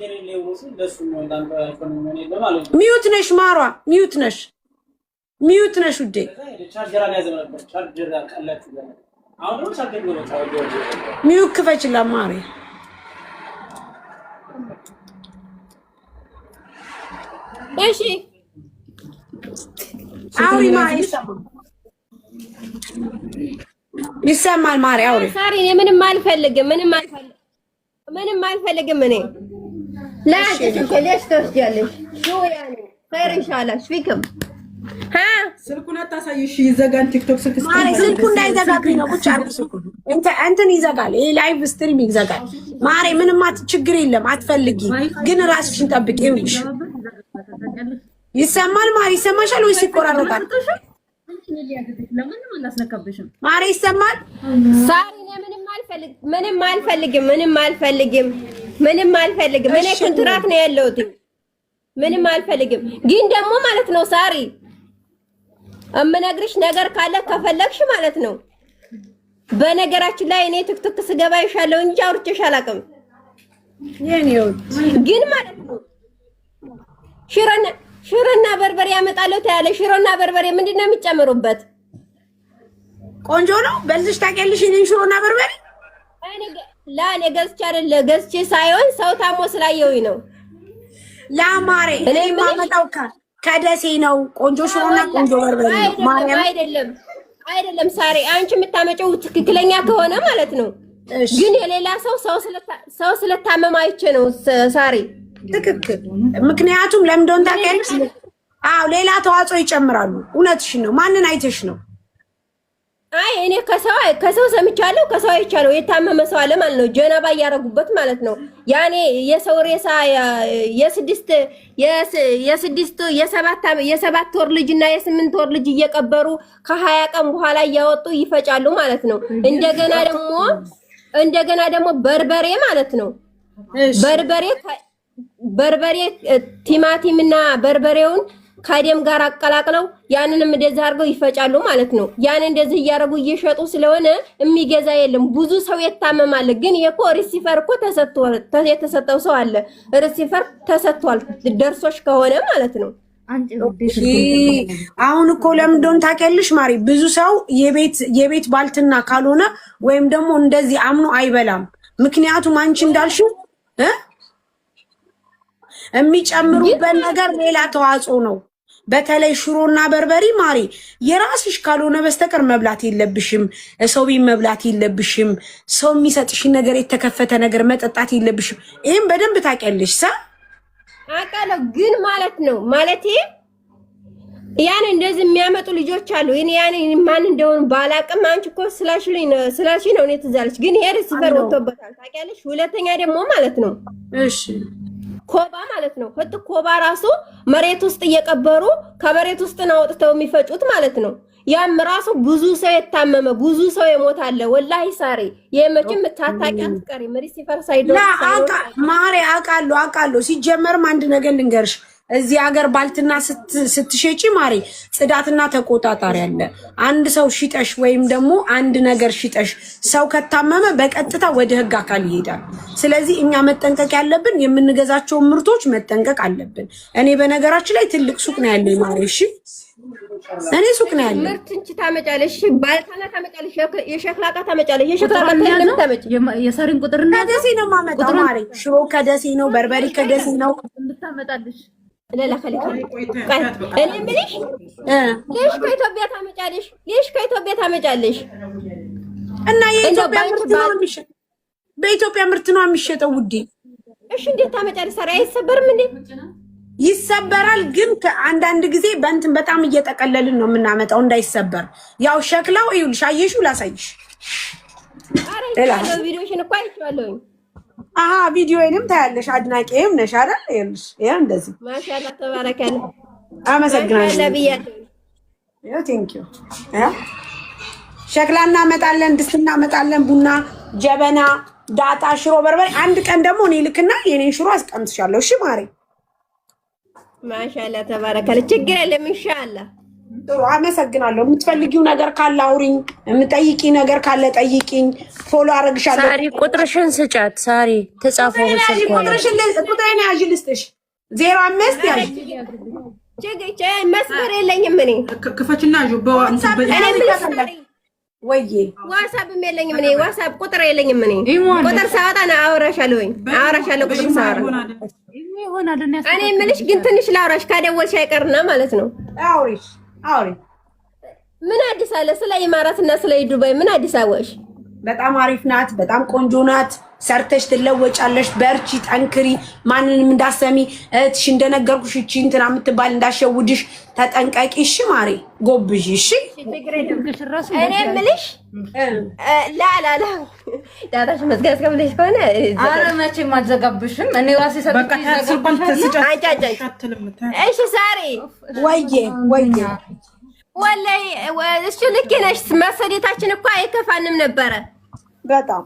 ሚዩት ነሽ ማሯ፣ ሚዩት ነሽ፣ ሚዩት ነሽ ውዴ። ሚዩት ክፈችላ ማሬ። እሺ አውሪ ማሪ፣ ይሰማል ማሪ አውሪ። ሳሪ እኔ ምንም አልፈልግም፣ ምንም አልፈልግም። እኔ ላንቺ ለሽ ተወስጃለሽ ሹ ያኔ خير ان شاء الله ፊክም ስልኩን አታሳይሽ፣ ይዘጋል። ቲክቶክ ማሪ ስልኩ እንዳይዘጋብኝ ነው። ቁጭ አድርጉ ስልኩን። እንትን ይዘጋል፣ ይሄ ላይቭ ስትሪም ይዘጋል። ማሪ ምንም ችግር የለም፣ አትፈልጊ ግን ራስሽን ጠብቂ። ይኸውልሽ ይሰማል ማሪ፣ ይሰማሻል ወይስ ይቆራረጣል? ማሪ ይሰማል? ሳሪ ምንም አልፈልግም። እኔ ኮንትራት ነው ያለሁት። ምንም አልፈልግም። ግን ደግሞ ማለት ነው ሳሪ እምነግርሽ ነገር ካለ ከፈለግሽ ማለት ነው። በነገራችን ላይ እኔ ቲክቶክ ስገባ ይሻለው እንጂ አውርቼሽ አላውቅም። ግን ማለት ነው ሽሮና በርበሬ ያመጣለው ታያለ። ሽሮና በርበሬ ምንድነው የሚጨምሩበት? ቆንጆ ነው። በልተሽ ታውቂያለሽ? እኔን ሽሮና በርበሬ እኔ ገዝቼ ሳይሆን ሰው ታሞ ስላየሁኝ ነው። ማሬ እኔ የማመጣው ከደሴ ነው። ቆንጆ ሽሮና ቆንጆ በርበሬ ነው። ማርያም አይደለም ሳሪ፣ አንቺ የምታመጪው ትክክለኛ ከሆነ ማለት ነው። ግን የሌላ ሰው ስለታመመ አይቼ ነው ሳሪ። ትክክል። ምክንያቱም ለምን እንደሆነ ታውቂያለሽ? አዎ ሌላ ተዋጽኦ ይጨምራሉ። እውነትሽን ነው። ማንን አይተሽ ነው? አይ እኔ ከሰው ሰምቻለሁ፣ ከሰው አይቻለሁ። የታመመ ሰው አለ ማለት ነው። ጀናባ እያረጉበት ማለት ነው። ያኔ የሰው ሬሳ የሰባት ወር ልጅና የ8 ወር ልጅ እየቀበሩ ከ20 ቀን በኋላ እያወጡ ይፈጫሉ ማለት ነው። እንደገና ደግሞ በርበሬ ማለት ነው። በርበሬ ቲማቲምና በርበሬውን ከደም ጋር አቀላቅለው ያንንም እንደዚህ አድርገው ይፈጫሉ ማለት ነው። ያን እንደዚህ እያረጉ እየሸጡ ስለሆነ የሚገዛ የለም። ብዙ ሰው የታመማል። ግን የኮ ሪሲፈር እኮ የተሰጠው ሰው አለ። ሪሲፈር ተሰጥቷል ደርሶሽ ከሆነ ማለት ነው። አሁን እኮ ለምን እንደሆነ ታውቂያለሽ ማሪ? ብዙ ሰው የቤት ባልትና ካልሆነ ወይም ደግሞ እንደዚህ አምኖ አይበላም። ምክንያቱም አንቺ እንዳልሽው የሚጨምሩበት ነገር ሌላ ተዋጽኦ ነው። በተለይ ሽሮና በርበሬ ማሪ የራስሽ ካልሆነ በስተቀር መብላት የለብሽም። ሰው ቤት መብላት የለብሽም። ሰው የሚሰጥሽ ነገር የተከፈተ ነገር መጠጣት የለብሽም። ይሄን በደንብ ታውቂያለሽ። አውቃለሁ። ግን ማለት ነው ያን እንደዚህ የሚያመጡ ልጆች አሉ። ያን ማን እንደሆነ ባላቅም አንቺ እኮ ስላልሽኝ ነው እኔ ትዝ አለች። ግን ይሄ ሪሲቨር ወጥቶበታል ታውቂያለሽ። ሁለተኛ ደግሞ ማለት ነው ኮባ ማለት ነው። ኮባ ራሱ መሬት ውስጥ እየቀበሩ ከመሬት ውስጥ ነው አውጥተው የሚፈጩት ማለት ነው። ያም ራሱ ብዙ ሰው የታመመ ብዙ ሰው የሞታለ። ወላሂ ሳሪ የመቼም ታታቂያት ቀሪ ሪሲቨር ሳይዶ ማሪ አውቃለሁ። ሲጀመርም አንድ ነገር ልንገርሽ፣ እዚህ ሀገር ባልትና ስትሸጪ ማሪ ጽዳትና ተቆጣጣሪ አለ። አንድ ሰው ሽጠሽ ወይም ደግሞ አንድ ነገር ሽጠሽ ሰው ከታመመ በቀጥታ ወደ ህግ አካል ይሄዳል። ስለዚህ እኛ መጠንቀቅ ያለብን የምንገዛቸው ምርቶች መጠንቀቅ አለብን። እኔ በነገራችን ላይ ትልቅ ሱቅ ነው ያለኝ ማሪ። እሺ እኔ ሱቅ ነው ያለኝ። ምርት እንቺ ታመጫለሽ፣ ባልታና ታመጫለሽ፣ የሸክላ ዕቃ ታመጫለሽ። የሸክላ ዕቃ ታመጫለሽ። የሳሪን ቁጥርና ከደሴ ነው የማመጣው ማሪ። ሽሮ ከደሴ ነው፣ በርበሬ ከደሴ ነው እንድታመጣልሽ ለላ ኸሊካ እኔ ምንሽ ለሽ ከኢትዮጵያ ታመጫለሽ፣ ለሽ ከኢትዮጵያ ታመጫለሽ። እና የኢትዮጵያ ምርት ነው የሚሸጠው፣ በኢትዮጵያ ምርት ነው የሚሸጠው ውዴ። እሺ እንዴት ታመጫለሽ? ሳሪ አይሰበርም እንዴ? ይሰበራል፣ ግን አንዳንድ ጊዜ በእንትን በጣም እየጠቀለልን ነው የምናመጣው እንዳይሰበር። ያው ሸክላው ይኸውልሽ፣ አየሽው፣ ላሳይሽ። አረ ቪዲዮሽን እኮ አይቼዋለሁኝ። ቪዲዮዬንም ታያለሽ። አድናቂም ነሽ አይደል? ይኸውልሽ፣ ይሄ እንደዚህ ማሻአላ ተባረከለ። አመሰግናለሁ ነብያት። ቴንኪው። ሸክላ እናመጣለን፣ ድስት እናመጣለን፣ ቡና፣ ጀበና፣ ዳጣ፣ ሽሮ፣ በርበሬ። አንድ ቀን ደግሞ እኔ ልክና የኔን ሽሮ አስቀምጥሻለሁ። እሺ ማሪ? ማሻአላ ተባረከለ። ችግር የለም ኢንሻአላ። ጥሩ አመሰግናለሁ። የምትፈልጊው ነገር ካለ አውሪኝ፣ የምጠይቂ ነገር ካለ ጠይቂኝ። ፎሎ አረግሻለሁ። ሳሪ ቁጥርሽን ስጫት። ሳሪ ተጻፈው ስልክ ቁጥሬን ያዥ ልስጥሽ። 05 ያዥ መስመር የለኝም እኔ ክፈችና ወይዬ ዋትስአፕም የለኝም እኔ ዋትስአፕ ቁጥር የለኝም እኔ ቁጥር ሳወጣ ነው አወራሻለሁ ቁጥር ሳወራ እኔ የምልሽ ግን ትንሽ ላውራሽ ካደወልሽ አይቀርና ማለት ነው። አውሪ ምን አዲስ አለ? ስለ ኢማራትና ስለ ዱባይ ምን አዲስ አወሽ? በጣም አሪፍ ናት። በጣም ቆንጆ ናት። ሰርተሽ ትለወጫለሽ። በርቺ፣ ጠንክሪ። ማንንም እንዳሰሚ እህትሽ እንደነገርኩሽ እቺ እንትና የምትባል እንዳሸውድሽ ተጠንቀቂ። እሺ ማሬ ጎብዥ። እሺ እኔ የምልሽ ላላላ ዳታሽ መዝጋት ከብለሽ ከሆነ አረ መቼም አትዘጋብሽም። እኔ ራሴ እሺ ሳሪ ወይዬ ወላሂ እሱ ልክ ነሽ። መሰደታችን እኮ አይከፋንም ነበረ በጣም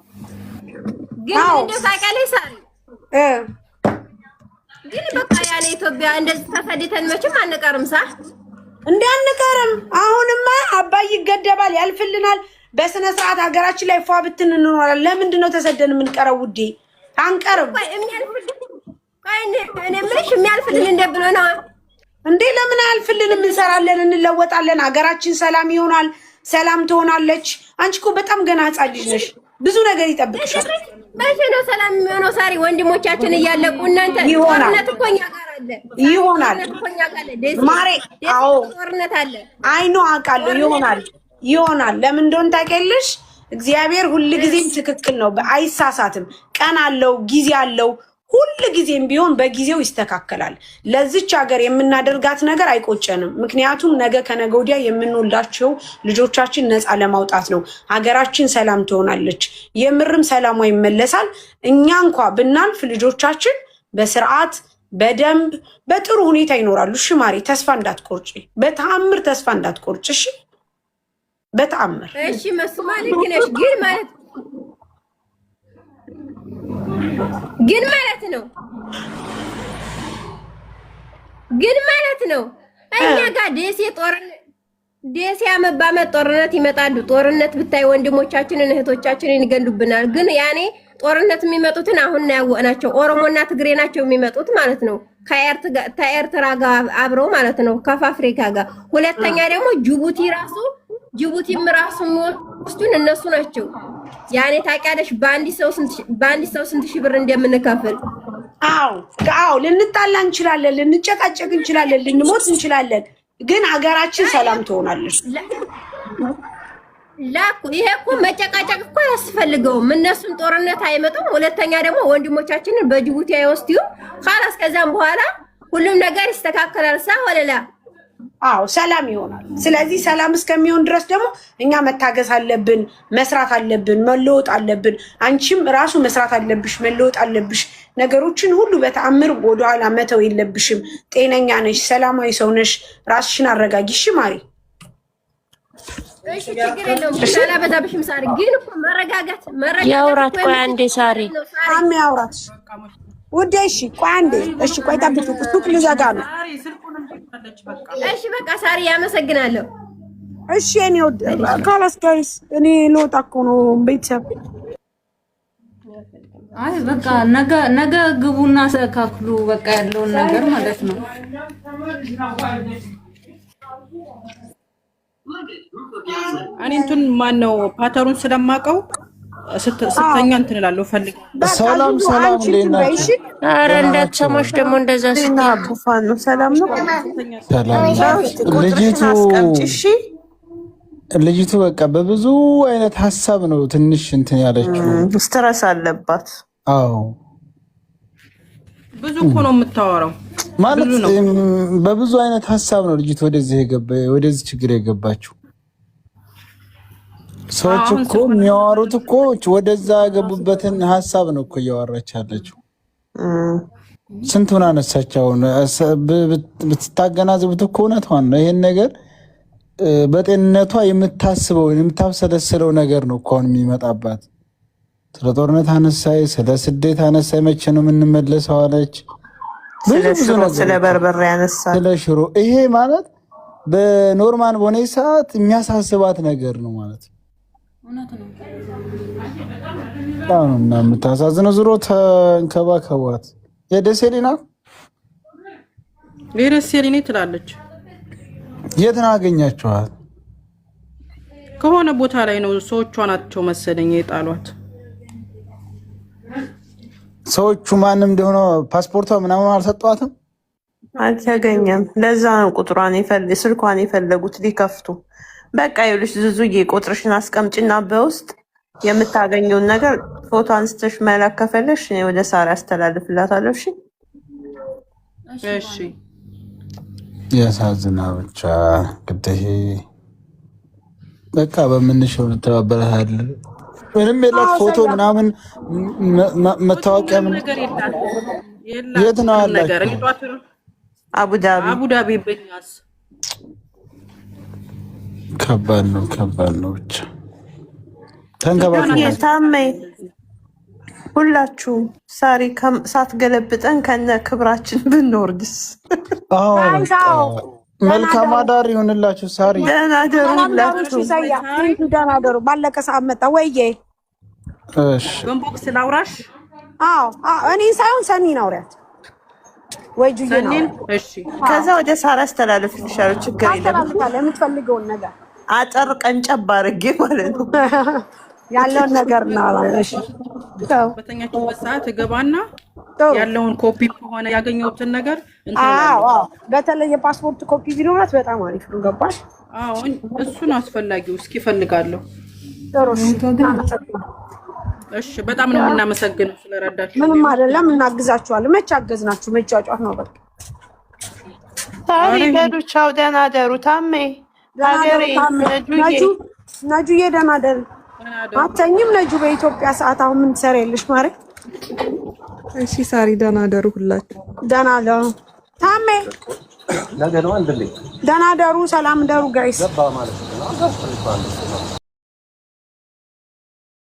ግን እንደው ታውቂያለሽ ሳሪ ግን በቃ ያለ ኢትዮጵያ እንደዚህ ተሰደተን መቼም አንቀርም አንቀርም። አሁንማ አባይ ይገደባል፣ ያልፍልናል። በስነ ስርዓት ሀገራችን ላይ ፏ ብትን እንኖራለን። ለምንድን ነው ተሰደን የምንቀረው ውዴ? አንቀርም። እኔ የምልሽ የሚያልፍልን እንደብሎ ነው እንዴ? ለምን አያልፍልንም? እንሰራለን፣ እንለወጣለን። ሀገራችን ሰላም ይሆናል፣ ሰላም ትሆናለች። አንቺ እኮ በጣም ገና ህፃን ልጅ ነሽ። ብዙ ነገር ይጠብቅሻል። መቼ ነው ሰላም የሚሆነው ሳሪ? ወንድሞቻችን እያለቁ እናንተ ጦርነት እኮ እኛ ጋር አለ። ይሆናል ማሬ። አዎ ጦርነት አለ። አይኖ አውቃለሁ። ይሆናል። ለምን እንደሆነ ታውቂያለሽ? እግዚአብሔር ሁልጊዜም ትክክል ነው፣ አይሳሳትም። ቀን አለው፣ ጊዜ አለው። ሁልጊዜም ቢሆን በጊዜው ይስተካከላል። ለዚች ሀገር የምናደርጋት ነገር አይቆጨንም። ምክንያቱም ነገ ከነገ ወዲያ የምንወልዳቸው ልጆቻችን ነፃ ለማውጣት ነው። ሀገራችን ሰላም ትሆናለች። የምርም ሰላሟ ይመለሳል። እኛ እንኳ ብናልፍ ልጆቻችን በስርዓት በደንብ በጥሩ ሁኔታ ይኖራሉ። እሺ ማሪ ተስፋ እንዳትቆርጪ፣ በተአምር ተስፋ እንዳትቆርጪ። እሺ በተአምር እሺ። መስማ ልክ ነሽ ግን ማለት ነው እኛ ጋር ደሴ አመት ጦርነት ይመጣሉ። ጦርነት ብታይ ወንድሞቻችንን እህቶቻችንን ይገንዱብናል። ግን ያኔ ጦርነት የሚመጡትን አሁን ነው ያወቅናቸው። ኦሮሞና ትግሬ ናቸው የሚመጡት ማለት ነው። ከኤርትራ ጋር አብረው ማለት ነው፣ ከአፍሪካ ጋር። ሁለተኛ ደግሞ ጅቡቲም ራሱ የሚወስዱን እነሱ ናቸው። ያኔ ታውቂያለሽ በአንድ ሰው ስንት ሺህ ብር እንደምንከፍል። አዎ ልንጣላ እንችላለን፣ ልንጨቃጨቅ እንችላለን፣ ልንሞት እንችላለን። ግን ሀገራችን ሰላም ትሆናለች። ይሄ እኮ መጨቃጨቅ እኮ አያስፈልገውም። እነሱም ጦርነት አይመጡም። ሁለተኛ ደግሞ ወንድሞቻችንን በጅቡቲ አይወስዱም። ካላስ ከዛም በኋላ ሁሉም ነገር ይስተካከላል። ወለላ አዎ ሰላም ይሆናል። ስለዚህ ሰላም እስከሚሆን ድረስ ደግሞ እኛ መታገስ አለብን፣ መስራት አለብን፣ መለወጥ አለብን። አንቺም ራሱ መስራት አለብሽ፣ መለወጥ አለብሽ። ነገሮችን ሁሉ በተአምር ወደኋላ መተው የለብሽም። ጤነኛ ነሽ፣ ሰላማዊ ሰው ነሽ። ራስሽን አረጋጊ። እሺ ማሪ። እሺ ችግር የለውም። አላበዛብሽም ሳሪ። ግን እኮ መረጋጋት ያውራት። ቆይ አንዴ ሳሪ ያውራት ውዴ። እሺ ቆይ አንዴ። እሺ ቆይ ጠብቂ፣ ሱቅ ልዘጋ ነው። እሺ በቃ ሳሪ ያመሰግናለሁ። እሺ እኔ ካላስ ጋይስ እኔ ልወጣ እኮ ነው ቤተሰብ። አይ በቃ ነገ ግቡና አስተካክሉ በቃ ያለውን ነገር ማለት ነው። እኔ እንትን ማነው ፓተሩን ስለማውቀው ስተኛ እንትን እላለሁ ፈልግ። ሰላም ለናችሁ። ኧረ እንዳትሰማሽ ደግሞ እንደዛ ስትፋን ነው። ሰላም ነው። ልጅቱ በቃ በብዙ አይነት ሀሳብ ነው ትንሽ እንትን ያለችው። ስትረስ አለባት። አዎ ብዙ እኮ ነው የምታወራው ማለት በብዙ አይነት ሀሳብ ነው ልጅቱ ወደዚህ ችግር የገባችው። ሰዎች እኮ የሚያወሩት እኮ ወደዛ ያገቡበትን ሀሳብ ነው እኮ እያወራች ያለችው። ስንቱን አነሳች። አሁን ብትታገናዝቡት እኮ እውነቷን ነው። ይሄን ነገር በጤንነቷ የምታስበው የምታብሰለስለው ነገር ነው እኮ አሁን የሚመጣባት። ስለ ጦርነት አነሳይ፣ ስለ ስደት አነሳይ፣ መቼ ነው የምንመለሰው አለች። ስለ በርበሬ አነሳ፣ ስለ ሽሮ። ይሄ ማለት በኖርማል በሆነ ሰዓት የሚያሳስባት ነገር ነው ማለት ነው። እና የምታሳዝነው ዙሮ ተንከባከቧት። የደሴ ሊና የደሴ ሊኔ ትላለች። የት ነው አገኛችኋት? ከሆነ ቦታ ላይ ነው። ሰዎቿ ናቸው መሰለኝ የጣሏት። ሰዎቹ ማንም እንደሆነ ፓስፖርቷ ምናምን አልሰጧትም፣ አልተገኘም። ለዛ ነው ቁጥሯን ስልኳን የፈለጉት ሊከፍቱ። በቃ ይኸውልሽ ዙዙዬ ቁጥርሽን አስቀምጭና በውስጥ የምታገኘውን ነገር ፎቶ አንስተሽ መላክ ከፈለሽ እኔ ወደ ሳራ ያስተላልፍላታለሁ። እሺ እሺ። ያሳዝና ብቻ ግዴ በቃ በምንሽው እንተባበራለን። ምንም የላት ፎቶ ምናምን መታወቂያ ምን የት ነው ያላችሁ? አቡዳቢ በኛስ ከባድ ነው ብቻ ተንከባከቡ። ታመይ ሁላችሁም ሳሪ ሳትገለብጠን ከነ ክብራችን ብንወርድስ? መልካም አዳር ይሁንላችሁ። ሳሪ ደህና ደሩላችሁ። ደህና ደሩ። ባለቀ ሰዓት መጣ ወይዬ። እሺ በንቦክስ ላውራሽ? አዎ እኔ ሳይሆን ሰኒን አውሪያት ወይ ጁዬ ነው። እሺ ከዛ ወደ ሳራ አስተላልፍልሻለሁ። ችግር የለም። የምትፈልገውን ነገር አጠር ቀንጨብ አድርጌ ማለት ነው ያለውን ነገር ነው። እሺ በተኛችበት ሰዓት እገባና ያለውን ኮፒ ከሆነ ያገኘሁትን ነገር በተለይ የፓስፖርት ኮፒ ቢኖራት በጣም አሪፍ ነው። ገባሽ? አዎ እሱን አስፈላጊው እስኪ ፈልጋለሁ። እሺ በጣም ነው የምናመሰግነው ስለረዳችሁ። ምንም አይደለም፣ እናግዛችኋለን። መቼ አገዝናችሁ? መጫጫት ነው በቃ። ሳሪ በሉ ቻው፣ ደህና ደሩ። ታሜ ሀገሬ ነጁዬ ደህና ደሩ። አተኝም ነጁ በኢትዮጵያ ሰዓት አሁን ምን ትሰሪያለሽ ማሬ? እሺ ሳሪ ደህና ደሩ። ሁላችሁ ደህና ደሩ። ታሜ ደህና ደሩ። ሰላም ደሩ ጋይስ።